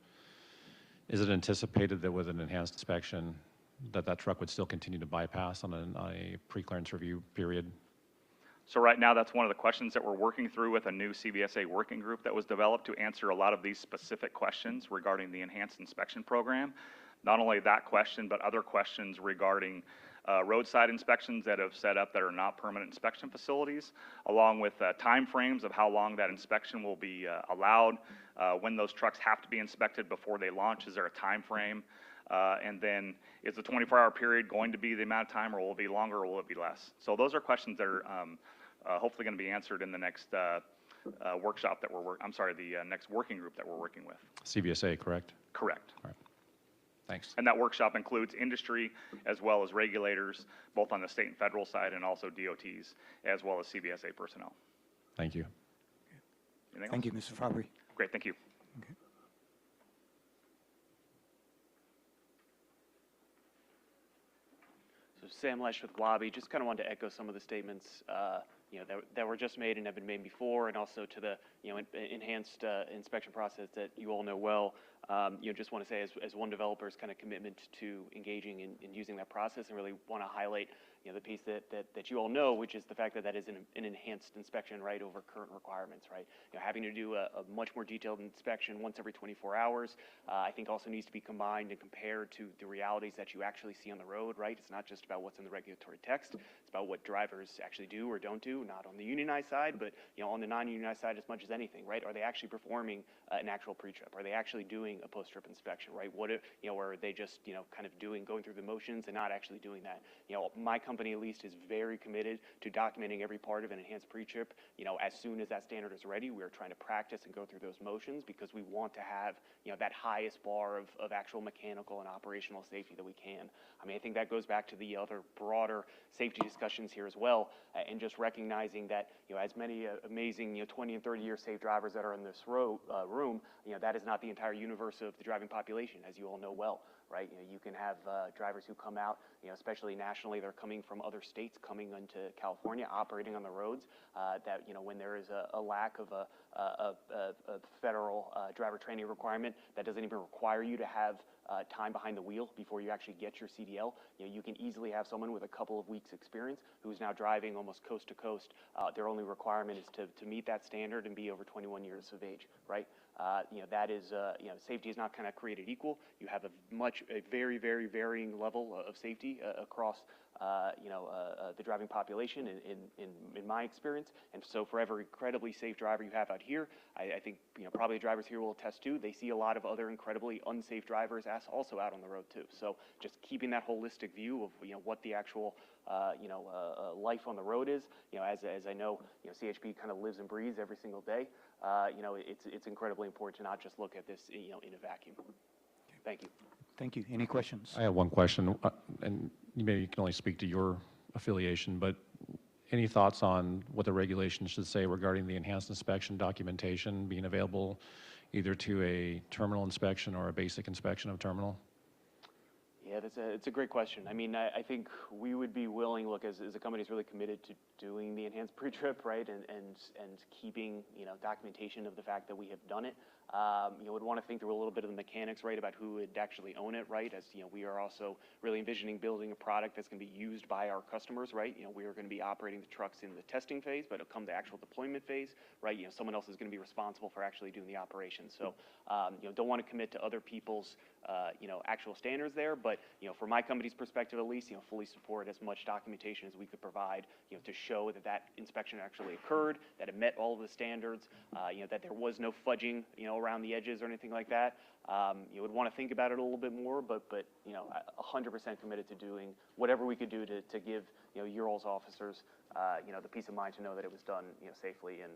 Is it anticipated that with an enhanced inspection, that truck would still continue to bypass on a pre-clearance review period? So right now, that's one of the questions that we're working through with a new CVSA working group that was developed to answer a lot of these specific questions regarding the enhanced inspection program. Not only that question, but other questions regarding roadside inspections that have set up that are not permanent inspection facilities, along with time frames of how long that inspection will be allowed, when those trucks have to be inspected before they launch. Is there a time frame? And then is the 24-hour period going to be the amount of time, or will it be longer, or will it be less? So those are questions that are hopefully going to be answered in the next workshop that the next working group that we're working with. CVSA, correct? Correct. All right. Thanks. And that workshop includes industry as well as regulators, both on the state and federal side, and also DOTs, as well as CVSA personnel. Thank you. Anything Thank you, else? Mr. Fabry. Great, thank you. Okay. So Sam Lesh with Lobby, just kind of wanted to echo some of the statements that were just made and have been made before, and also to the enhanced inspection process that you all know well. Just want to say, as one developer's kind of commitment to engaging in using that process, and really want to highlight the piece that you all know, which is the fact that is an enhanced inspection, right, over current requirements, right? Having to do a much more detailed inspection once every 24 hours, I think also needs to be combined and compared to the realities that you actually see on the road, right? It's not just about what's in the regulatory text, it's about what drivers actually do or don't do, not on the unionized side, but on the non-unionized side as much as anything, right? Are they actually performing an actual pre-trip? Are they actually doing a post-trip inspection, right? What if, or are they just, kind of going through the motions and not actually doing that? My company at least is very committed to documenting every part of an enhanced pre-trip. As soon as that standard is ready, we are trying to practice and go through those motions because we want to have, that highest bar of actual mechanical and operational safety that we can. I mean, I think that goes back to the other broader safety discussions here as well, and just recognizing that, as many amazing, 20 and 30-year safe drivers that are in this room, that is not the entire universe of the driving population, as you all know well, right? You can have drivers who come out, especially nationally, they're coming from other states, coming into California, operating on the roads, that, when there is a lack of a federal driver training requirement that doesn't even require you to have time behind the wheel before you actually get your CDL, you can easily have someone with a couple of weeks experience who's now driving almost coast to coast. Their only requirement is to meet that standard and be over 21 years of age, right? That is, safety is not kind of created equal. You have a very, very varying level of safety across, the driving population in my experience. And so for every incredibly safe driver you have out here, I think, probably drivers here will attest to, they see a lot of other incredibly unsafe drivers also out on the road too. So just keeping that holistic view of, what the actual, life on the road is, as I know, CHP kind of lives and breathes every single day. It's incredibly important to not just look at this, in a vacuum. Thank you. Thank you. Any questions? I have one question, and maybe you can only speak to your affiliation, but any thoughts on what the regulations should say regarding the enhanced inspection documentation being available either to a terminal inspection or a basic inspection of terminal? Yeah, it's a great question. I mean, I think we would be willing, look, as a company is really committed to doing the enhanced pre-trip, right, and keeping, documentation of the fact that we have done it. Would want to think through a little bit of the mechanics, right, about who would actually own it, right, as, we are also really envisioning building a product that's going to be used by our customers, right? We are going to be operating the trucks in the testing phase, but it'll come to actual deployment phase, right? Someone else is going to be responsible for actually doing the operation. So, don't want to commit to other people's, actual standards there, but, from my company's perspective at least, fully support as much documentation as we could provide, to show that inspection actually occurred, that it met all of the standards, that there was no fudging, around the edges or anything like that. You would want to think about it a little bit more, but 100% committed to doing whatever we could do to give, your all's officers, the peace of mind to know that it was done, safely and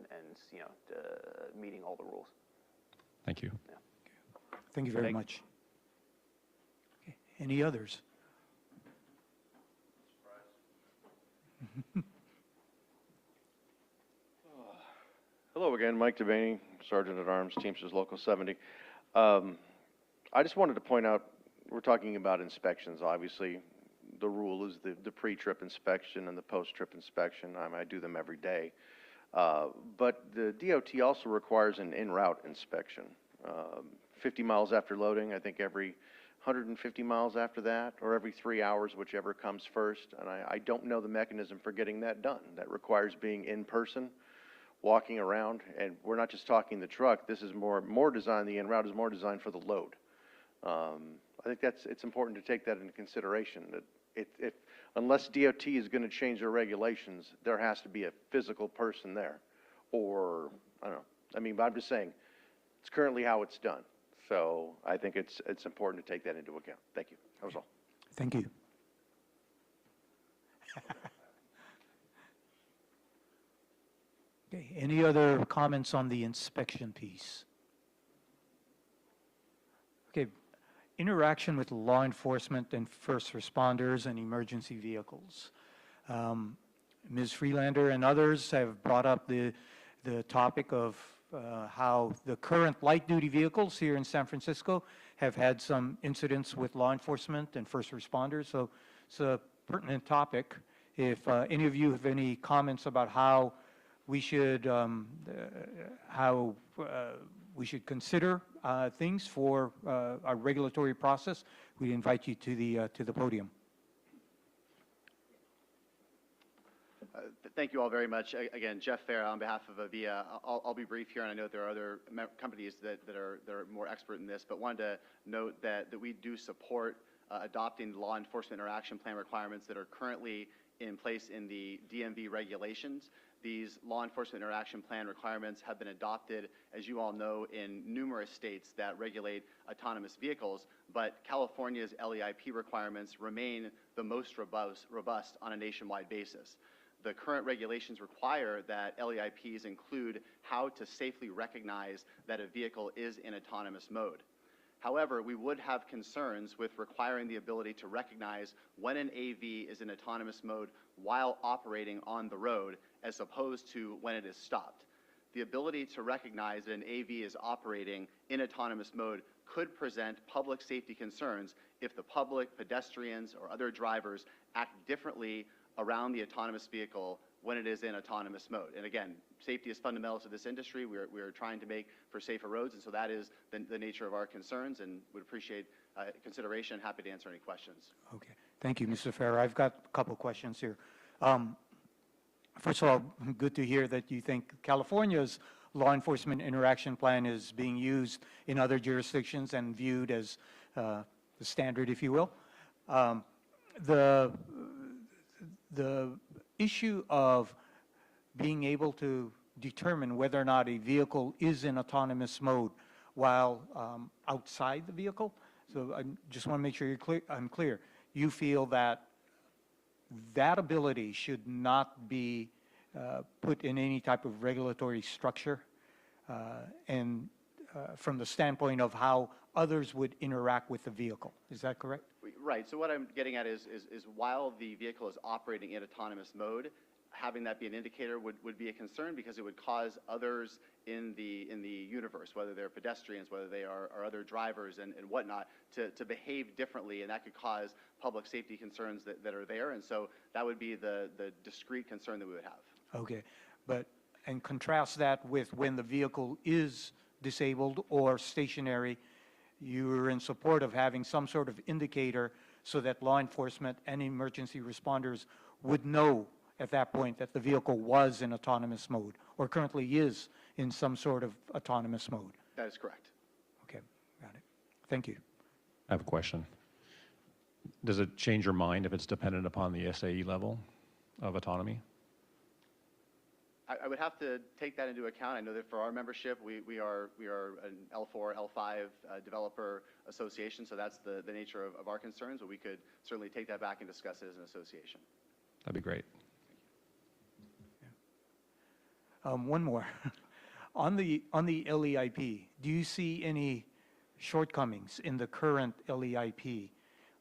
meeting all the rules. Thank you. Thank you very much. Okay. Any others? Hello again, Mike Devaney, Sergeant at Arms, Teamsters Local 70. I just wanted to point out, we're talking about inspections. Obviously, the rule is the pre-trip inspection and the post-trip inspection. I do them every day. But the DOT also requires an en route inspection. 50 miles after loading, I think every 150 miles after that, or every 3 hours, whichever comes first. And I don't know the mechanism for getting that done. That requires being in person, walking around, and we're not just talking the truck. This is more designed, the en route is more designed for the load. I think it's important to take that into consideration, that unless DOT is going to change their regulations, there has to be a physical person there. Or, I don't know, I mean, but I'm just saying, it's currently how it's done. So I think it's important to take that into account. Thank you. That was all. Thank you. Okay, any other comments on the inspection piece? Okay, interaction with law enforcement and first responders and emergency vehicles. Ms. Freelander and others have brought up the topic of how the current light-duty vehicles here in San Francisco have had some incidents with law enforcement and first responders. So it's a pertinent topic. If any of you have any comments about how we should consider things for our regulatory process, we invite you to the podium. Thank you all very much. Again, Jeff Fair on behalf of AVIA. I'll be brief here, and I know there are other companies that are more expert in this, but wanted to note that we do support adopting law enforcement interaction plan requirements that are currently in place in the DMV regulations. These law enforcement interaction plan requirements have been adopted, as you all know, in numerous states that regulate autonomous vehicles, but California's LEIP requirements remain the most robust on a nationwide basis. The current regulations require that LEIPs include how to safely recognize that a vehicle is in autonomous mode. However, we would have concerns with requiring the ability to recognize when an AV is in autonomous mode while operating on the road, as opposed to when it is stopped. The ability to recognize that an AV is operating in autonomous mode could present public safety concerns if the public, pedestrians, or other drivers act differently around the autonomous vehicle when it is in autonomous mode. And again, safety is fundamental to this industry. We are trying to make for safer roads, and so that is the nature of our concerns, and would appreciate consideration. Happy to answer any questions. Okay, thank you, Mr. Farrer. I've got a couple questions here. First of all, good to hear that you think California's law enforcement interaction plan is being used in other jurisdictions and viewed as the standard, if you will. The issue of being able to determine whether or not a vehicle is in autonomous mode while outside the vehicle. So I just want to make sure I'm clear. You feel that that ability should not be put in any type of regulatory structure, and from the standpoint of how others would interact with the vehicle. Is that correct? Right. So what I'm getting at is while the vehicle is operating in autonomous mode, having that be an indicator would be a concern, because it would cause others in the universe, whether they're pedestrians, whether they are other drivers and whatnot, to behave differently, and that could cause public safety concerns that are there. And so that would be the discrete concern that we would have. Okay, and contrast that with when the vehicle is disabled or stationary, you're in support of having some sort of indicator so that law enforcement and emergency responders would know at that point that the vehicle was in autonomous mode or currently is in some sort of autonomous mode. That is correct. Okay, got it. Thank you. I have a question. Does it change your mind if it's dependent upon the SAE level of autonomy? I would have to take that into account. I know that for our membership, we are an L4, L5 developer association, so that's the nature of our concerns, but we could certainly take that back and discuss it as an association. That'd be great. One more. On the LEIP, do you see any shortcomings in the current LEIP?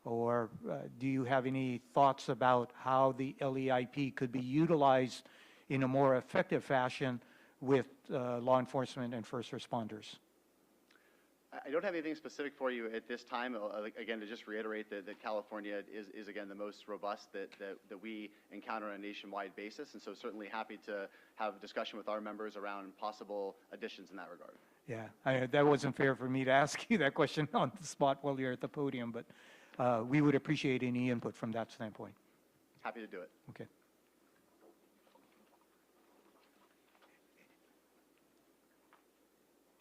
Or do you have any thoughts about how the LEIP could be utilized in a more effective fashion with law enforcement and first responders? I don't have anything specific for you at this time. Again, to just reiterate that California is again the most robust that we encounter on a nationwide basis, and so certainly happy to have a discussion with our members around possible additions in that regard. Yeah, that wasn't fair for me to ask you that question on the spot while you're at the podium, but we would appreciate any input from that standpoint. Happy to do it. Okay.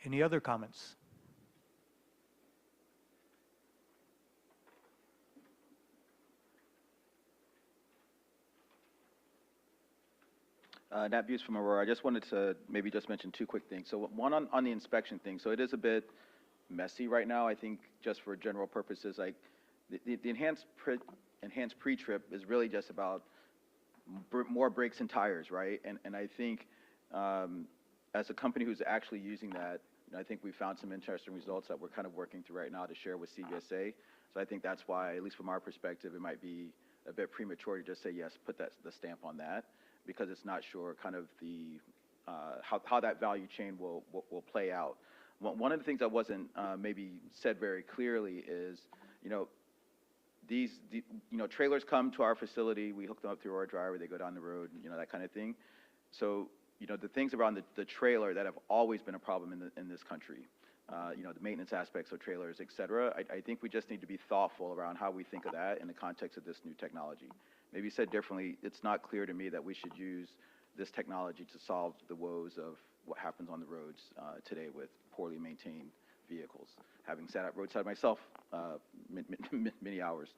Any other comments? Nat Buse from Aurora. I just wanted to maybe just mention two quick things. So one on the inspection thing. So it is a bit messy right now, I think, just for general purposes. Like the enhanced pre-trip is really just about more brakes and tires, right? And I think as a company who's actually using that, I think we found some interesting results that we're kind of working through right now to share with CVSA. So I think that's why, at least from our perspective, it might be a bit premature to just say, yes, put the stamp on that, because it's not sure kind of the how that value chain will play out. One of the things that wasn't maybe said very clearly is, trailers come to our facility, we hook them up through our driver, they go down the road, that kind of thing. So, the things around the trailer that have always been a problem in this country, the maintenance aspects of trailers, et cetera, I think we just need to be thoughtful around how we think of that in the context of this new technology. Maybe said differently, it's not clear to me that we should use this technology to solve the woes of what happens on the roads today with poorly maintained vehicles, having sat at roadside myself many hours.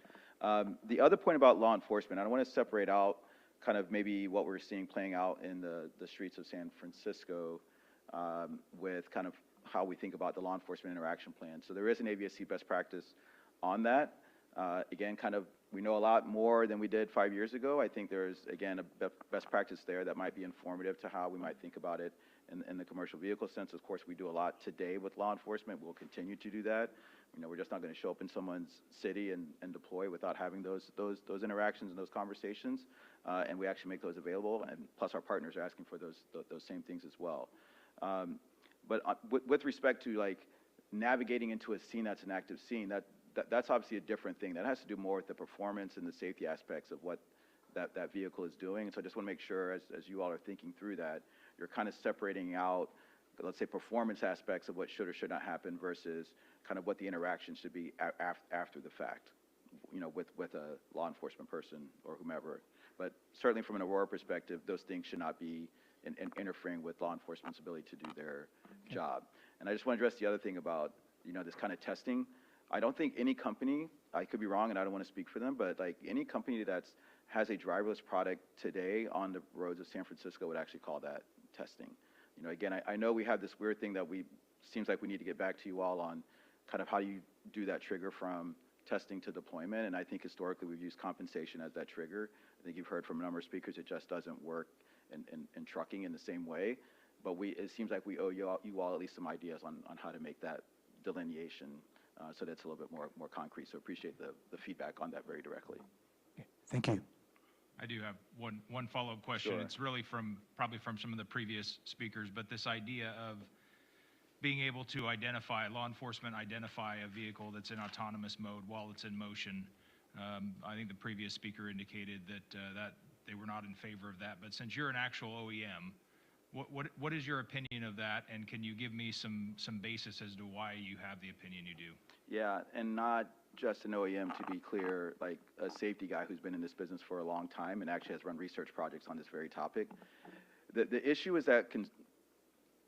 The other point about law enforcement, I want to separate out kind of maybe what we're seeing playing out in the streets of San Francisco with kind of how we think about the law enforcement interaction plan. So there is an AVSC best practice on that. Again, kind of, we know a lot more than we did 5 years ago. I think there's, again, a best practice there that might be informative to how we might think about it in the commercial vehicle sense. Of course, we do a lot today with law enforcement. We'll continue to do that. We're just not going to show up in someone's city and deploy without having those interactions and those conversations. And we actually make those available. And plus, our partners are asking for those same things as well. But with respect to like navigating into a scene that's an active scene, that's obviously a different thing. That has to do more with the performance and the safety aspects of what that vehicle is doing. And so I just want to make sure, as you all are thinking through that, you're kind of separating out, let's say, performance aspects of what should or should not happen versus kind of what the interaction should be after the fact, with a law enforcement person or whomever. But certainly from an Aurora perspective, those things should not be interfering with law enforcement's ability to do their job. And I just want to address the other thing about, this kind of testing. I don't think any company, I could be wrong and I don't want to speak for them, but like any company that has a driverless product today on the roads of San Francisco would actually call that testing. Again, I know we have this weird thing that seems like we need to get back to you all on kind of how you do that trigger from testing to deployment. And I think historically we've used compensation as that trigger. I think you've heard from a number of speakers, it just doesn't work in trucking in the same way. But it seems like we owe you all at least some ideas on how to make that delineation so that's a little bit more concrete. So appreciate the feedback on that very directly. Okay. Thank you. I do have one follow-up question. Sure. It's really probably from some of the previous speakers, but this idea of being able to law enforcement identify a vehicle that's in autonomous mode while it's in motion. I think the previous speaker indicated that they were not in favor of that. But since you're an actual OEM, what is your opinion of that? And can you give me some basis as to why you have the opinion you do? Yeah, and not just an OEM, to be clear, like a safety guy who's been in this business for a long time and actually has run research projects on this very topic. The issue is that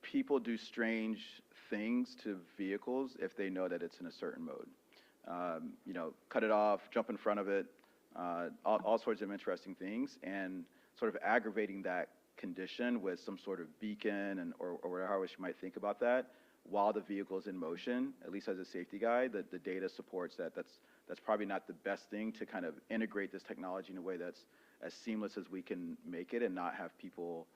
people do strange things to vehicles if they know that it's in a certain mode. Cut it off, jump in front of it, all sorts of interesting things, and sort of aggravating that condition with some sort of beacon or whatever you might think about that while the vehicle is in motion. At least as a safety guy, the data supports that's probably not the best thing to kind of integrate this technology in a way that's as seamless as we can make it and not have people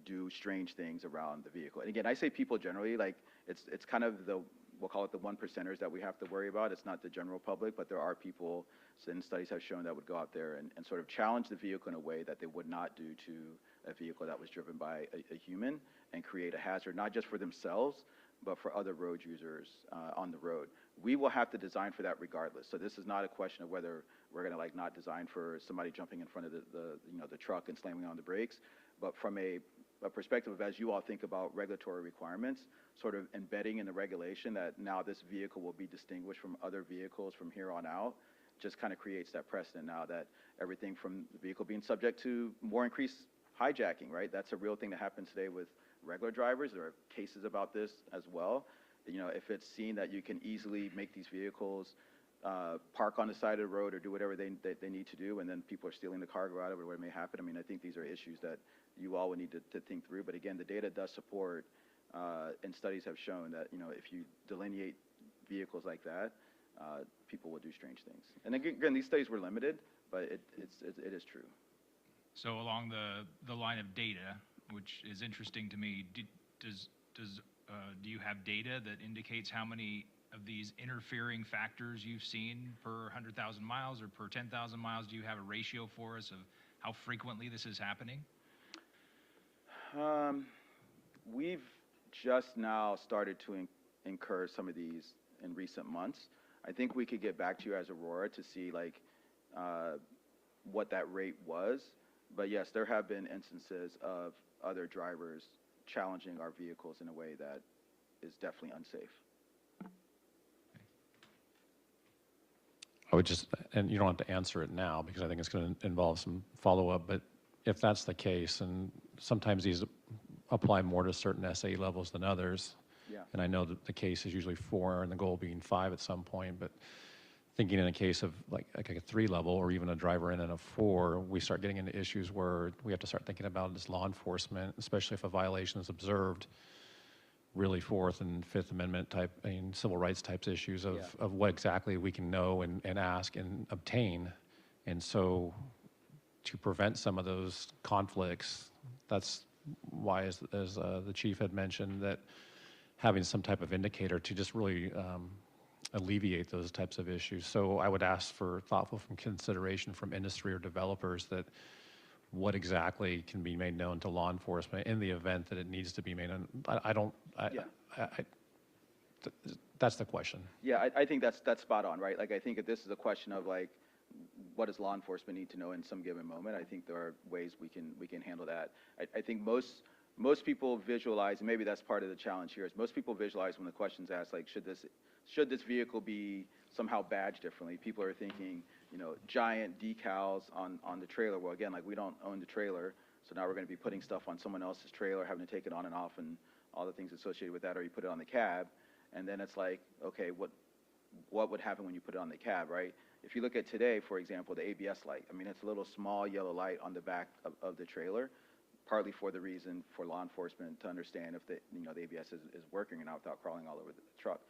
do strange things around the vehicle. And again, I say people generally, like it's kind of the, we'll call it the 1%ers that we have to worry about. It's not the general public, but there are people, and studies have shown, that would go out there and sort of challenge the vehicle in a way that they would not do to a vehicle that was driven by a human, and create a hazard, not just for themselves, but for other road users on the road. We will have to design for that regardless. So this is not a question of whether we're going to like not design for somebody jumping in front of the truck and slamming on the brakes, but from a perspective of, as you all think about regulatory requirements, sort of embedding in the regulation that now this vehicle will be distinguished from other vehicles from here on out, just kind of creates that precedent now that everything from the vehicle being subject to more increased hijacking, right? That's a real thing that happens today with regular drivers. There are cases about this as well. You know, if it's seen that you can easily make these vehicles park on the side of the road or do whatever they need to do, and then people are stealing the cargo out of it, or what may happen. I mean, I think these are issues that you all would need to think through. But again, the data does support, and studies have shown that, you know, if you delineate vehicles like that, people will do strange things. And again, these studies were limited, but it is true. So along the line of data, which is interesting to me, do you have data that indicates how many of these interfering factors you've seen per 100,000 miles or per 10,000 miles? Do you have a ratio for us of how frequently this is happening? We've just now started to incur some of these in recent months. I think we could get back to you as Aurora to see like what that rate was. But yes, there have been instances of other drivers challenging our vehicles in a way that is definitely unsafe. I would just, and you don't have to answer it now because I think it's going to involve some follow-up, but if that's the case, and sometimes these apply more to certain SAE levels than others, yeah. And I know that the case is usually 4 and the goal being 5 at some point, but thinking in a case of like a 3 level or even a driver in and a 4, we start getting into issues where we have to start thinking about this law enforcement, especially if a violation is observed, really Fourth and Fifth Amendment type, I mean, civil rights types issues of what exactly we can know and ask and obtain. And so to prevent some of those conflicts, that's why, as the chief had mentioned, that having some type of indicator to just really alleviate those types of issues. So I would ask for thoughtful consideration from industry or developers that what exactly can be made known to law enforcement in the event that it needs to be made known. That's the question. Yeah, I think that's spot on, right? Like, I think if this is a question of like, what does law enforcement need to know in some given moment? I think there are ways we can handle that. I think most people visualize, and maybe that's part of the challenge here, is most people visualize when the question's asked, like, should this vehicle be somehow badged differently? People are thinking, you know, giant decals on the trailer. Well, again, like, we don't own the trailer, so now we're going to be putting stuff on someone else's trailer, having to take it on and off, and all the things associated with that, or you put it on the cab, and then it's like, okay, what would happen when you put it on the cab, right? If you look at today, for example, the ABS light, I mean, it's a little small yellow light on the back of the trailer, partly for the reason for law enforcement to understand if the ABS is working or not without crawling all over the truck.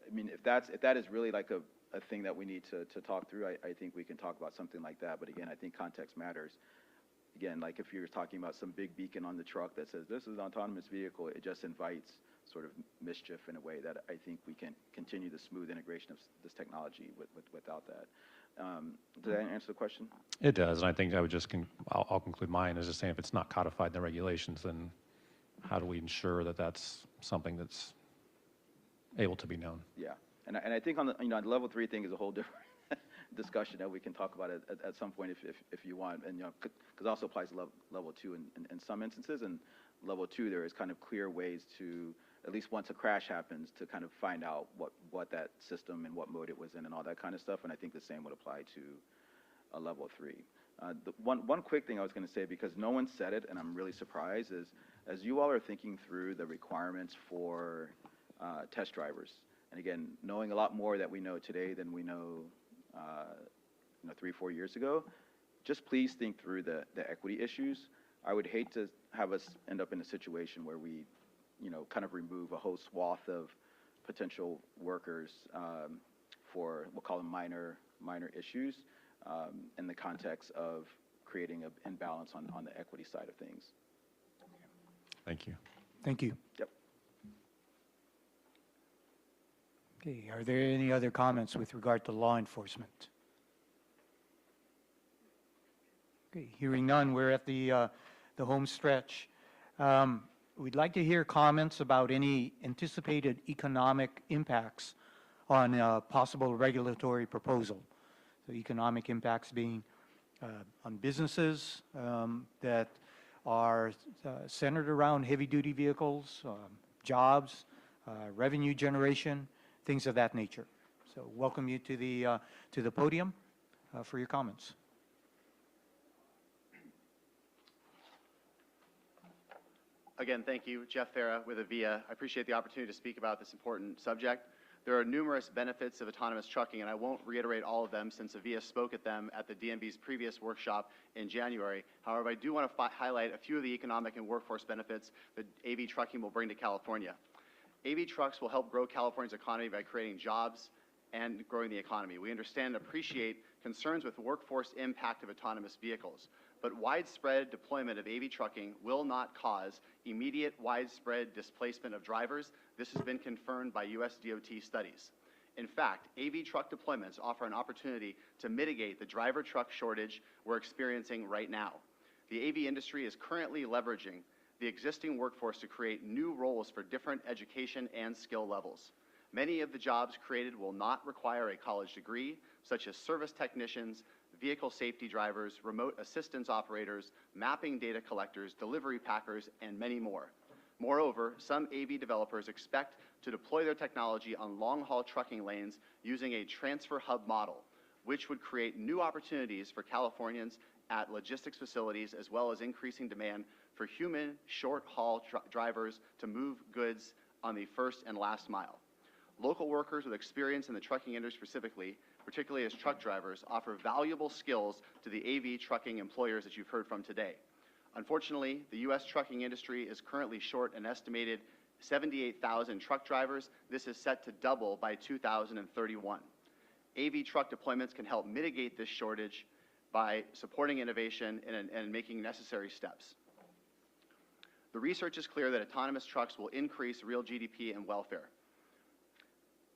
I mean, if that is really like a thing that we need to talk through, I think we can talk about something like that. But again, I think context matters. Again, like if you're talking about some big beacon on the truck that says this is an autonomous vehicle, it just invites sort of mischief in a way that I think we can continue the smooth integration of this technology without that. Did that answer the question? It does, and I think I would just, I'll conclude mine as just saying if it's not codified in the regulations, then how do we ensure that that's something that's able to be known? Yeah, and I think on the the level 3 thing is a whole different discussion that we can talk about at some point if you want, and because it also applies to level 2 in some instances, and level 2 there is kind of clear ways to, at least once a crash happens, to kind of find out what that system and what mode it was in and all that kind of stuff, and I think the same would apply to a level 3. The one quick thing I was going to say, because no one said it and I'm really surprised, is as you all are thinking through the requirements for test drivers, and again, knowing a lot more that we know today than we know 3-4 years ago, just please think through the equity issues. I would hate to have us end up in a situation where we kind of remove a whole swath of potential workers for, we'll call them minor issues in the context of creating an imbalance on the equity side of things. Thank you. Thank you. Yep. Okay, are there any other comments with regard to law enforcement? Okay, hearing none, we're at the home stretch. We'd like to hear comments about any anticipated economic impacts on a possible regulatory proposal. So economic impacts being on businesses that are centered around heavy-duty vehicles, jobs, revenue generation, things of that nature. So welcome you to the podium for your comments. Again, thank you. Jeff Farah with Avia. I appreciate the opportunity to speak about this important subject. There are numerous benefits of autonomous trucking, and I won't reiterate all of them since Avia spoke at them at the DMV's previous workshop in January. However, I do want to highlight a few of the economic and workforce benefits that AV trucking will bring to California. AV trucks will help grow California's economy by creating jobs and growing the economy. We understand and appreciate concerns with the workforce impact of autonomous vehicles, but widespread deployment of AV trucking will not cause immediate widespread displacement of drivers. This has been confirmed by U.S. DOT studies. In fact, AV truck deployments offer an opportunity to mitigate the driver truck shortage we're experiencing right now. The AV industry is currently leveraging the existing workforce to create new roles for different education and skill levels. Many of the jobs created will not require a college degree, such as service technicians, vehicle safety drivers, remote assistance operators, mapping data collectors, delivery packers, and many more. Moreover, some AV developers expect to deploy their technology on long-haul trucking lanes using a transfer hub model, which would create new opportunities for Californians at logistics facilities, as well as increasing demand for human short-haul drivers to move goods on the first and last mile. Local workers with experience in the trucking industry specifically, particularly as truck drivers, offer valuable skills to the AV trucking employers that you've heard from today. Unfortunately, the U.S. trucking industry is currently short an estimated 78,000 truck drivers. This is set to double by 2031. AV truck deployments can help mitigate this shortage by supporting innovation and making necessary steps. The research is clear that autonomous trucks will increase real GDP and welfare.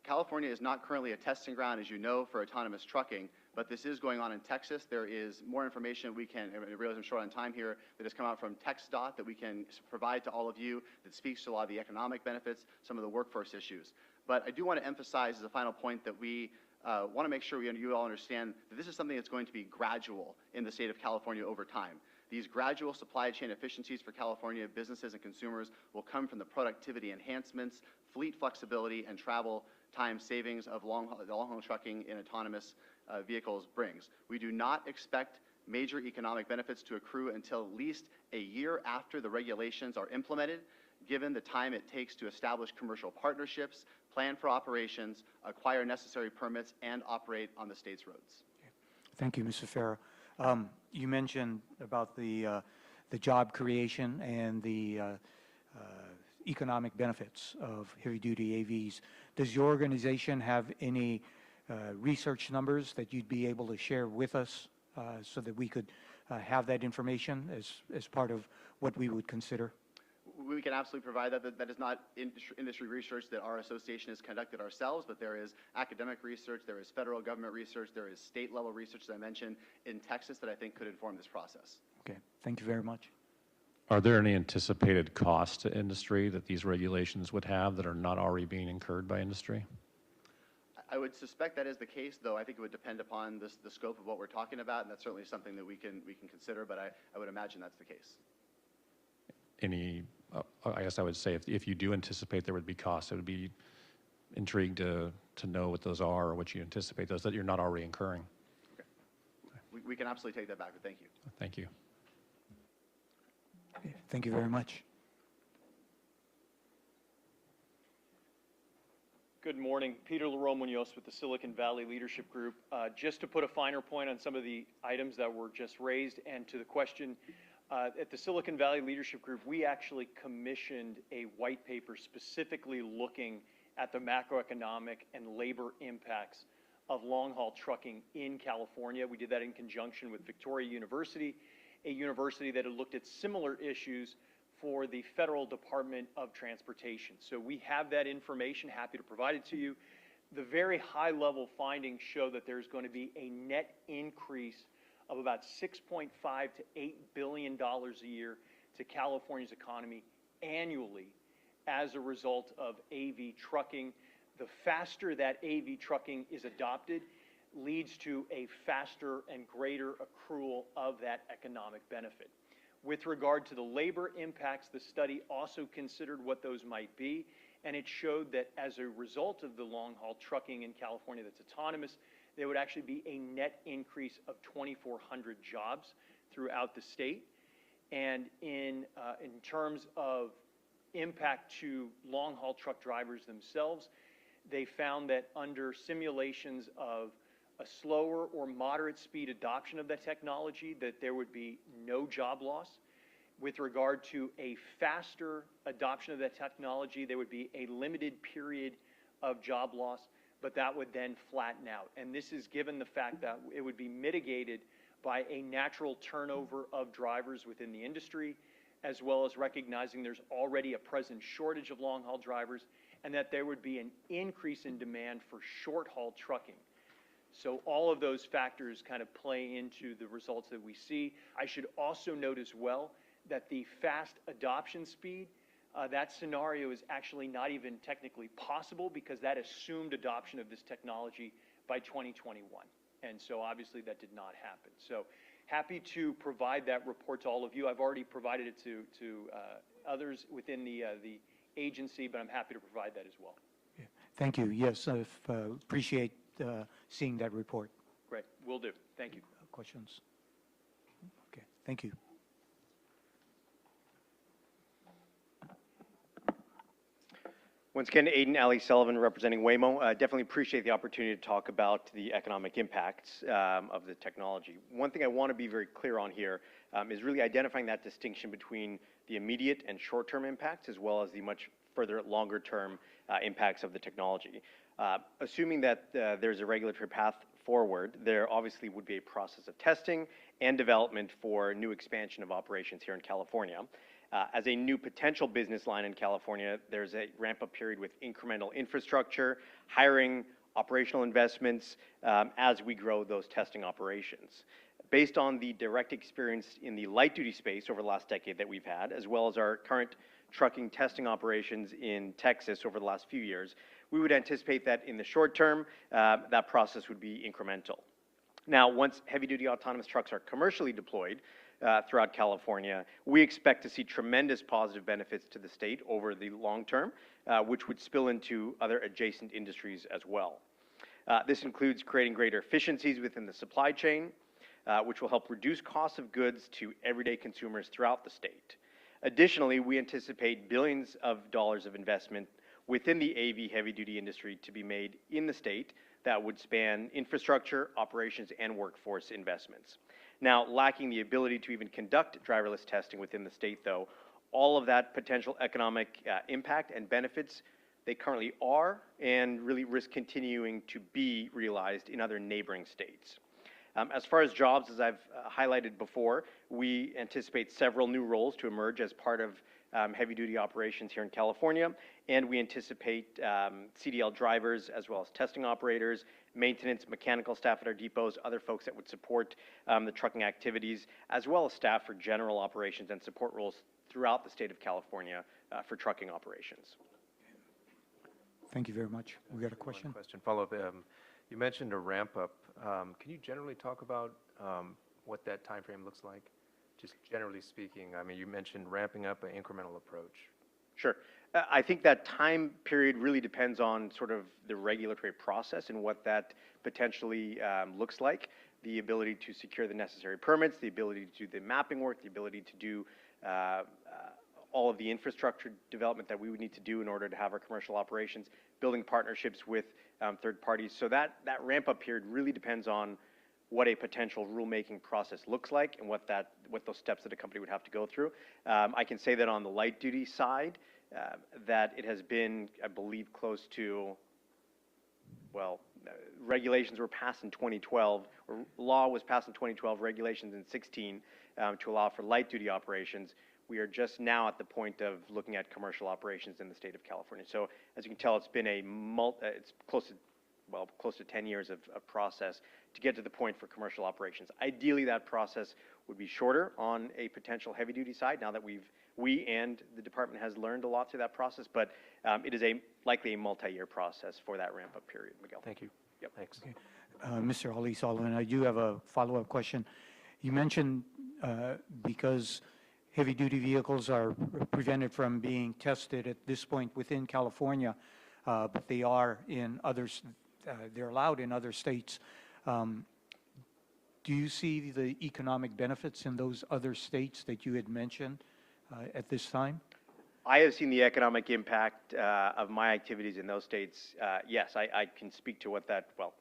California is not currently a testing ground, as you know, for autonomous trucking, but this is going on in Texas. There is more information I realize I'm short on time here, that has come out from TxDOT that we can provide to all of you that speaks to a lot of the economic benefits, some of the workforce issues. But I do want to emphasize as a final point that we want to make sure you all understand that this is something that's going to be gradual in the state of California over time. These gradual supply chain efficiencies for California businesses and consumers will come from the productivity enhancements, fleet flexibility, and travel time savings of long-haul trucking in autonomous vehicles brings. We do not expect major economic benefits to accrue until at least a year after the regulations are implemented, given the time it takes to establish commercial partnerships, plan for operations, acquire necessary permits, and operate on the state's roads. Thank you, Mr. Farah. You mentioned about the job creation and the economic benefits of heavy-duty AVs. Does your organization have any research numbers that you'd be able to share with us so that we could have that information as part of what we would consider? We can absolutely provide that. That is not industry research that our association has conducted ourselves, but there is academic research, there is federal government research, there is state-level research, as I mentioned, in Texas that I think could inform this process. Okay, thank you very much. Are there any anticipated costs to industry that these regulations would have that are not already being incurred by industry? I would suspect that is the case, though I think it would depend upon the scope of what we're talking about, and that's certainly something that we can consider, but I would imagine that's the case. I guess I would say if you do anticipate there would be costs, I would be intrigued to know what those are or what you anticipate those that you're not already incurring. Okay. We can absolutely take that back, but thank you. Thank you. Okay, thank you very much. Good morning. Peter Leroy-Munoz with the Silicon Valley Leadership Group. Just to put a finer point on some of the items that were just raised and to the question, at the Silicon Valley Leadership Group, we actually commissioned a white paper specifically looking at the macroeconomic and labor impacts of long-haul trucking in California. We did that in conjunction with Victoria University, a university that had looked at similar issues for the Federal Department of Transportation. So we have that information, happy to provide it to you. The very high-level findings show that there's going to be a net increase of about $6.5 to $8 billion a year to California's economy annually as a result of AV trucking. The faster that AV trucking is adopted leads to a faster and greater accrual of that economic benefit. With regard to the labor impacts, the study also considered what those might be, and it showed that as a result of the long-haul trucking in California that's autonomous, there would actually be a net increase of 2,400 jobs throughout the state. And in terms of impact to long-haul truck drivers themselves, they found that under simulations of a slower or moderate speed adoption of that technology, that there would be no job loss. With regard to a faster adoption of that technology, there would be a limited period of job loss, but that would then flatten out. And this is given the fact that it would be mitigated by a natural turnover of drivers within the industry, as well as recognizing there's already a present shortage of long-haul drivers, and that there would be an increase in demand for short-haul trucking. So all of those factors kind of play into the results that we see. I should also note as well that the fast adoption speed, that scenario is actually not even technically possible because that assumed adoption of this technology by 2021. And so obviously that did not happen. So happy to provide that report to all of you. I've already provided it to others within the agency, but I'm happy to provide that as well. Yeah. Thank you. Yes, I appreciate seeing that report. Great, will do. Thank you. Questions? Okay, thank you. Once again, Aiden Ali Sullivan representing Waymo. Definitely appreciate the opportunity to talk about the economic impacts of the technology. One thing I want to be very clear on here is really identifying that distinction between the immediate and short-term impacts as well as the much further longer-term impacts of the technology. Assuming that there's a regulatory path forward, there obviously would be a process of testing and development for new expansion of operations here in California. As a new potential business line in California, there's a ramp-up period with incremental infrastructure, hiring, operational investments as we grow those testing operations. Based on the direct experience in the light-duty space over the last decade that we've had, as well as our current trucking testing operations in Texas over the last few years, we would anticipate that in the short term, that process would be incremental. Now, once heavy-duty autonomous trucks are commercially deployed throughout California, we expect to see tremendous positive benefits to the state over the long term, which would spill into other adjacent industries as well. This includes creating greater efficiencies within the supply chain, which will help reduce costs of goods to everyday consumers throughout the state. Additionally, we anticipate billions of dollars of investment within the AV heavy-duty industry to be made in the state that would span infrastructure, operations, and workforce investments. Now, lacking the ability to even conduct driverless testing within the state, though, all of that potential economic impact and benefits, they currently are and really risk continuing to be realized in other neighboring states. As far as jobs, as I've highlighted before, we anticipate several new roles to emerge as part of heavy-duty operations here in California, and we anticipate CDL drivers as well as testing operators, maintenance, mechanical staff at our depots, other folks that would support the trucking activities, as well as staff for general operations and support roles throughout the state of California for trucking operations. Thank you very much. We got a question? Follow-up. You mentioned a ramp-up. Can you generally talk about what that time frame looks like? Just generally speaking, I mean, you mentioned ramping up an incremental approach. Sure. I think that time period really depends on sort of the regulatory process and what that potentially looks like. The ability to secure the necessary permits, the ability to do the mapping work, the ability to do all of the infrastructure development that we would need to do in order to have our commercial operations, building partnerships with third parties. So that ramp-up period really depends on what a potential rulemaking process looks like and what those steps that a company would have to go through. I can say that on the light-duty side, that it has been, I believe, close to, well, regulations were passed in 2012, or law was passed in 2012, regulations in 2016 to allow for light-duty operations. We are just now at the point of looking at commercial operations in the state of California. So as you can tell, it's been it's close to 10 years of process to get to the point for commercial operations. Ideally, that process would be shorter on a potential heavy-duty side, now that we and the department has learned a lot through that process, but it is likely a multi-year process for that ramp-up period, Miguel. Thank you. Yep. Thanks. Okay. Mr. Ali Sullivan, I do have a follow-up question. You mentioned because heavy-duty vehicles are prevented from being tested at this point within California, but they are in others, they're allowed in other states. Do you see the economic benefits in those other states that you had mentioned at this time? I have seen the economic impact of my activities in those states. Yes, I can speak to what that, well,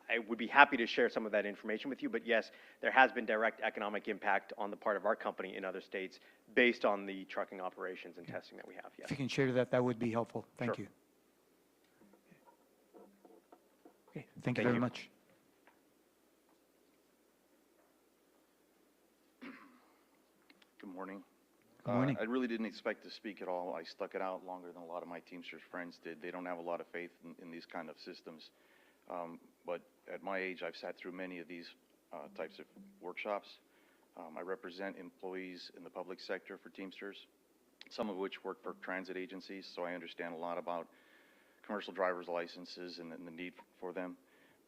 I would be happy to share some of that information with you, but yes, there has been direct economic impact on the part of our company in other states based on the trucking operations and testing that we have, yes. If you can share that, that would be helpful. Thank Sure. you. Okay, thank you very much. Good morning. Good morning. I really didn't expect to speak at all. I stuck it out longer than a lot of my Teamsters friends did. They don't have a lot of faith in these kind of systems. But at my age, I've sat through many of these types of workshops. I represent employees in the public sector for Teamsters, some of which work for transit agencies, so I understand a lot about commercial driver's licenses and the need for them.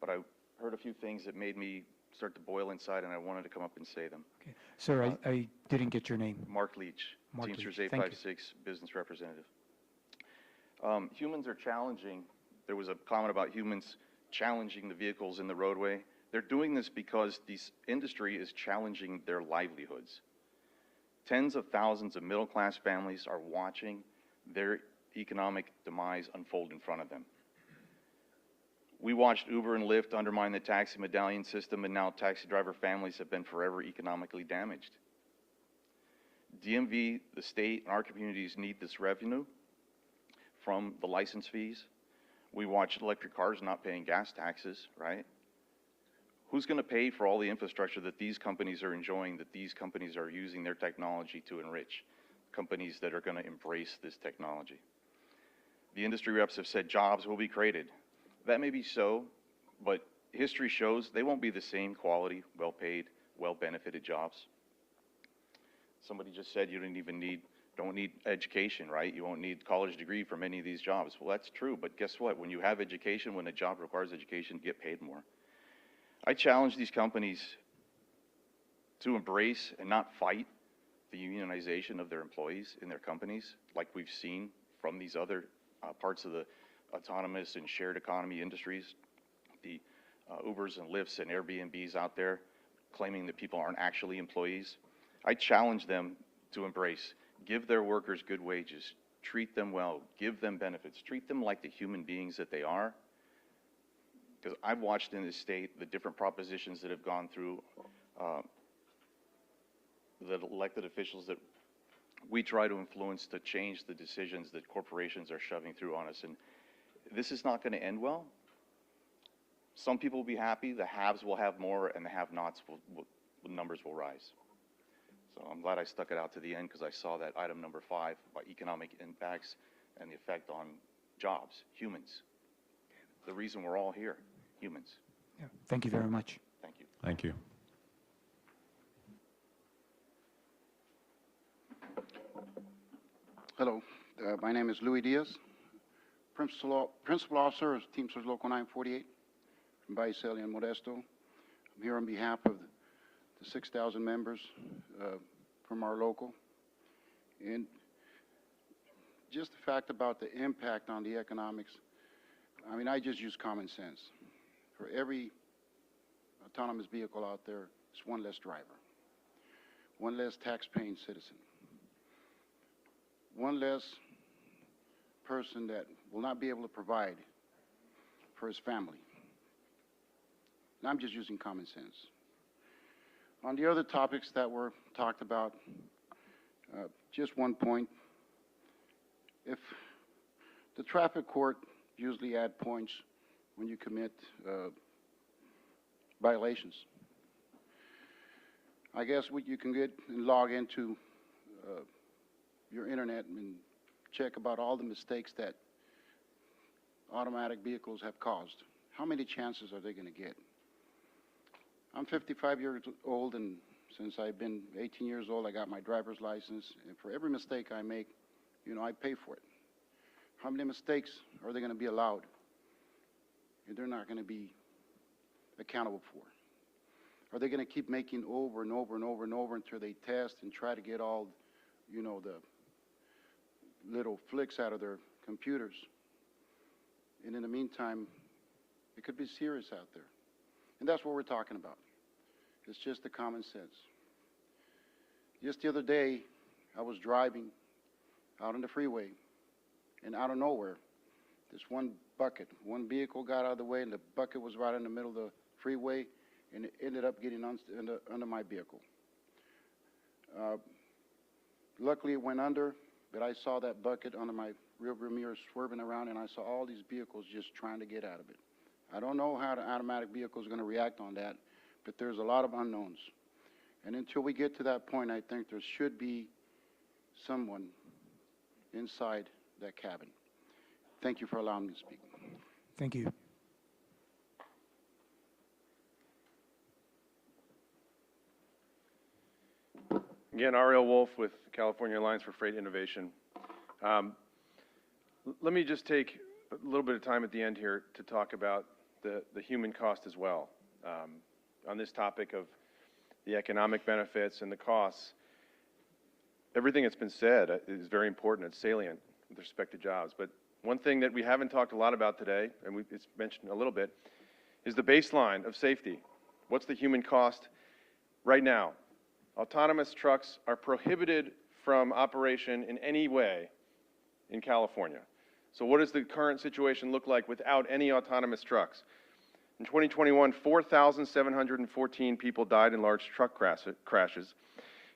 But I heard a few things that made me start to boil inside, and I wanted to come up and say them. Okay. Sir, I didn't get your name. Mark Leach, Mark Teamsters Leach. Thank you. 856 business representative. Humans are challenging. There was a comment about humans challenging the vehicles in the roadway. They're doing this because this industry is challenging their livelihoods. Tens of thousands of middle-class families are watching their economic demise unfold in front of them. We watched Uber and Lyft undermine the taxi medallion system, and now taxi driver families have been forever economically damaged. DMV, the state, and our communities need this revenue from the license fees. We watched electric cars not paying gas taxes, right? Who's going to pay for all the infrastructure that these companies are enjoying, that these companies are using their technology to enrich? Companies that are going to embrace this technology. The industry reps have said jobs will be created. That may be so, but history shows they won't be the same quality, well-paid, well-benefited jobs. Somebody just said you don't need education, right? You won't need a college degree for many of these jobs. Well, that's true, but guess what? When you have education, when a job requires education, you get paid more. I challenge these companies to embrace and not fight the unionization of their employees in their companies, like we've seen from these other parts of the autonomous and shared economy industries, the Ubers and Lyfts and Airbnbs out there claiming that people aren't actually employees. I challenge them to embrace, give their workers good wages, treat them well, give them benefits, treat them like the human beings that they are. Because I've watched in this state the different propositions that have gone through the elected officials that we try to influence to change the decisions that corporations are shoving through on us. And this is not going to end well. Some people will be happy, the haves will have more, and the have-nots numbers will rise. So I'm glad I stuck it out to the end because I saw that item number 5 about economic impacts and the effect on jobs, humans. The reason we're all here, humans. Yeah. Thank you very much. Thank you. Thank you. Hello, my name is Louis Diaz, Principal Officer of Teamsters Local 948 from Visalia and Modesto. I'm here on behalf of the 6,000 members from our local. And just the fact about the impact on the economics, I mean, I just use common sense. For every autonomous vehicle out there, it's one less driver, one less tax-paying citizen, one less person that will not be able to provide for his family. And I'm just using common sense. On the other topics that were talked about, just one point. If the traffic court usually add points when you commit violations, I guess what you can get and log into your internet and check about all the mistakes that automatic vehicles have caused. How many chances are they going to get? I'm 55 years old, and since I've been 18 years old, I got my driver's license, and for every mistake I make, you know, I pay for it. How many mistakes are they going to be allowed? And they're not going to be accountable for. Are they going to keep making over and over and over and over until they test and try to get all, you know, the little flicks out of their computers? And in the meantime, it could be serious out there. And that's what we're talking about. It's just the common sense. Just the other day, I was driving out on the freeway, and out of nowhere, this one vehicle got out of the way, and the bucket was right in the middle of the freeway, and it ended up getting under my vehicle. Luckily, it went under, but I saw that bucket under my rearview mirror swerving around, and I saw all these vehicles just trying to get out of it. I don't know how the automatic vehicle is going to react on that, but there's a lot of unknowns. And until we get to that point, I think there should be someone inside that cabin. Thank you for allowing me to speak. Thank you. Again, Ariel Wolf with California Alliance for Freight Innovation. Let me just take a little bit of time at the end here to talk about the human cost as well. On this topic of the economic benefits and the costs, everything that's been said is very important. It's salient with respect to jobs. But one thing that we haven't talked a lot about today, and it's mentioned a little bit, is the baseline of safety. What's the human cost right now? Autonomous trucks are prohibited from operation in any way in California. So what does the current situation look like without any autonomous trucks? In 2021, 4,714 people died in large truck crashes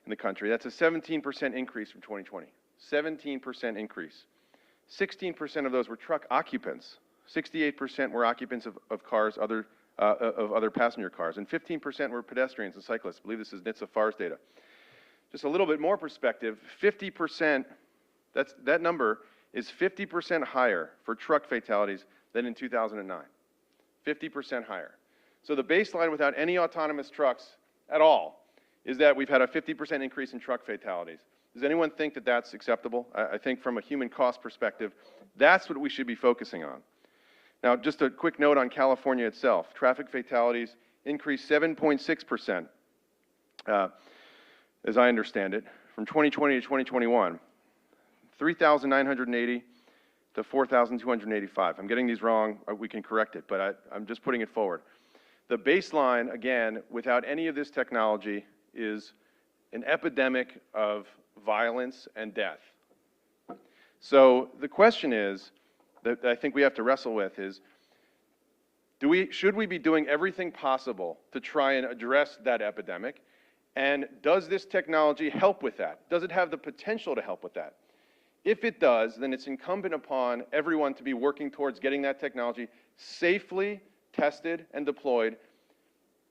in the country. That's a 17% increase from 2020. 17% increase. 16% of those were truck occupants. 68% were occupants of cars, of other passenger cars, and 15% were pedestrians and cyclists. I believe this is NHTSA FARS data. Just a little bit more perspective, 50%, that number is 50% higher for truck fatalities than in 2009. 50% higher. So the baseline without any autonomous trucks at all is that we've had a 50% increase in truck fatalities. Does anyone think that that's acceptable? I think from a human cost perspective, that's what we should be focusing on. Now, just a quick note on California itself. Traffic fatalities increased 7.6%, as I understand it, from 2020 to 2021. 3,980 to 4,285. I'm getting these wrong. We can correct it, but I'm just putting it forward. The baseline, again, without any of this technology, is an epidemic of violence and death. So the question is, that I think we have to wrestle with is, should we be doing everything possible to try and address that epidemic? And does this technology help with that? Does it have the potential to help with that? If it does, then it's incumbent upon everyone to be working towards getting that technology safely tested and deployed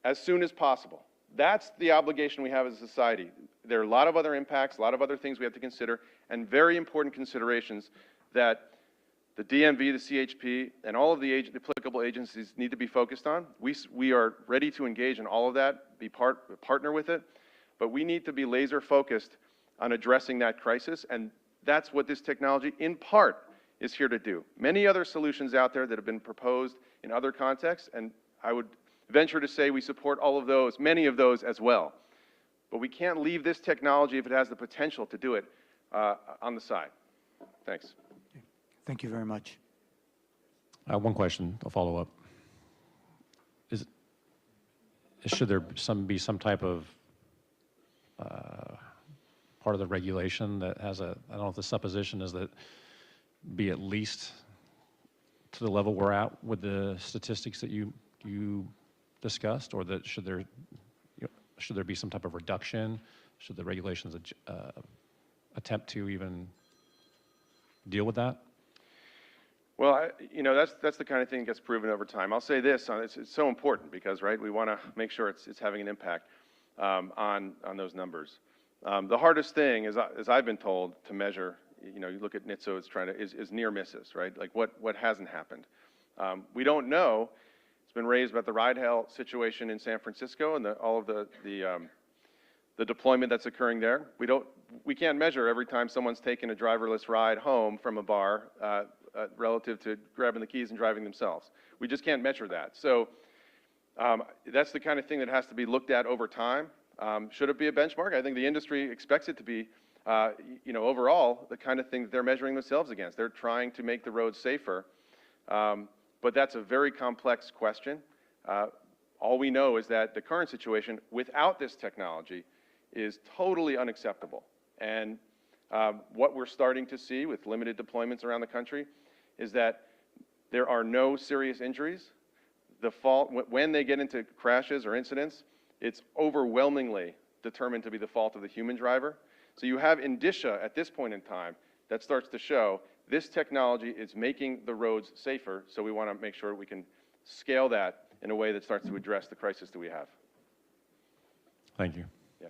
as soon as possible. That's the obligation we have as a society. There are a lot of other impacts, a lot of other things we have to consider, and very important considerations that the DMV, the CHP, and all of the applicable agencies need to be focused on. We are ready to engage in all of that, partner with it, but we need to be laser focused on addressing that crisis, and that's what this technology, in part, is here to do. Many other solutions out there that have been proposed in other contexts, and I would venture to say we support all of those, many of those as well. But we can't leave this technology, if it has the potential to do it, on the side. Thanks. Thank you very much. One question, a follow-up. Should there be some type of part of the regulation that has I don't know if the supposition is that be at least to the level we're at with the statistics that you discussed, or that should there be some type of reduction? Should the regulations attempt to even deal with that? Well, that's the kind of thing that gets proven over time. I'll say this, it's so important because, right, we want to make sure it's having an impact on those numbers. The hardest thing, as I've been told, to measure, you know, you look at NHTSA, is near misses, right? Like what hasn't happened. We don't know. It's been raised about the ride-hail situation in San Francisco and all of the deployment that's occurring there. We can't measure every time someone's taken a driverless ride home from a bar relative to grabbing the keys and driving themselves. We just can't measure that. So that's the kind of thing that has to be looked at over time. Should it be a benchmark? I think the industry expects it to be, you know, overall, the kind of thing that they're measuring themselves against. They're trying to make the roads safer. But that's a very complex question. All we know is that the current situation without this technology is totally unacceptable. And what we're starting to see with limited deployments around the country is that there are no serious injuries. The fault, when they get into crashes or incidents, it's overwhelmingly determined to be the fault of the human driver. So you have indicia at this point in time that starts to show this technology is making the roads safer, so we want to make sure we can scale that in a way that starts to address the crisis that we have. Thank you. Yeah.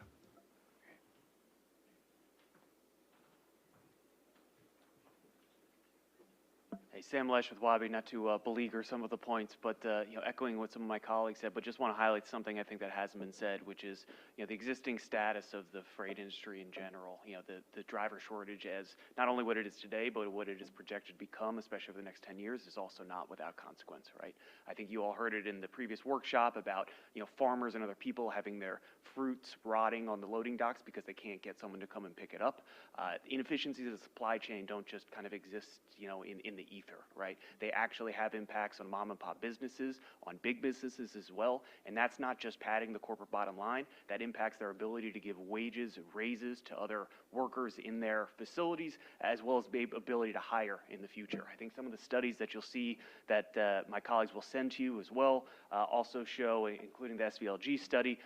Hey, Sam Lesh with Wabi, not to beleaguer some of the points, but you know, echoing what some of my colleagues said, but just want to highlight something I think that hasn't been said, which is, you know, the existing status of the freight industry in general. You know, the driver shortage, as not only what it is today, but what it is projected to become, especially over the next 10 years, is also not without consequence, right? I think you all heard it in the previous workshop about, you know, farmers and other people having their fruits rotting on the loading docks because they can't get someone to come and pick it up. Inefficiencies of the supply chain don't just kind of exist, you know, in the ether, right? They actually have impacts on mom and pop businesses, on big businesses as well, and that's not just padding the corporate bottom line. That impacts their ability to give wages and raises to other workers in their facilities, as well as the ability to hire in the future. I think some of the studies that you'll see that my colleagues will send to you as well also show, including the SVLG study,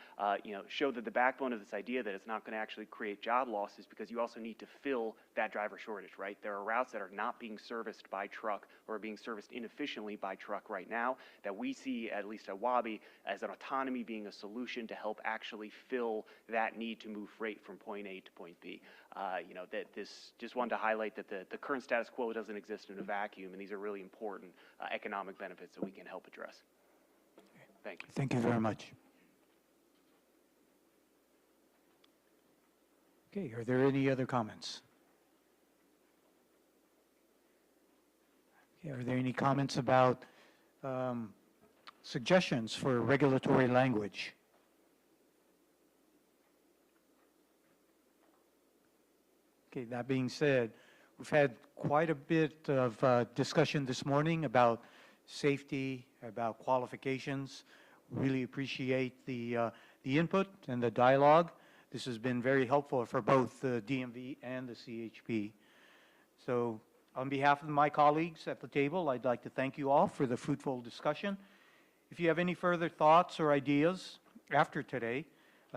you know, show that the backbone of this idea that it's not going to actually create job losses because you also need to fill that driver shortage, right? There are routes that are not being serviced by truck or are being serviced inefficiently by truck right now that we see, at least at Wabi, as an autonomy being a solution to help actually fill that need to move freight from point A to point B. You know, that this, just wanted to highlight that the current status quo doesn't exist in a vacuum, and these are really important economic benefits that we can help address. Thank you. Thank you very much. Okay, are there any other comments? Okay, are there any comments about suggestions for regulatory language? Okay, that being said, we've had quite a bit of discussion this morning about safety, about qualifications. Really appreciate the input and the dialogue. This has been very helpful for both the DMV and the CHP. So on behalf of my colleagues at the table, I'd like to thank you all for the fruitful discussion. If you have any further thoughts or ideas after today,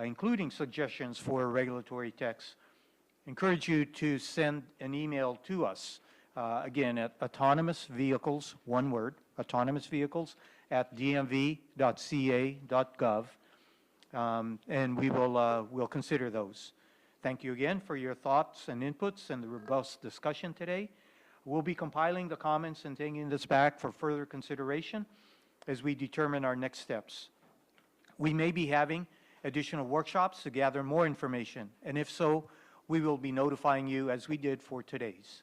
including suggestions for regulatory text, I encourage you to send an email to us, again, at autonomousvehicles, one word, autonomousvehicles@dmv.ca.gov, and we will we'll consider those. Thank you again for your thoughts and inputs and the robust discussion today. We'll be compiling the comments and taking this back for further consideration as we determine our next steps. We may be having additional workshops to gather more information, and if so, we will be notifying you as we did for today's.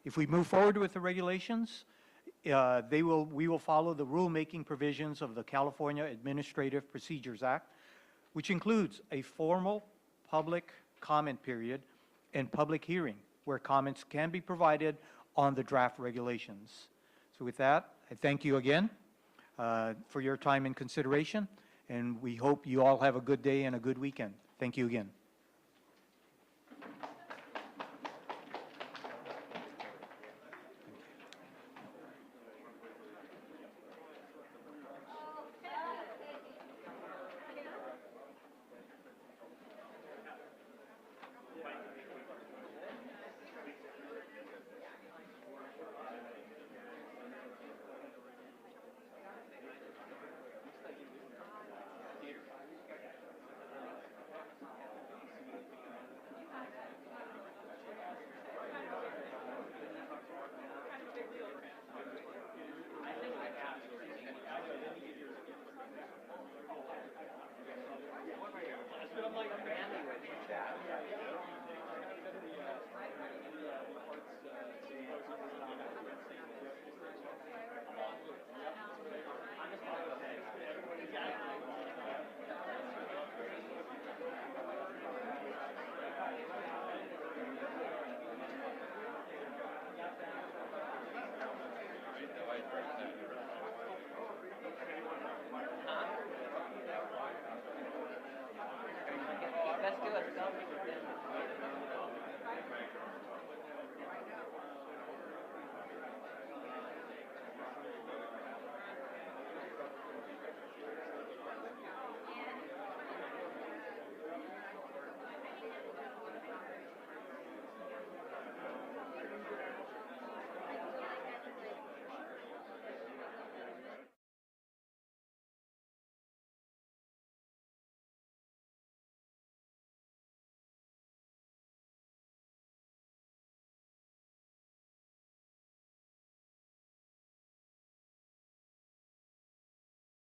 If we move forward with the regulations, we will follow the rulemaking provisions of the California Administrative Procedures Act, which includes a formal public comment period and public hearing where comments can be provided on the draft regulations. So with that, I thank you again for your time and consideration, and we hope you all have a good day and a good weekend. Thank you again.